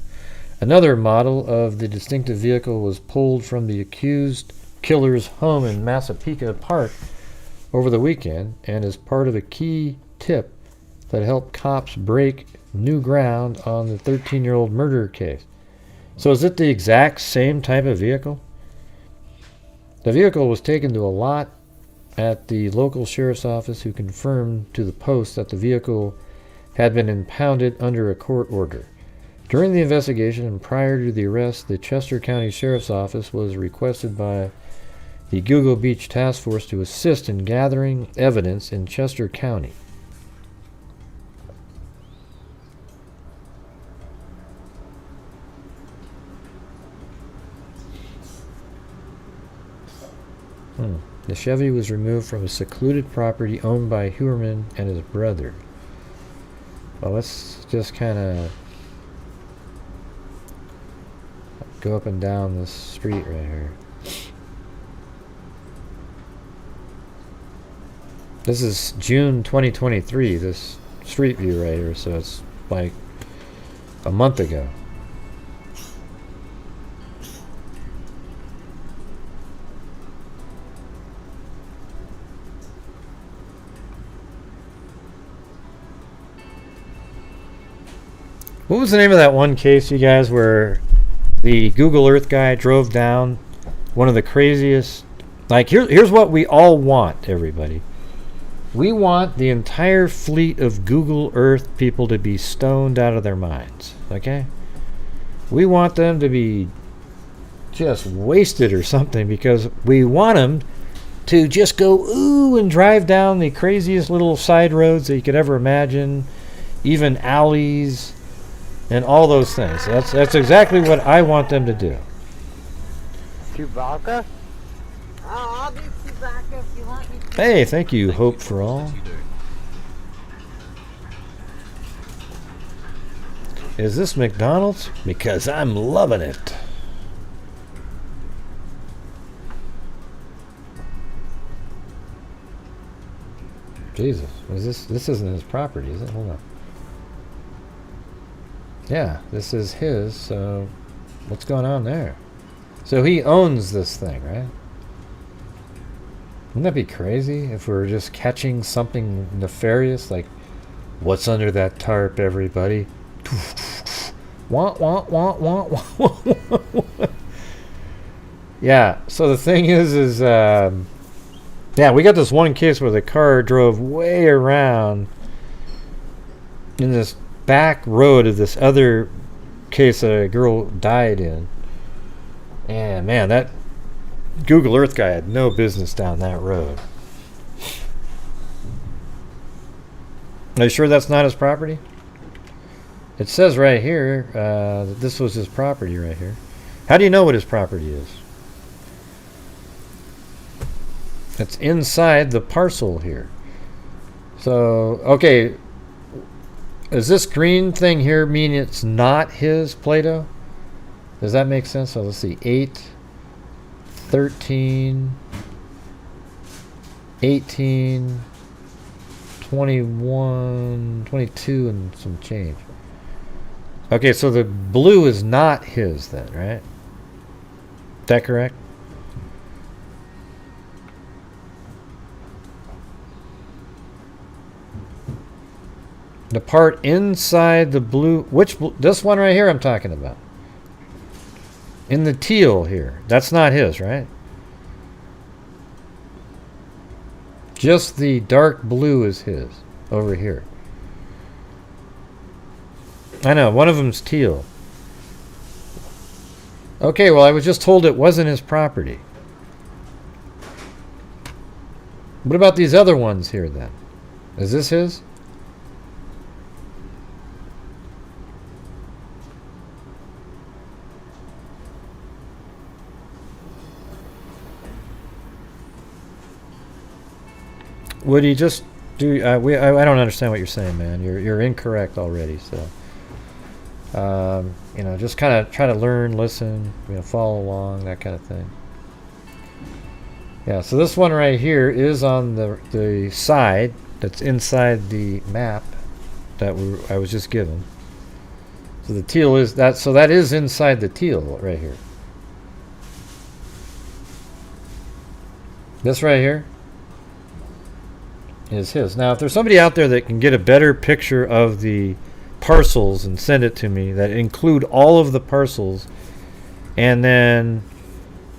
Another model of the distinctive vehicle was pulled from the accused killer's home in Massapequa Park over the weekend and is part of a key tip that helped cops break new ground on the 13-year-old murder case. So is it the exact same type of vehicle? The vehicle was taken to a lot at the local sheriff's office, who confirmed to the Post that the vehicle had been impounded under a court order. During the investigation and prior to the arrest, the Chester County Sheriff's Office was requested by the Gilgo Beach Task Force to assist in gathering evidence in Chester County. The Chevy was removed from a secluded property owned by Heuermann and his brother. Well, let's just kind of go up and down this street right here. This is June 2023, this street view right here, so it's like a month ago. What was the name of that one case, you guys, where the Google Earth guy drove down one of the craziest... Like, here's what we all want, everybody. We want the entire fleet of Google Earth people to be stoned out of their minds, okay? We want them to be just wasted or something, because we want them to just go ooh and drive down the craziest little side roads that you could ever imagine, even alleys and all those things. That's exactly what I want them to do. Chewbacca? Oh, I'll do Chewbacca if you want me to. Hey, thank you, Hope for All. Is this McDonald's? Because I'm loving it. Jesus, is this isn't his property, is it? Hold on. Yeah, this is his, so what's going on there? So he owns this thing, right? Wouldn't that be crazy if we were just catching something nefarious, like what's under that tarp, everybody? Want. Yeah, so the thing is yeah, we got this one case where the car drove way around in this back road of this other case that a girl died in. And man, that Google Earth guy had no business down that road. Are you sure that's not his property? It says right here that this was his property right here. How do you know what his property is? It's inside the parcel here. So, okay, does this green thing here mean it's not his Play-Doh? Does that make sense? So let's see, 8, 13, 18, 21, 22, and some change. Okay, so the blue is not his then, right? Is that correct? The part inside the blue, this one right here I'm talking about. In the teal here. That's not his, right? Just the dark blue is his over here. I know, one of them's teal. Okay, well, I was just told it wasn't his property. What about these other ones here then? Is this his? Would he just do? I don't understand what you're saying, man. You're incorrect already. So, you know, just kind of try to learn, listen, you know, follow along, that kind of thing. Yeah. So this one right here is on the side that's inside the map that I was just given. So the teal is that. So that is inside the teal right here. This right here is his. Now, if there's somebody out there that can get a better picture of the parcels and send it to me that include all of the parcels, and then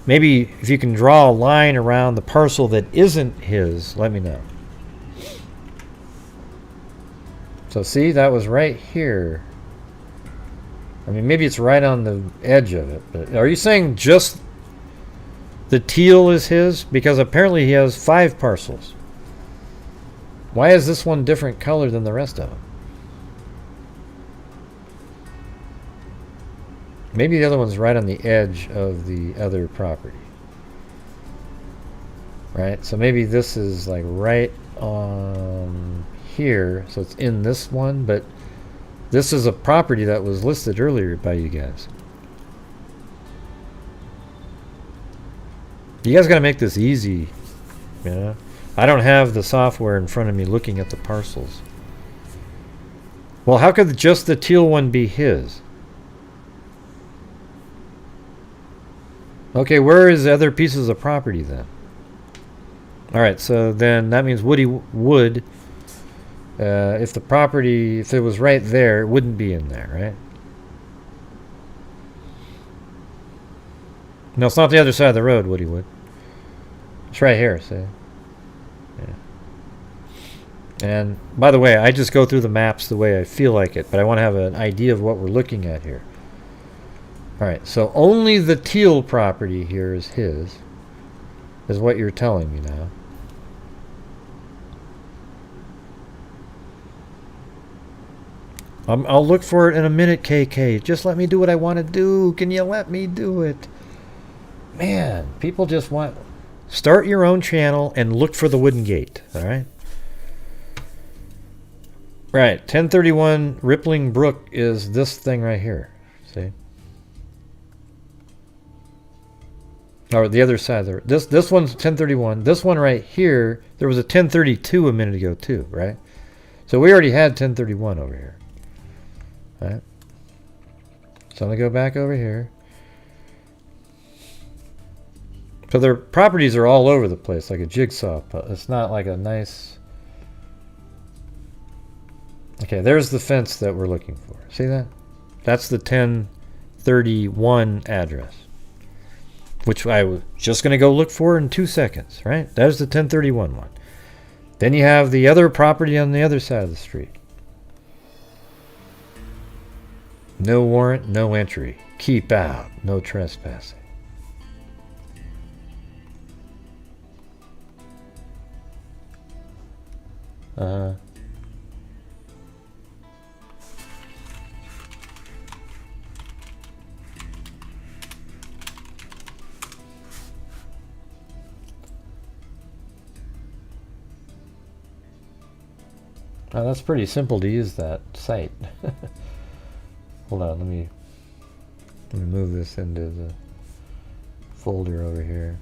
maybe if you can draw a line around the parcel that isn't his, let me know. So see, that was right here. I mean, maybe it's right on the edge of it, but are you saying just the teal is his? Because apparently he has 5 parcels. Why is this one different color than the rest of them? Maybe the other one's right on the edge of the other property. right? So maybe this is like right on here, so it's in this one, but this is a property that was listed earlier by you guys. You guys got to make this easy, you know? I don't have the software in front of me looking at the parcels. Well, how could just the teal one be his? Okay, where is the other pieces of property then? Alright, so then that means Woody would, if the property, if it was right there, it wouldn't be in there, right? No, it's not the other side of the road, Woody would. It's right here, see? Yeah. And, by the way, I just go through the maps the way I feel like it, but I want to have an idea of what we're looking at here. Alright, so only the teal property here is his, is what you're telling me now. I'll look for it in a minute, KK. Just let me do what I want to do. Can you let me do it? Man, people just want... Start your own channel and look for the wooden gate, alright? Right, 1031 Rippling Brook is this thing right here. See? Or the other side there. This one's 1031. This one right here, there was a 1032 a minute ago too, right? So we already had 1031 over here. Alright. So I'm going to go back over here. So their properties are all over the place, like a jigsaw puzzle. It's not like a nice... Okay, there's the fence that we're looking for. See that? That's the 1031 address, which I was just going to go look for in 2 seconds, right? There's the 1031 one. Then you have the other property on the other side of the street. No warrant, no entry. Keep out, no trespassing. Oh, that's pretty simple to use that site. Hold on, let me move this into the folder over here.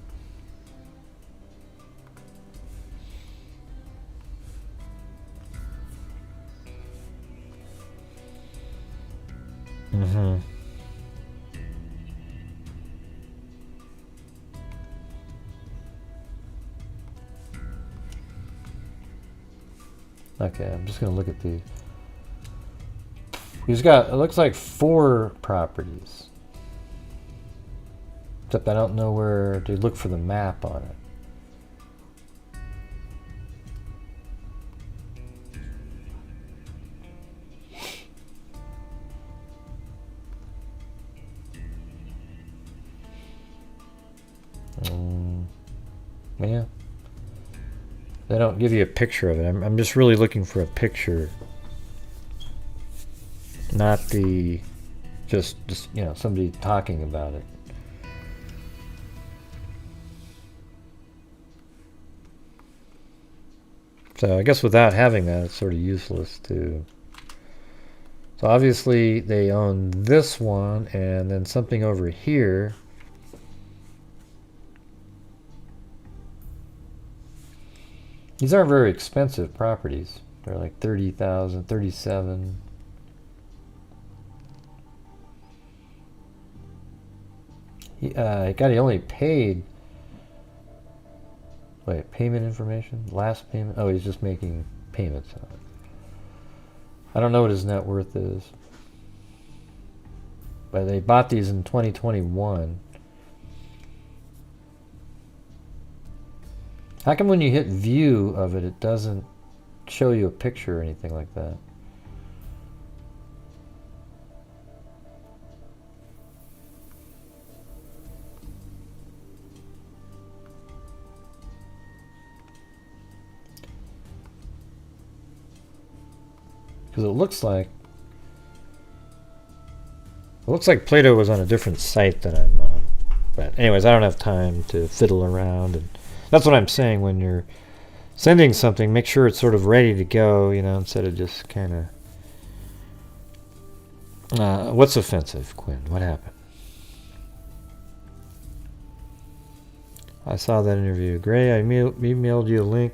Okay, I'm just gonna look at the... He's got, it looks like 4 properties. Except I don't know where to look for the map on it. Yeah. They don't give you a picture of it. I'm just really looking for a picture. Not the... Just you know, somebody talking about it. So I guess without having that, it's sort of useless to... So obviously they own this one and then something over here. These aren't very expensive properties. They're like 30,000, 37. He only paid. Wait, payment information? Last payment? Oh, he's just making payments on it. I don't know what his net worth is. But they bought these in 2021. How come when you hit view of it, it doesn't show you a picture or anything like that? Because it looks like Plato was on a different site than I'm on. But anyways, I don't have time to fiddle around and That's what I'm saying. When you're sending something, make sure it's sort of ready to go, you know, instead of just kind of... what's offensive, Quinn? What happened? I saw that interview. Gray, I emailed you a link.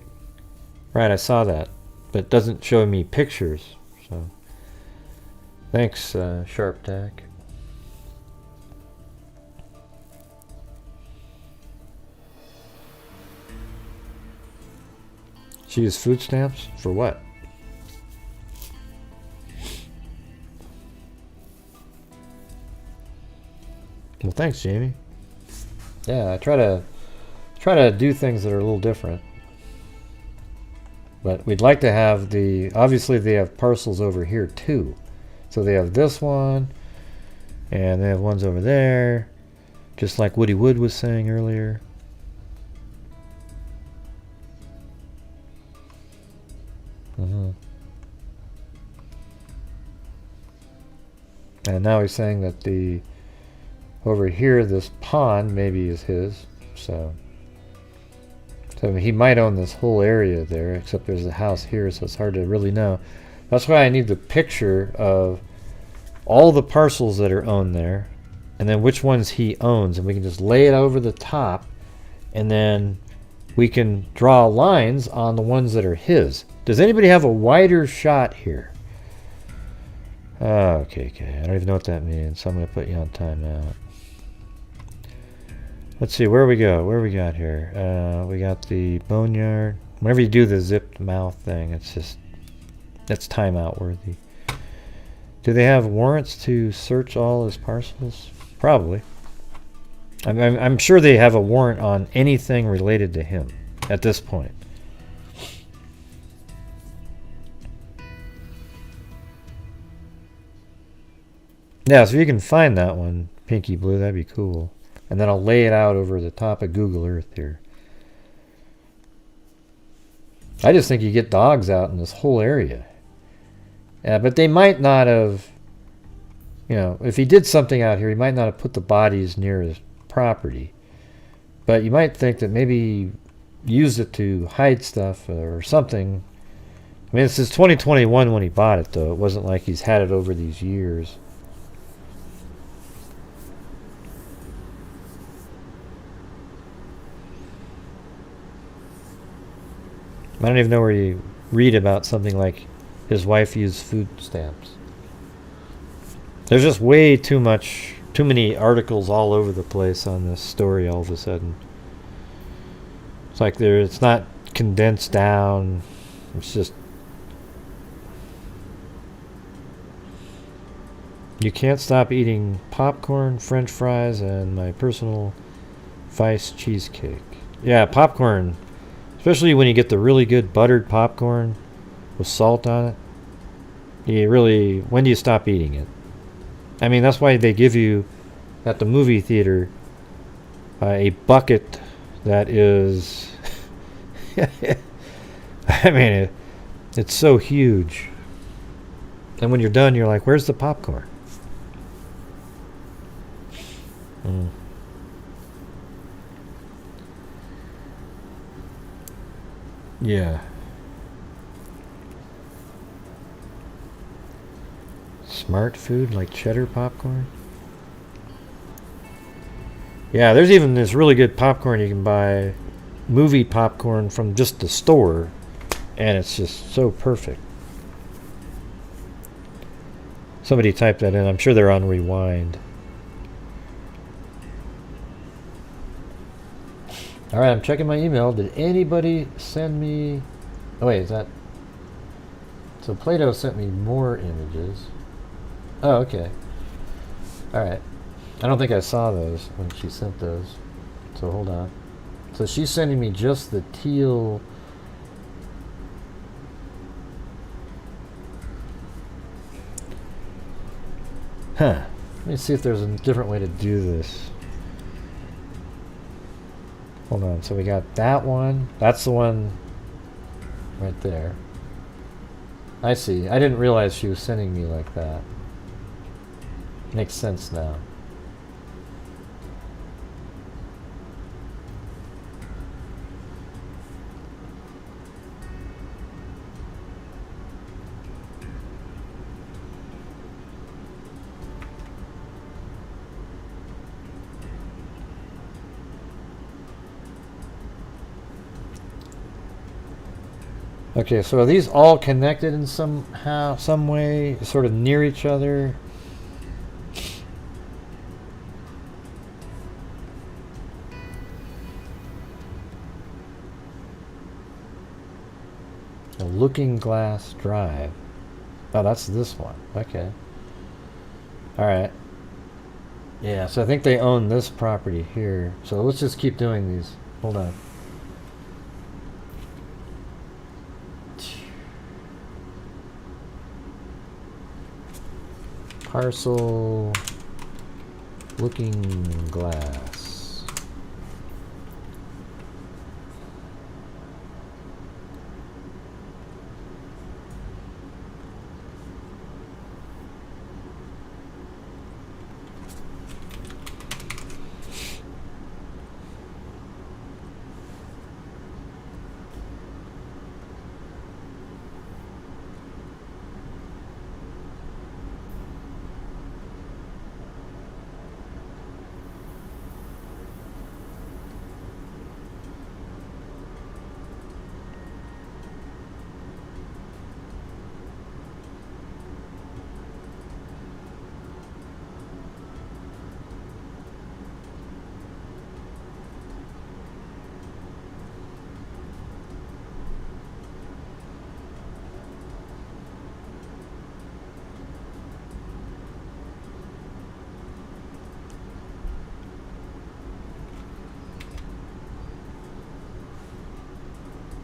Right, I saw that. But it doesn't show me pictures. So, thanks, Sharp Tack. She used food stamps? For what? Well, thanks, Jamie. Yeah, I try to do things that are a little different. But we'd like to have the... Obviously, they have parcels over here, too. So they have this one, and they have ones over there, just like Woody Wood was saying earlier. And now he's saying that the over here, this pond maybe is his. So he might own this whole area there, except there's a house here, so it's hard to really know. That's why I need the picture of all the parcels that are owned there, and then which ones he owns, and we can just lay it over the top, and then we can draw lines on the ones that are his. Does anybody have a wider shot here? Okay. I don't even know what that means, so I'm going to put you on timeout. Let's see, where we go? Where we got here? We got the boneyard. Whenever you do the zipped mouth thing, it's just... That's timeout worthy. Do they have warrants to search all his parcels? Probably. I'm sure they have a warrant on anything related to him at this point. Yeah, so if you can find that one, Pinky Blue, that'd be cool. And then I'll lay it out over the top of Google Earth here. I just think you get dogs out in this whole area. But they might not have, you know, if he did something out here, he might not have put the bodies near his property. But you might think that maybe he used it to hide stuff or something. I mean, this is 2021 when he bought it, though. It wasn't like he's had it over these years. I don't even know where you read about something like his wife used food stamps. There's just way too many articles all over the place on this story all of a sudden. It's like it's not condensed down. It's just... You can't stop eating popcorn, french fries, and my personal vice cheesecake. Yeah, popcorn... Especially when you get the really good buttered popcorn with salt on it. You really... When do you stop eating it? I mean, that's why they give you, at the movie theater, a bucket that is... I mean, it's so huge. And when you're done, you're like, where's the popcorn? Yeah. Smart food like cheddar popcorn? Yeah, there's even this really good popcorn you can buy, movie popcorn from just the store, and it's just so perfect. Somebody typed that in. I'm sure they're on Rewind. Alright, I'm checking my email. Did anybody send me... Oh wait, is that... So Plato sent me more images. Oh, okay. Alright. I don't think I saw those when she sent those. So hold on. So she's sending me just the teal... Huh. Let me see if there's a different way to do this. Hold on, so we got that one. That's the one right there. I see. I didn't realize she was sending me like that. Makes sense now. Okay, so are these all connected in somehow, some way, sort of near each other? A Looking Glass Drive. Oh, that's this one. Okay. All right. Yeah, so I think they own this property here. So let's just keep doing these. Hold on. Parcel Looking Glass.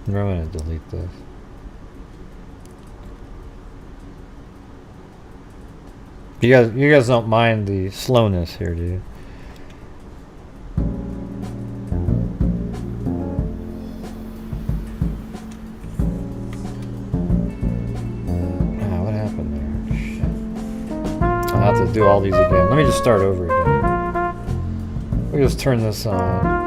I'm going to delete this. You guys don't mind the slowness here, do you? Ah, what happened there? Shit. I'll have to do all these again. Let me just start over again. We just turn this on.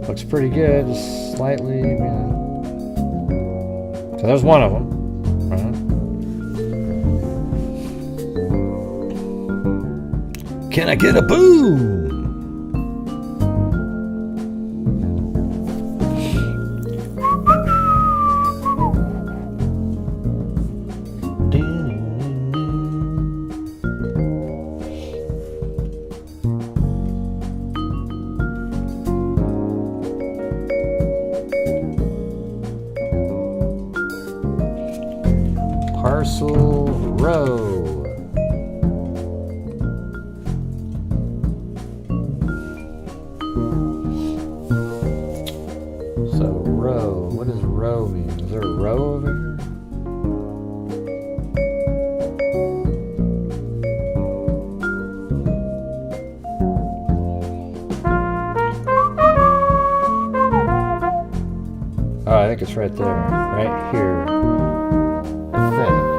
Looks pretty good, just slightly. So there's one of them. Can I get a boom? Parcel Row. it's right there, right here. I think.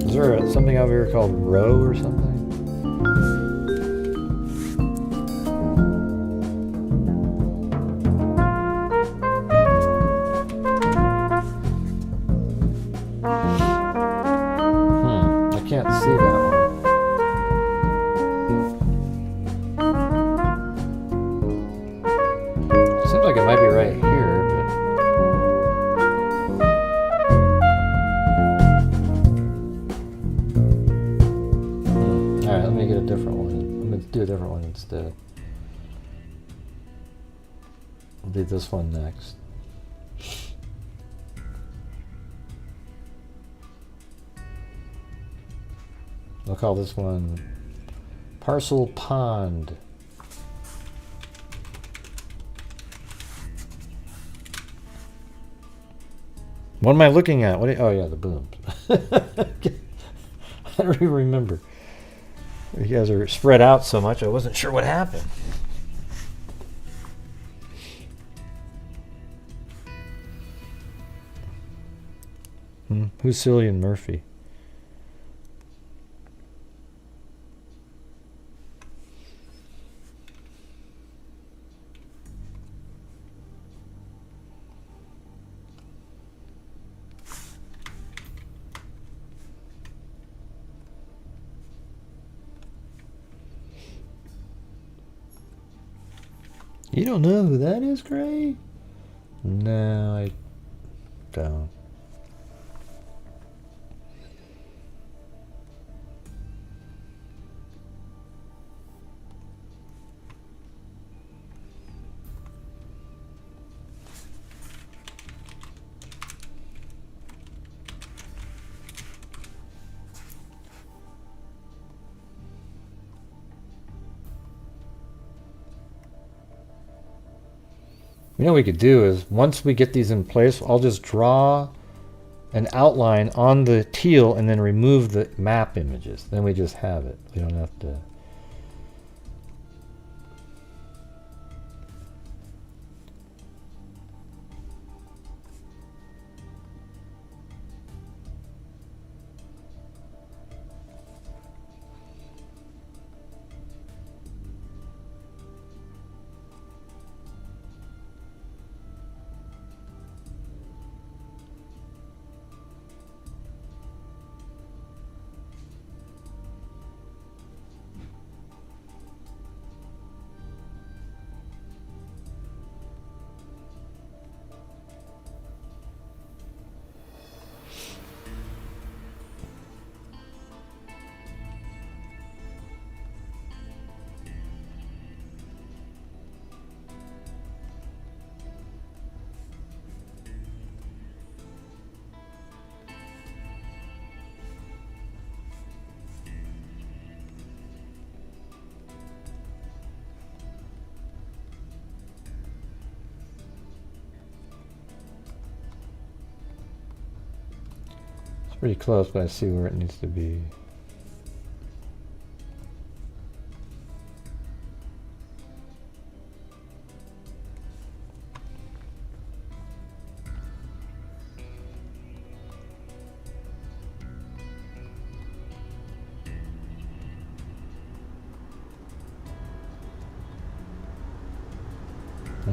Is there something over here called row or something? I can't see that one. Seems like it might be right here, but alright, let me get a different one. I'm going to do a different one instead. I'll do this one next. I'll call this one Parcel Pond. What am I looking at? Oh yeah, the booms. I don't even remember. You guys are spread out so much, I wasn't sure what happened. Who's Cillian Murphy? You don't know who that is, Gray? No, I don't. You know what we could do is, once we get these in place, I'll just draw an outline on the teal and then remove the map images. Then we just have it. We don't have to... Pretty close, but I see where it needs to be.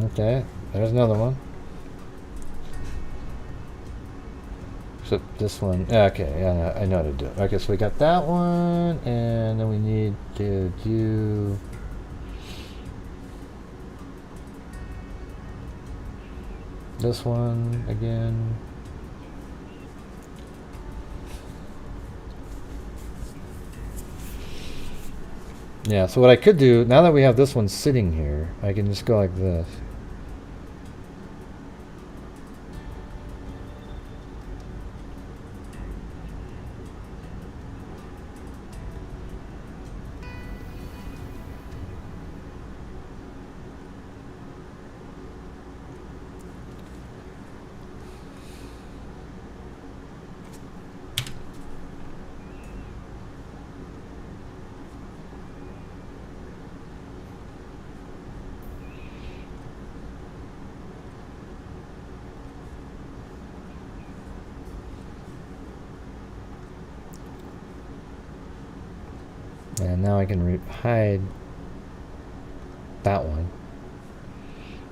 Okay, there's another one. So this one, okay, yeah, I know how to do it. Okay, so we got that one, and then we need to do this one again. Yeah, so what I could do, now that we have this one sitting here, I can just go like this. And now I can hide that one.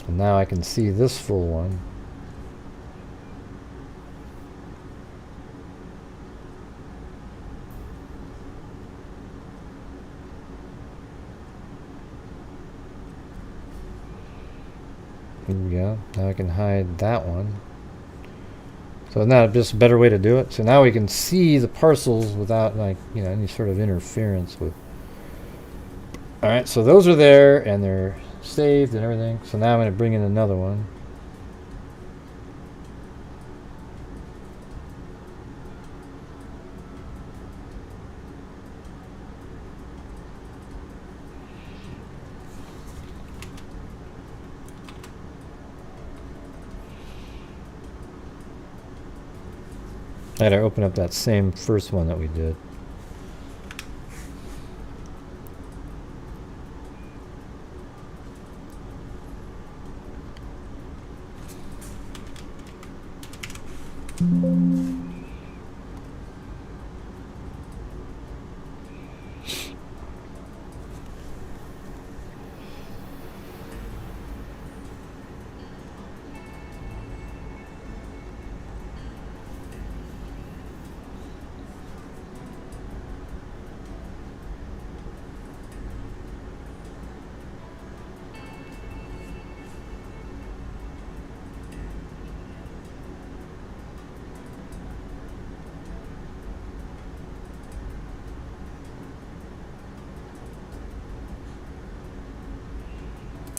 And now I can see this full one. Here we go. Now I can hide that one. So now just a better way to do it. So now we can see the parcels without, like, you know, any sort of interference with. All right, so those are there and they're saved and everything. So now I'm going to bring in another one. I had to open up that same first one that we did.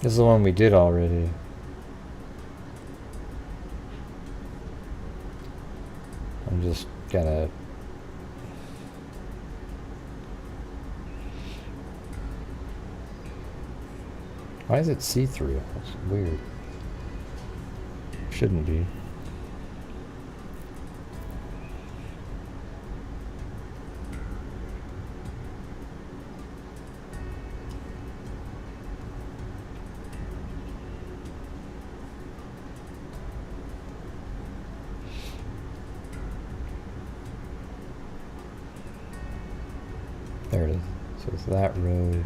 This is the one we did already. I'm just gotta. Why is it see-through? That's weird. Shouldn't be. There it is. So it's that road.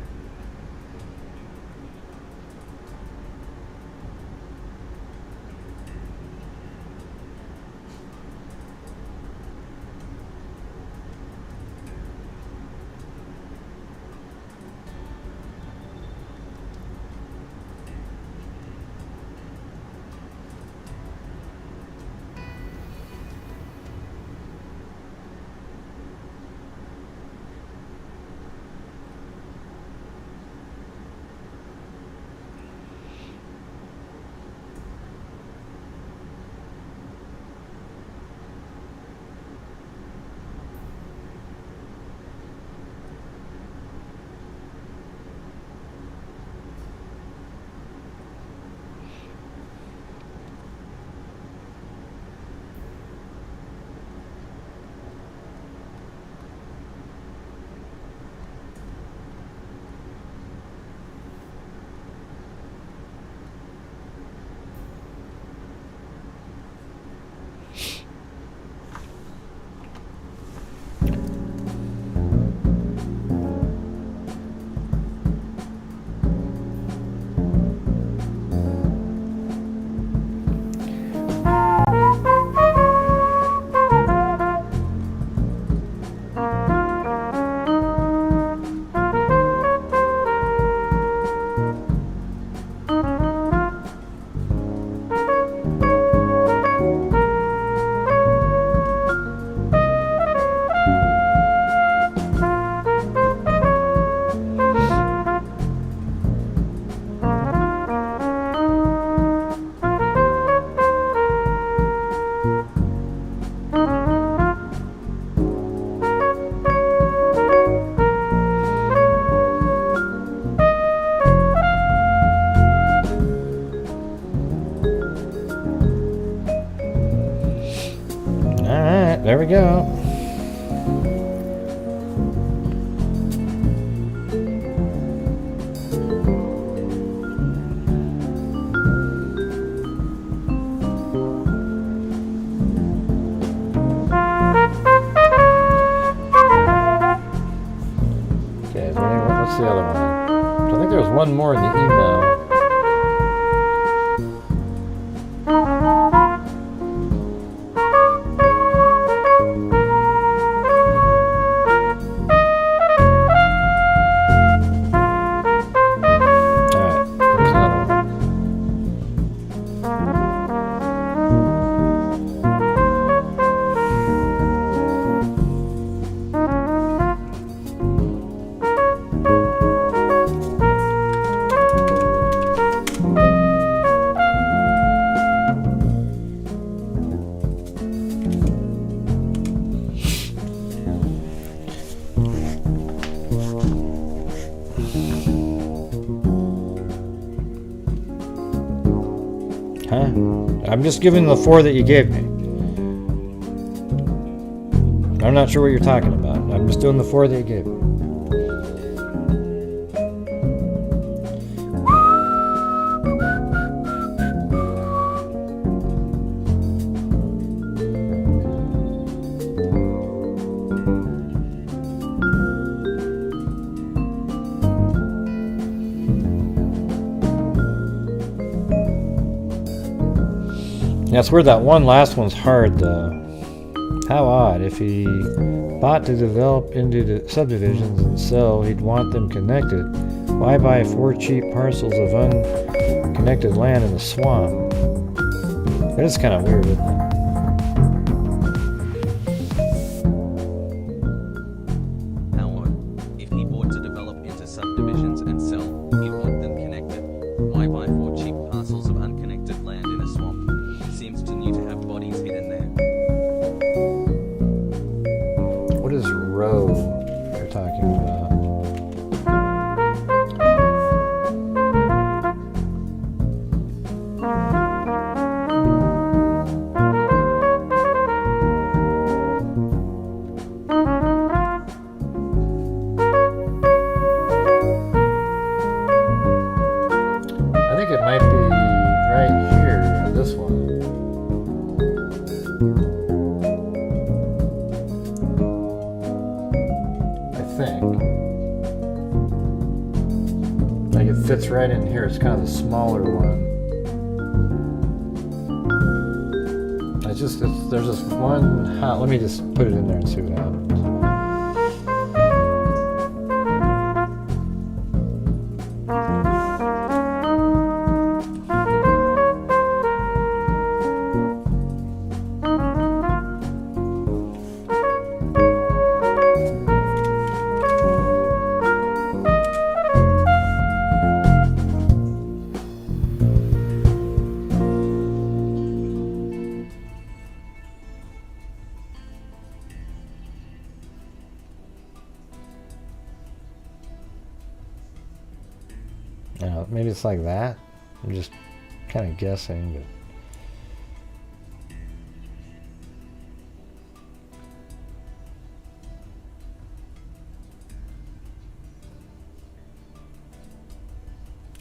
There we go. Okay, is there any there was one more in the email. Huh? I'm just giving the 4 that you gave me. I'm not sure what you're talking about. I'm just doing the 4 that you gave me. That's weird. That last one's hard though. How odd. If he bought to develop into the subdivisions and sell, he'd want them connected. Why buy 4 cheap parcels of unconnected land in the swamp? That is kind of weird, isn't it? Howard, if he bought to develop into subdivisions and sell, he'd want them connected. Why buy 4 cheap parcels of unconnected land in a swamp? Seems to need to have bodies hidden there. What is row you're talking about? I think it might be right here, this one. Like it fits right in here. It's kind of the smaller one. There's just one house. Let me just put it in there and see what happens. Maybe it's like that. I'm just kind of guessing, but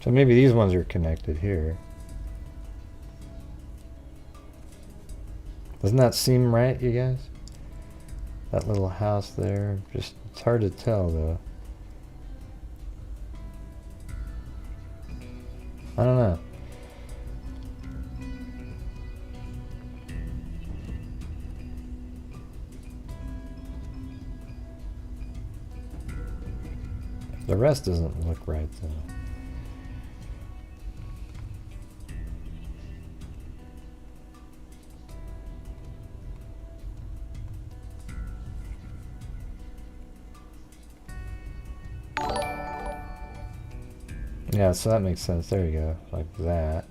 so maybe these ones are connected here. Doesn't that seem right, you guys? That little house there, just it's hard to tell though. I don't know. The rest doesn't look right though. Yeah, so that makes sense. There you go, like that.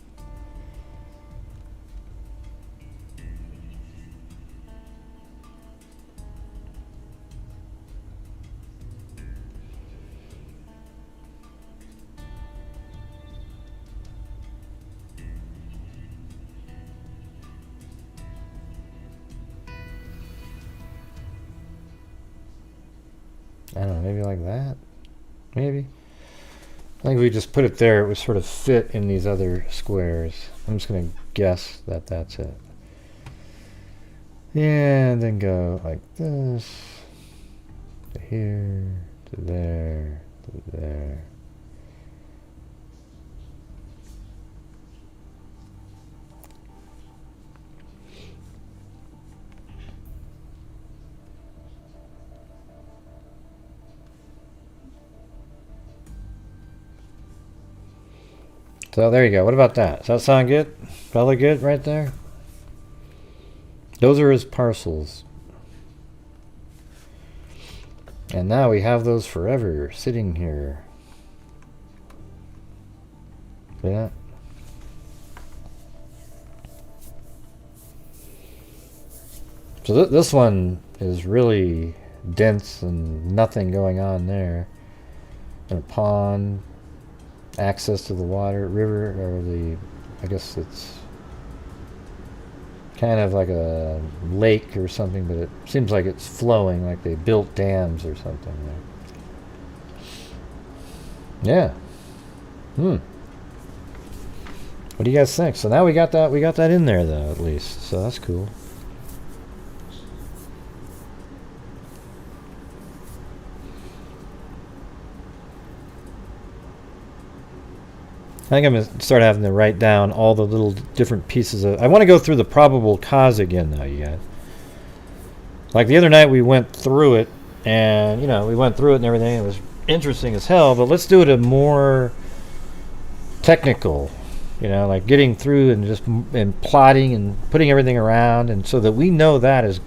I don't know, maybe like that? Maybe? I think if we just put it there, it would sort of fit in these other squares. I'm just going to guess that that's it. Yeah, and then go like this, to here, to there, to there. So there you go. What about that? Does that sound good? Probably good right there? Those are his parcels. And now we have those forever sitting here. See that? So this one is really dense and nothing going on there. And a pond, access to the water, river, or I guess it's kind of like a lake or something, but it seems like it's flowing, like they built dams or something there. Yeah. What do you guys think? So now we got that in there though, at least. So that's cool. I think I'm going to start having to write down all the little different pieces of... I want to go through the probable cause again, though, you guys. Like the other night, we went through it, and, we went through it and everything. It was interesting as hell, but let's do it a more technical, like getting through and plotting and putting everything around, and so that we know that is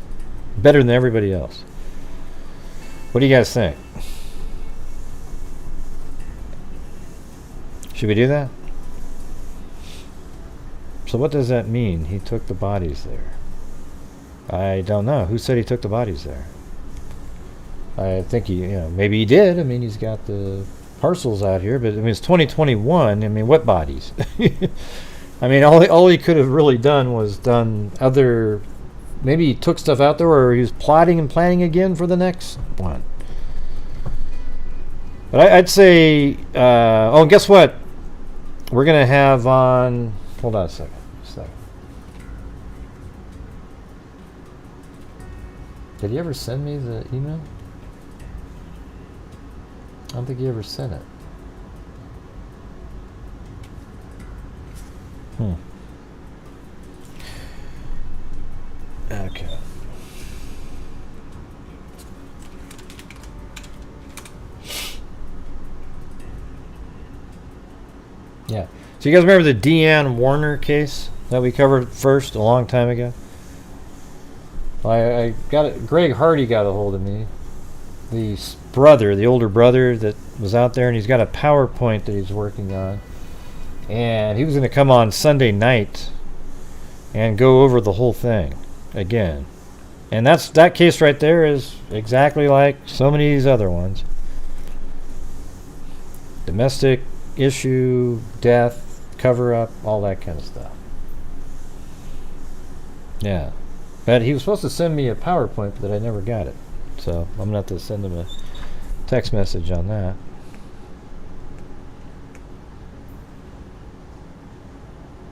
better than everybody else. What do you guys think? Should we do that? So what does that mean? He took the bodies there. I don't know. Who said he took the bodies there? I think maybe he did. I mean, he's got the parcels out here, but I mean, it's 2021. I mean, what bodies? I mean, all he could have really done was maybe he took stuff out there, or he was plotting and planning again for the next one. But I'd say, and guess what? We're going to have on... Hold on a second. Did he ever send me the email? I don't think he ever sent it. Okay. Yeah. So you guys remember the Deanne Warner case that we covered first a long time ago? I got it. Greg Hardy got a hold of me. The older brother that was out there, and he's got a PowerPoint that he's working on. And he was going to come on Sunday night and go over the whole thing again. And that case right there is exactly like so many of these other ones. Domestic issue, death, cover up, all that kind of stuff. Yeah. But he was supposed to send me a PowerPoint, but I never got it. So I'm going to have to send him a text message on that.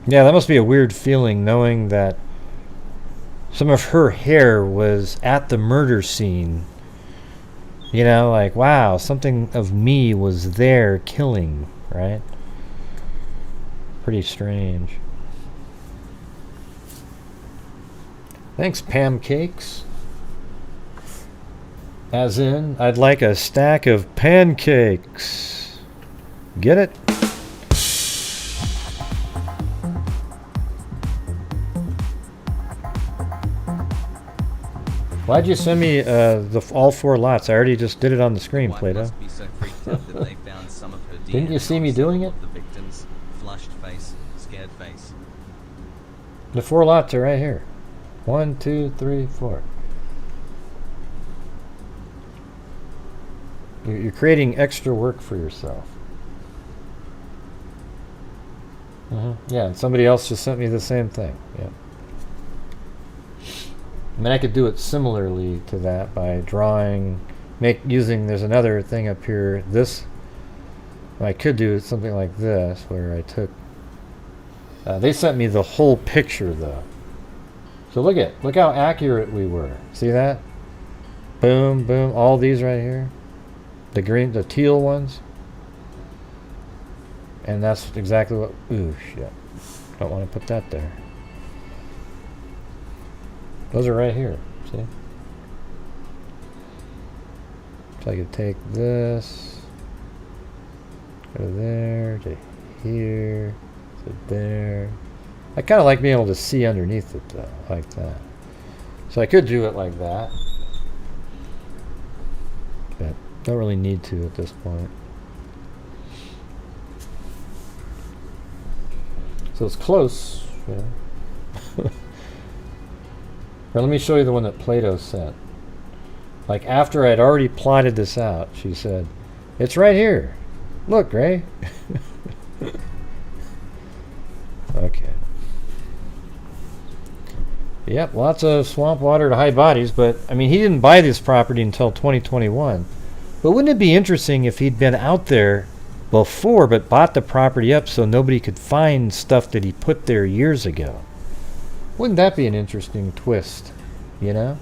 Yeah, that must be a weird feeling, knowing that some of her hair was at the murder scene. Like, wow, something of me was there killing, right? Pretty strange. Thanks, Pam Cakes. As in, I'd like a stack of pancakes. Get it? Why'd you send me all 4 lots? I already just did it on the screen, Plato. Must be so freaked out that they found some of her DNA. Didn't you see me doing it? The victim's flushed face, scared face. The 4 lots are right here. 1, 2, 3, 4. You're creating extra work for yourself. Yeah, and somebody else just sent me the same thing. Yeah. I mean, I could do it similarly to that by drawing, there's another thing up here. I could do something like this, where I took, they sent me the whole picture though. So look how accurate we were. See that? Boom, boom, all these right here. The teal ones. And that's exactly what, ooh, shit. Don't want to put that there. Those are right here, see? So I could take this, go there, to here, is it there? I kind of like being able to see underneath it though, like that. So I could do it like that, but don't really need to at this point. So it's close. Yeah. Now let me show you the one that Plato sent. Like after I'd already plotted this out, she said, "It's right here. Look, Ray." Okay. Yep, lots of swamp water to high bodies, but I mean, he didn't buy this property until 2021. But wouldn't it be interesting if he'd been out there before but bought the property up so nobody could find stuff that he put there years ago? Wouldn't that be an interesting twist, you know?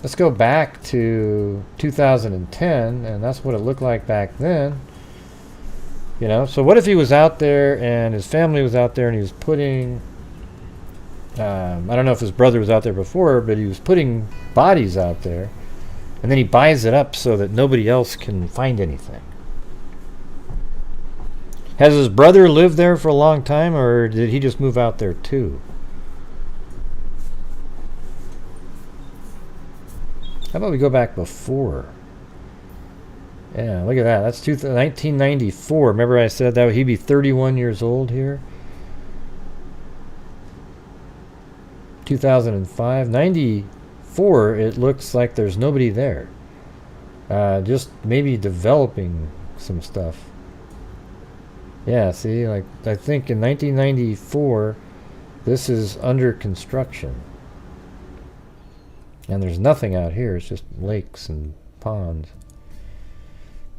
Let's go back to 2010, and that's what it looked like back then. You know, so what if he was out there and his family was out there and he was putting, I don't know if his brother was out there before, but he was putting bodies out there, and then he buys it up so that nobody else can find anything. Has his brother lived there for a long time, or did he just move out there too? How about we go back before? Yeah, look at that. That's 1994. Remember I said that he'd be 31 years old here? 2005. 94, it looks like there's nobody there. Just maybe developing some stuff. Yeah, see, like I think in 1994, this is under construction. And there's nothing out here. It's just lakes and ponds.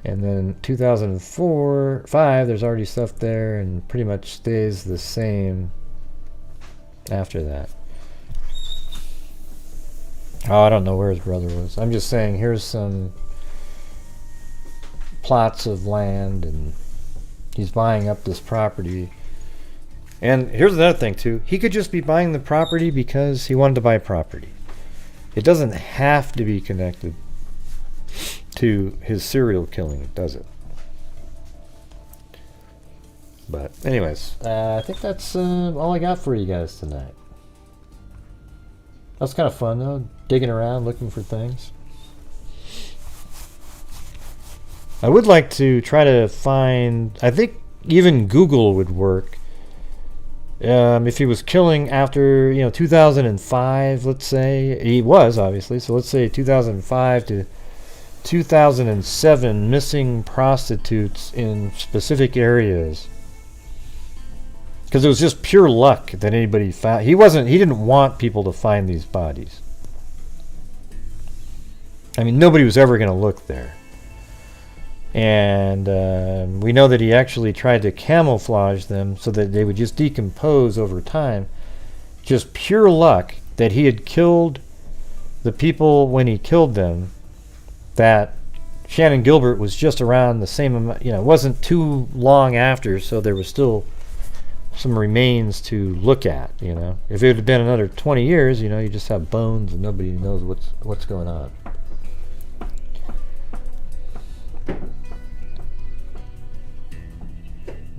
And then 2004, 5, there's already stuff there and pretty much stays the same after that. Oh, I don't know where his brother was. I'm just saying, here's some plots of land, and he's buying up this property. And here's another thing, too. He could just be buying the property because he wanted to buy property. It doesn't have to be connected to his serial killing, does it? But anyways, I think that's all I got for you guys tonight. That's kind of fun though, digging around looking for things. I would like to try to find, I think even Google would work. If he was killing after 2005, let's say, he was obviously, so let's say 2005 to 2007 missing prostitutes in specific areas, because it was just pure luck that anybody found. He didn't want people to find these bodies. I mean, nobody was ever going to look there. And we know that he actually tried to camouflage them so that they would just decompose over time. Just pure luck that he had killed the people when he killed them, that Shannon Gilbert was just around the same amount, it wasn't too long after, so there was still some remains to look at, If it had been another 20 years, you just have bones and nobody knows what's going on.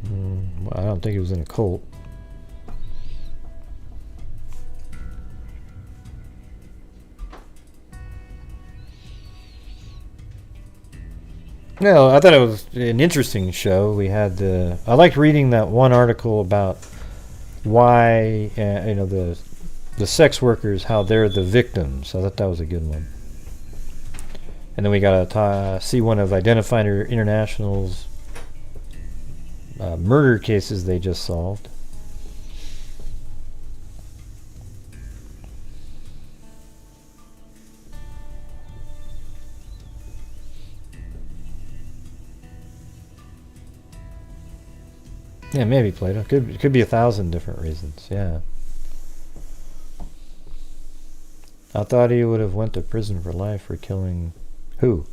Well, I don't think he was in a cult. No, I thought it was an interesting show. We had I liked reading that one article about why the sex workers, how they're the victims. I thought that was a good one. And then we got to see one of Identifier International's murder cases they just solved. Yeah, maybe Plato. Could be 1,000 different reasons. Yeah. I thought he would have went to prison for life for killing who?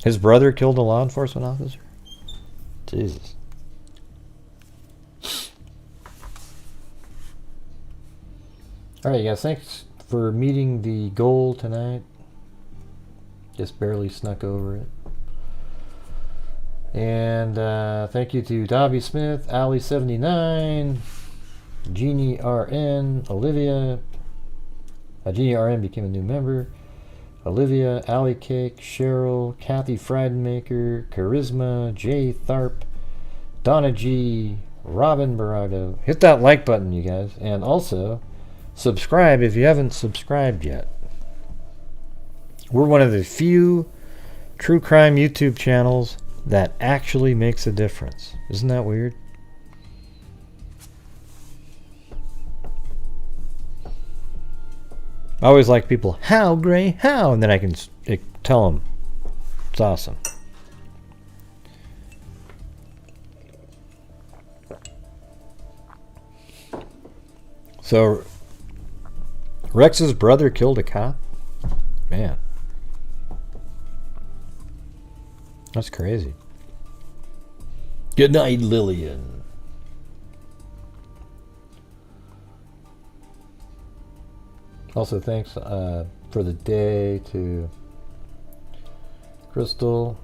His brother killed a law enforcement officer? Jesus. Alright, you guys, thanks for meeting the goal tonight. Just barely snuck over it. And thank you to Dobby Smith, Ali79, Jeannie RN, Olivia. Jeannie RN became a new member. Olivia, Allie Cake, Cheryl, Kathy Friedmaker, Charisma, Jay Tharp, Donna G, Robin Barado. Hit that like button, you guys. And also, subscribe if you haven't subscribed yet. We're one of the few true crime YouTube channels that actually makes a difference. Isn't that weird? I always like people, how, Gray, how? And then I can tell them. It's awesome. So, Rex's brother killed a cop? Man. That's crazy. Good night, Lillian. Also, thanks for the day to Crystal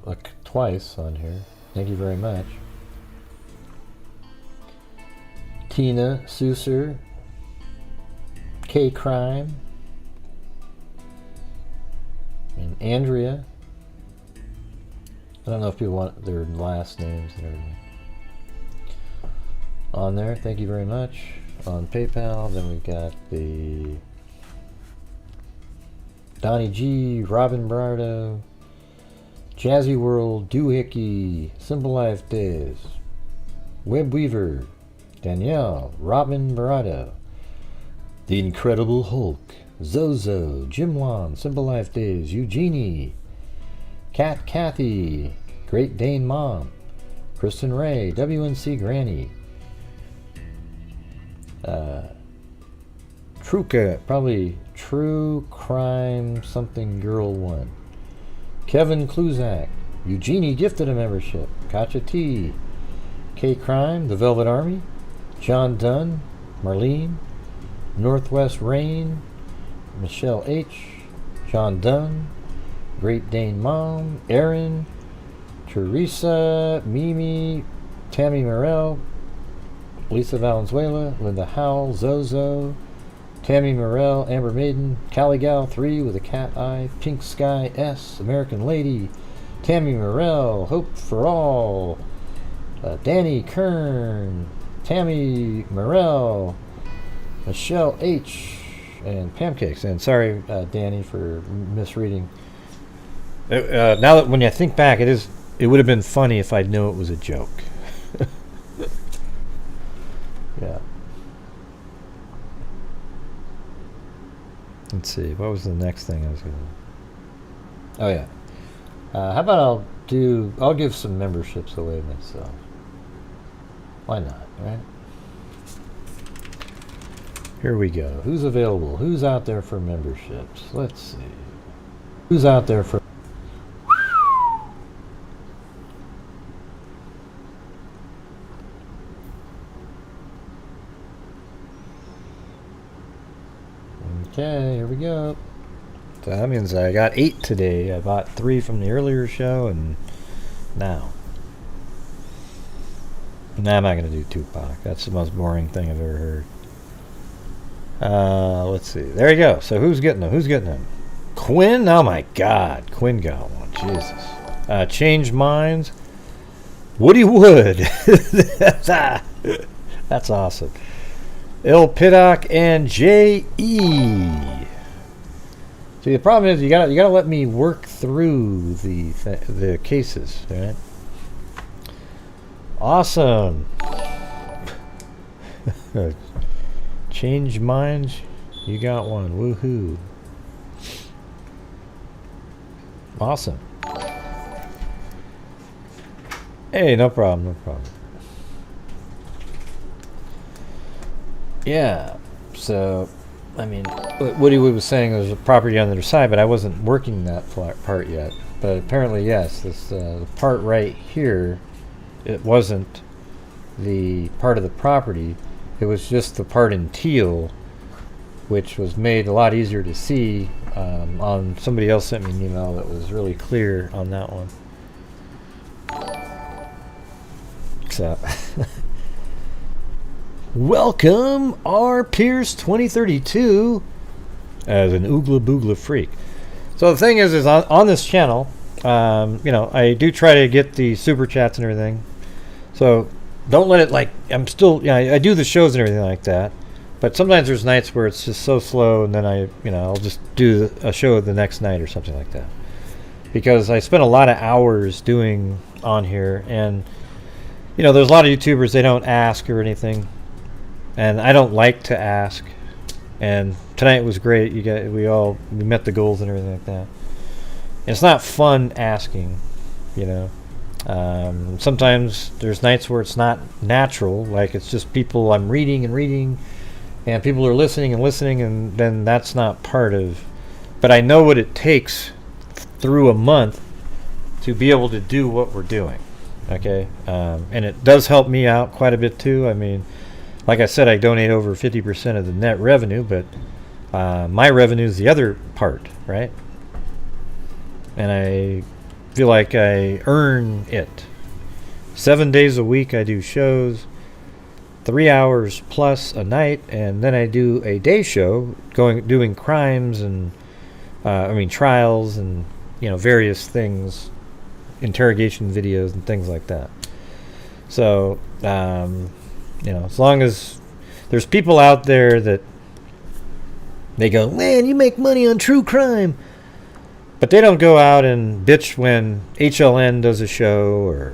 twice on here. Thank you very much. Tina Susser, K Crime, and Andrea. I don't know if people want their last names and everything on there. Thank you very much. On PayPal, then we got the Donnie G, Robin Bardo, Jazzy World, Doohickey, Simple Life Days, Web Weaver, Danielle, Robin Barado, The Incredible Hulk, Zozo, Jim Wan, Simple Life Days, Eugenie, Cat Kathy, Great Dane Mom, Kristen Ray, WNC Granny, Truca, probably True Crime Something Girl 1, Kevin Kluzak, Eugenie gifted a membership, Katja T, K Crime, The Velvet Army, John Dunn, Marlene, Northwest Rain, Michelle H, John Dunn, Great Dane Mom, Aaron, Teresa, Mimi, Tammy Morell, Lisa Valenzuela, Linda Howell, Zozo, Tammy Morell, Amber Maiden, Callie Gal 3 with a cat eye, Pink Sky S, American Lady, Tammy Morell, Hope for All, Danny Kern, Tammy Morell, Michelle H, and Pancakes. And sorry, Danny, for misreading. Now that when you think back, it would have been funny if I knew it was a joke. Yeah. Let's see. What was the next thing I was going to... Oh, yeah. How about I'll give some memberships away myself. Why not, right? Here we go. Who's available? Who's out there for memberships? Let's see. Who's out there for... Okay, here we go. So that means I got 8 today. I bought 3 from the earlier show, and now. Now I'm not going to do Tupac. That's the most boring thing I've ever heard. Let's see. There you go. So who's getting them? Who's getting them? Quinn? Oh my God. Quinn got one. Jesus. Changed Minds. Woody Wood. That's awesome. Il Piddock and J.E. See, the problem is you gotta let me work through the cases, right? Awesome. Change Minds. You got one. Woohoo. Awesome. Hey, no problem, no problem. Yeah, so, I mean, Woody Wood was saying there's a property on the other side, but I wasn't working that part yet. But apparently, yes, this the part right here, it wasn't the part of the property. It was just the part in teal, which was made a lot easier to see on somebody else sent me an email that was really clear on that one. So, welcome R. Pierce 2032 as an Oogla Boogla freak. So the thing is on this channel, I do try to get the super chats and everything. So don't let it I'm still, I do the shows and everything like that. But sometimes there's nights where it's just so slow, and then I'll just do a show the next night or something like that. Because I spend a lot of hours doing on here, and there's a lot of YouTubers, they don't ask or anything, and I don't like to ask. And tonight was great. We met the goals and everything like that. It's not fun asking, sometimes there's nights where it's not natural, like it's just people I'm reading and reading. And people are listening and listening, and then that's not part of... But I know what it takes through a month to be able to do what we're doing, okay? And it does help me out quite a bit, too. I mean, like I said, I donate over 50% of the net revenue, but my revenue is the other part, right? And I feel like I earn it. 7 days a week I do shows. 3 hours plus a night, and then I do a day show doing crimes and trials and various things, interrogation videos and things like that. So as long as there's people out there that they go, man, you make money on true crime, but they don't go out and bitch when HLN does a show or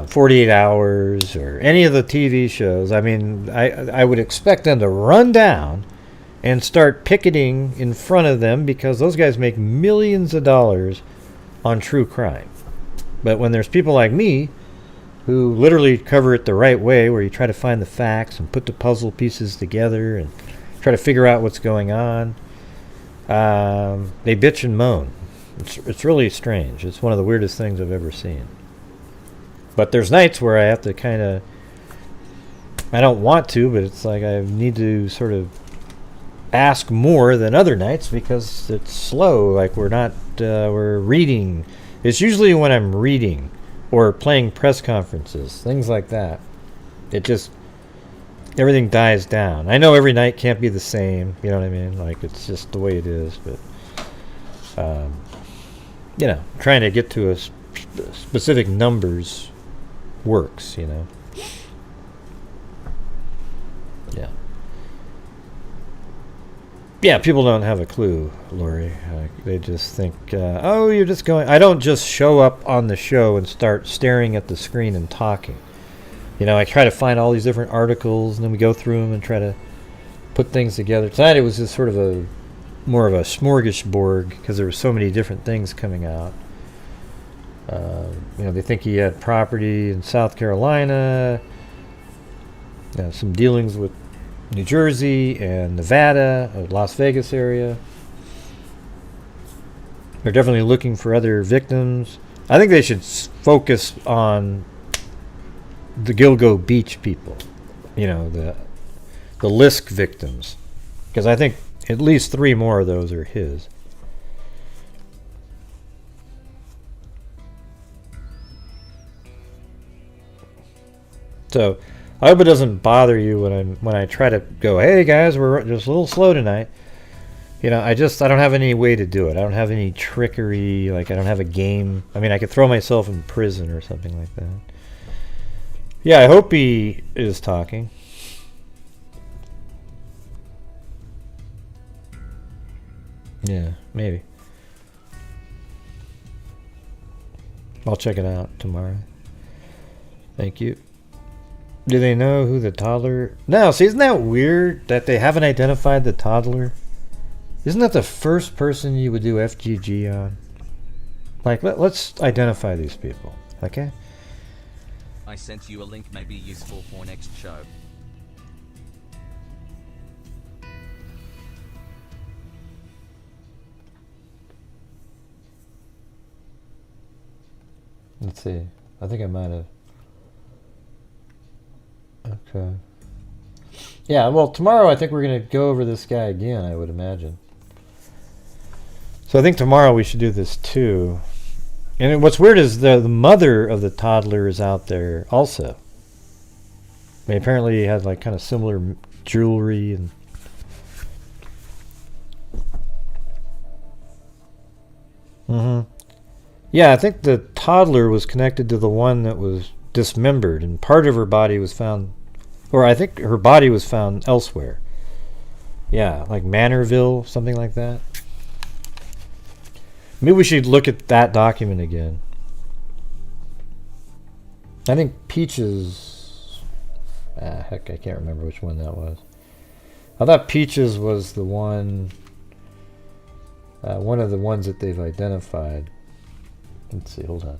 48 Hours or any of the TV shows. I mean, I would expect them to run down and start picketing in front of them, because those guys make millions of dollars on true crime. But when there's people like me who literally cover it the right way, where you try to find the facts and put the puzzle pieces together and try to figure out what's going on, they bitch and moan. It's really strange. It's one of the weirdest things I've ever seen. But there's nights where I have to I don't want to, but it's like I need to sort of ask more than other nights because it's slow. Like we're reading. It's usually when I'm reading or playing press conferences, things like that. Everything dies down. I know every night can't be the same, you know what I mean? Like, it's just the way it is, but, trying to get to a specific numbers works, Yeah, people don't have a clue, Lori. They just think, you're just going... I don't just show up on the show and start staring at the screen and talking. I try to find all these different articles, and then we go through them and try to put things together. Tonight it was just sort of more of a smorgasburg, because there were so many different things coming out. They think he had property in South Carolina, some dealings with New Jersey and Nevada, Las Vegas area. They're definitely looking for other victims. I think they should focus on the Gilgo Beach people, the Lisk victims, because I think at least 3 more of those are his. So I hope it doesn't bother you when I try to go, hey guys, we're just a little slow tonight. I don't have any way to do it. I don't have any trickery. Like, I don't have a game. I mean, I could throw myself in prison or something like that. Yeah, I hope he is talking. Yeah, maybe. I'll check it out tomorrow. Thank you. Do they know who the toddler... No, see, isn't that weird that they haven't identified the toddler? Isn't that the first person you would do FGG on? Like, let's identify these people, okay? I sent you a link, may be useful for next show. Let's see. I think I might have... Okay. Yeah, well, tomorrow I think we're going to go over this guy again, I would imagine. So I think tomorrow we should do this too. And what's weird is the mother of the toddler is out there also. I mean, apparently he had like kind of similar jewelry and. Yeah, I think the toddler was connected to the one that was dismembered, and part of her body was found, or I think her body was found elsewhere. Yeah, like Manorville, something like that. Maybe we should look at that document again. I think Peaches. Heck, I can't remember which one that was. I thought Peaches was the one. One of the ones that they've identified. Let's see, hold on.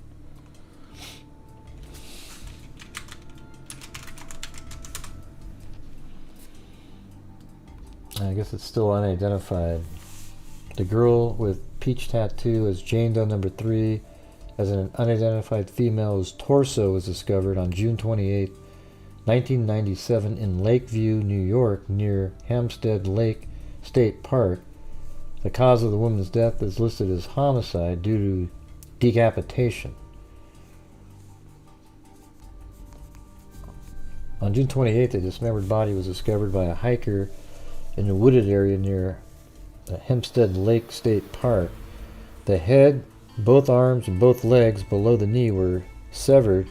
I guess it's still unidentified. The girl with peach tattoo is Jane Doe number 3, as an unidentified female's torso was discovered on June 28, 1997 in Lakeview, New York, near Hampstead Lake State Park. The cause of the woman's death is listed as homicide due to decapitation. On June 28th, a dismembered body was discovered by a hiker in a wooded area near Hempstead Lake State Park. The head, both arms, and both legs below the knee were severed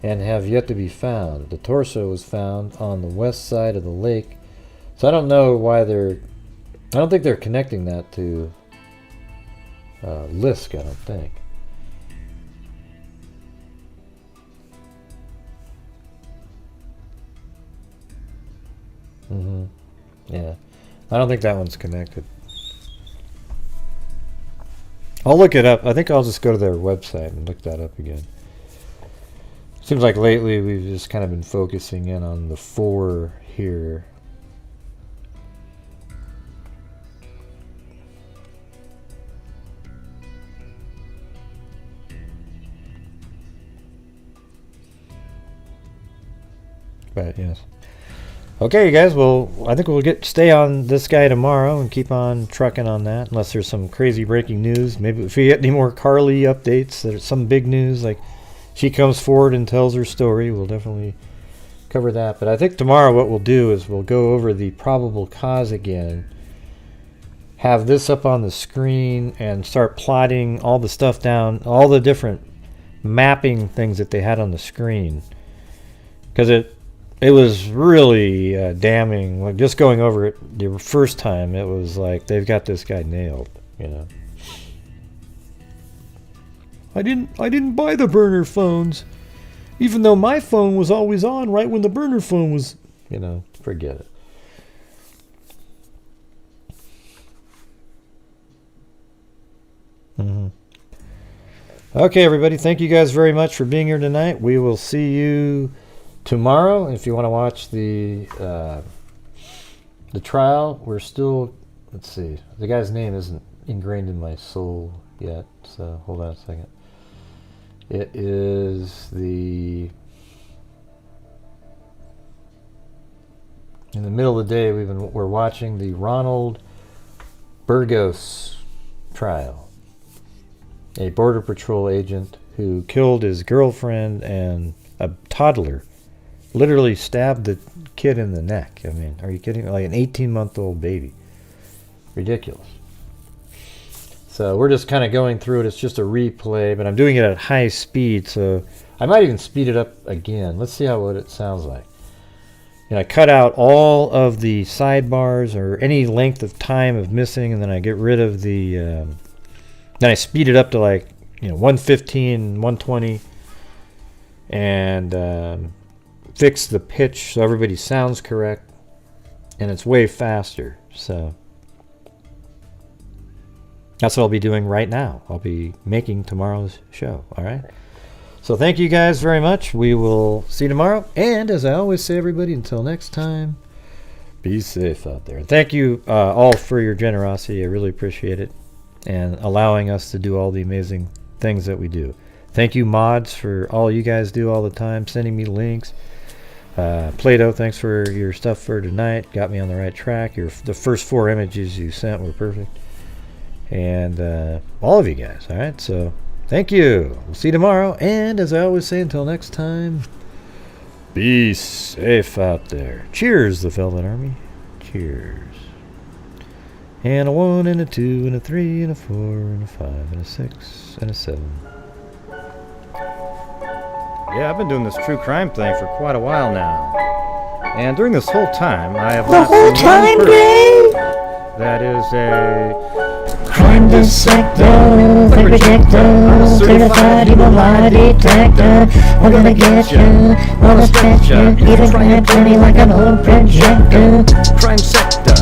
and have yet to be found. The torso was found on the west side of the lake. So I don't know why I don't think they're connecting that to Lisk, I don't think. Yeah. I don't think that one's connected. I'll look it up. I think I'll just go to their website and look that up again. Seems like lately we've just kind of been focusing in on the 4 here. But yes. Okay, you guys. Well, I think we'll stay on this guy tomorrow and keep on trucking on that. Unless there's some crazy breaking news. Maybe if we get any more Carlee updates, there's some big news, like she comes forward and tells her story, we'll definitely cover that. But I think tomorrow what we'll do is we'll go over the probable cause again. Have this up on the screen and start plotting all the stuff down, all the different mapping things that they had on the screen, because it was really damning. Like just going over it the first time, it was like they've got this guy nailed, you know. I didn't buy the burner phones, even though my phone was always on right when the burner phone was, you know, forget it. Okay, everybody, thank you guys very much for being here tonight. We will see you tomorrow. If you want to watch the trial, we're still, let's see, the guy's name isn't ingrained in my soul yet, so hold on a second. It is in the middle of the day we're watching the Ronald Burgos trial, a Border Patrol agent who killed his girlfriend and a toddler. Literally stabbed the kid in the neck. I mean, are you kidding? Like an 18-month-old baby. Ridiculous. So we're just kind of going through it. It's just a replay, but I'm doing it at high speed, so I might even speed it up again. Let's see what it sounds like. And I cut out all of the sidebars or any length of time of missing, and then I get rid of the... then I speed it up to like, 115, 120, and... fix the pitch so everybody sounds correct, and it's way faster. So that's what I'll be doing right now. I'll be making tomorrow's show. All right, so thank you guys very much. We will see you tomorrow, and as I always say, everybody, until next time, be safe out there. Thank you all for your generosity. I really appreciate it, and allowing us to do all the amazing things that we do. Thank you, mods, for all you guys do all the time, sending me links. Plato, thanks for your stuff for tonight. Got me on the right track. The first 4 images you sent were perfect. and all of you guys. All right, so thank you. We'll see you tomorrow. And as I always say, until next time, be safe out there. Cheers, the Velvet Army. Cheers. And a 1 and a 2 and a 3 and a 4 and a 5 and a 6 and a 7. Yeah, I've been doing this true crime thing for quite a while now. And during this whole time, I have not seen one person that is a crime dissector, fake rejector, certified evil lie detector. We're gonna get you, wanna stretch you, even try and play me like an old projector. Crime sector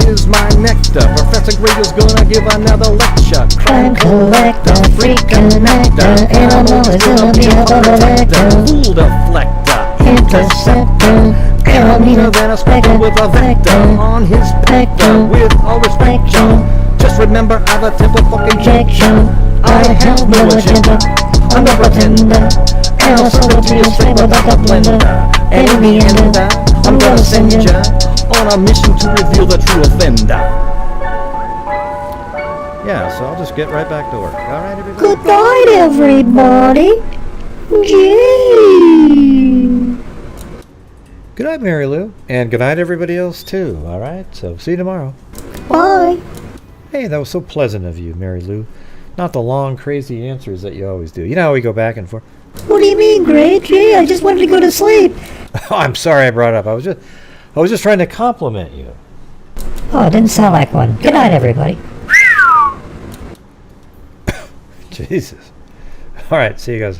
is my nectar. Professor Gregel's gonna give another lecture. Crime collector, freak connector, and I'm always gonna be a collector. Fool deflector, interceptor, neater than a speckle with a vector on his specter. With all respect, John, just remember I've a temper fucking check, John. I have no agenda, I'm a pretender, and I'll sell it to you straight without a blender. And in the end, I'm gonna send you on a mission to reveal the true offender. Yeah, so I'll just get right back to work. All right, everybody? Good night, everybody. Gee. Good night, Mary Lou. And good night, everybody else, too. All right, so see you tomorrow. Bye. Hey, that was so pleasant of you, Mary Lou. Not the long, crazy answers that you always do. You know how we go back and forth. What do you mean, Gray? Gee, I just wanted to go to sleep. Oh, I'm sorry I brought it up. I was just trying to compliment you. Oh, it didn't sound like one. Good night, everybody. Jesus. All right, see you guys later.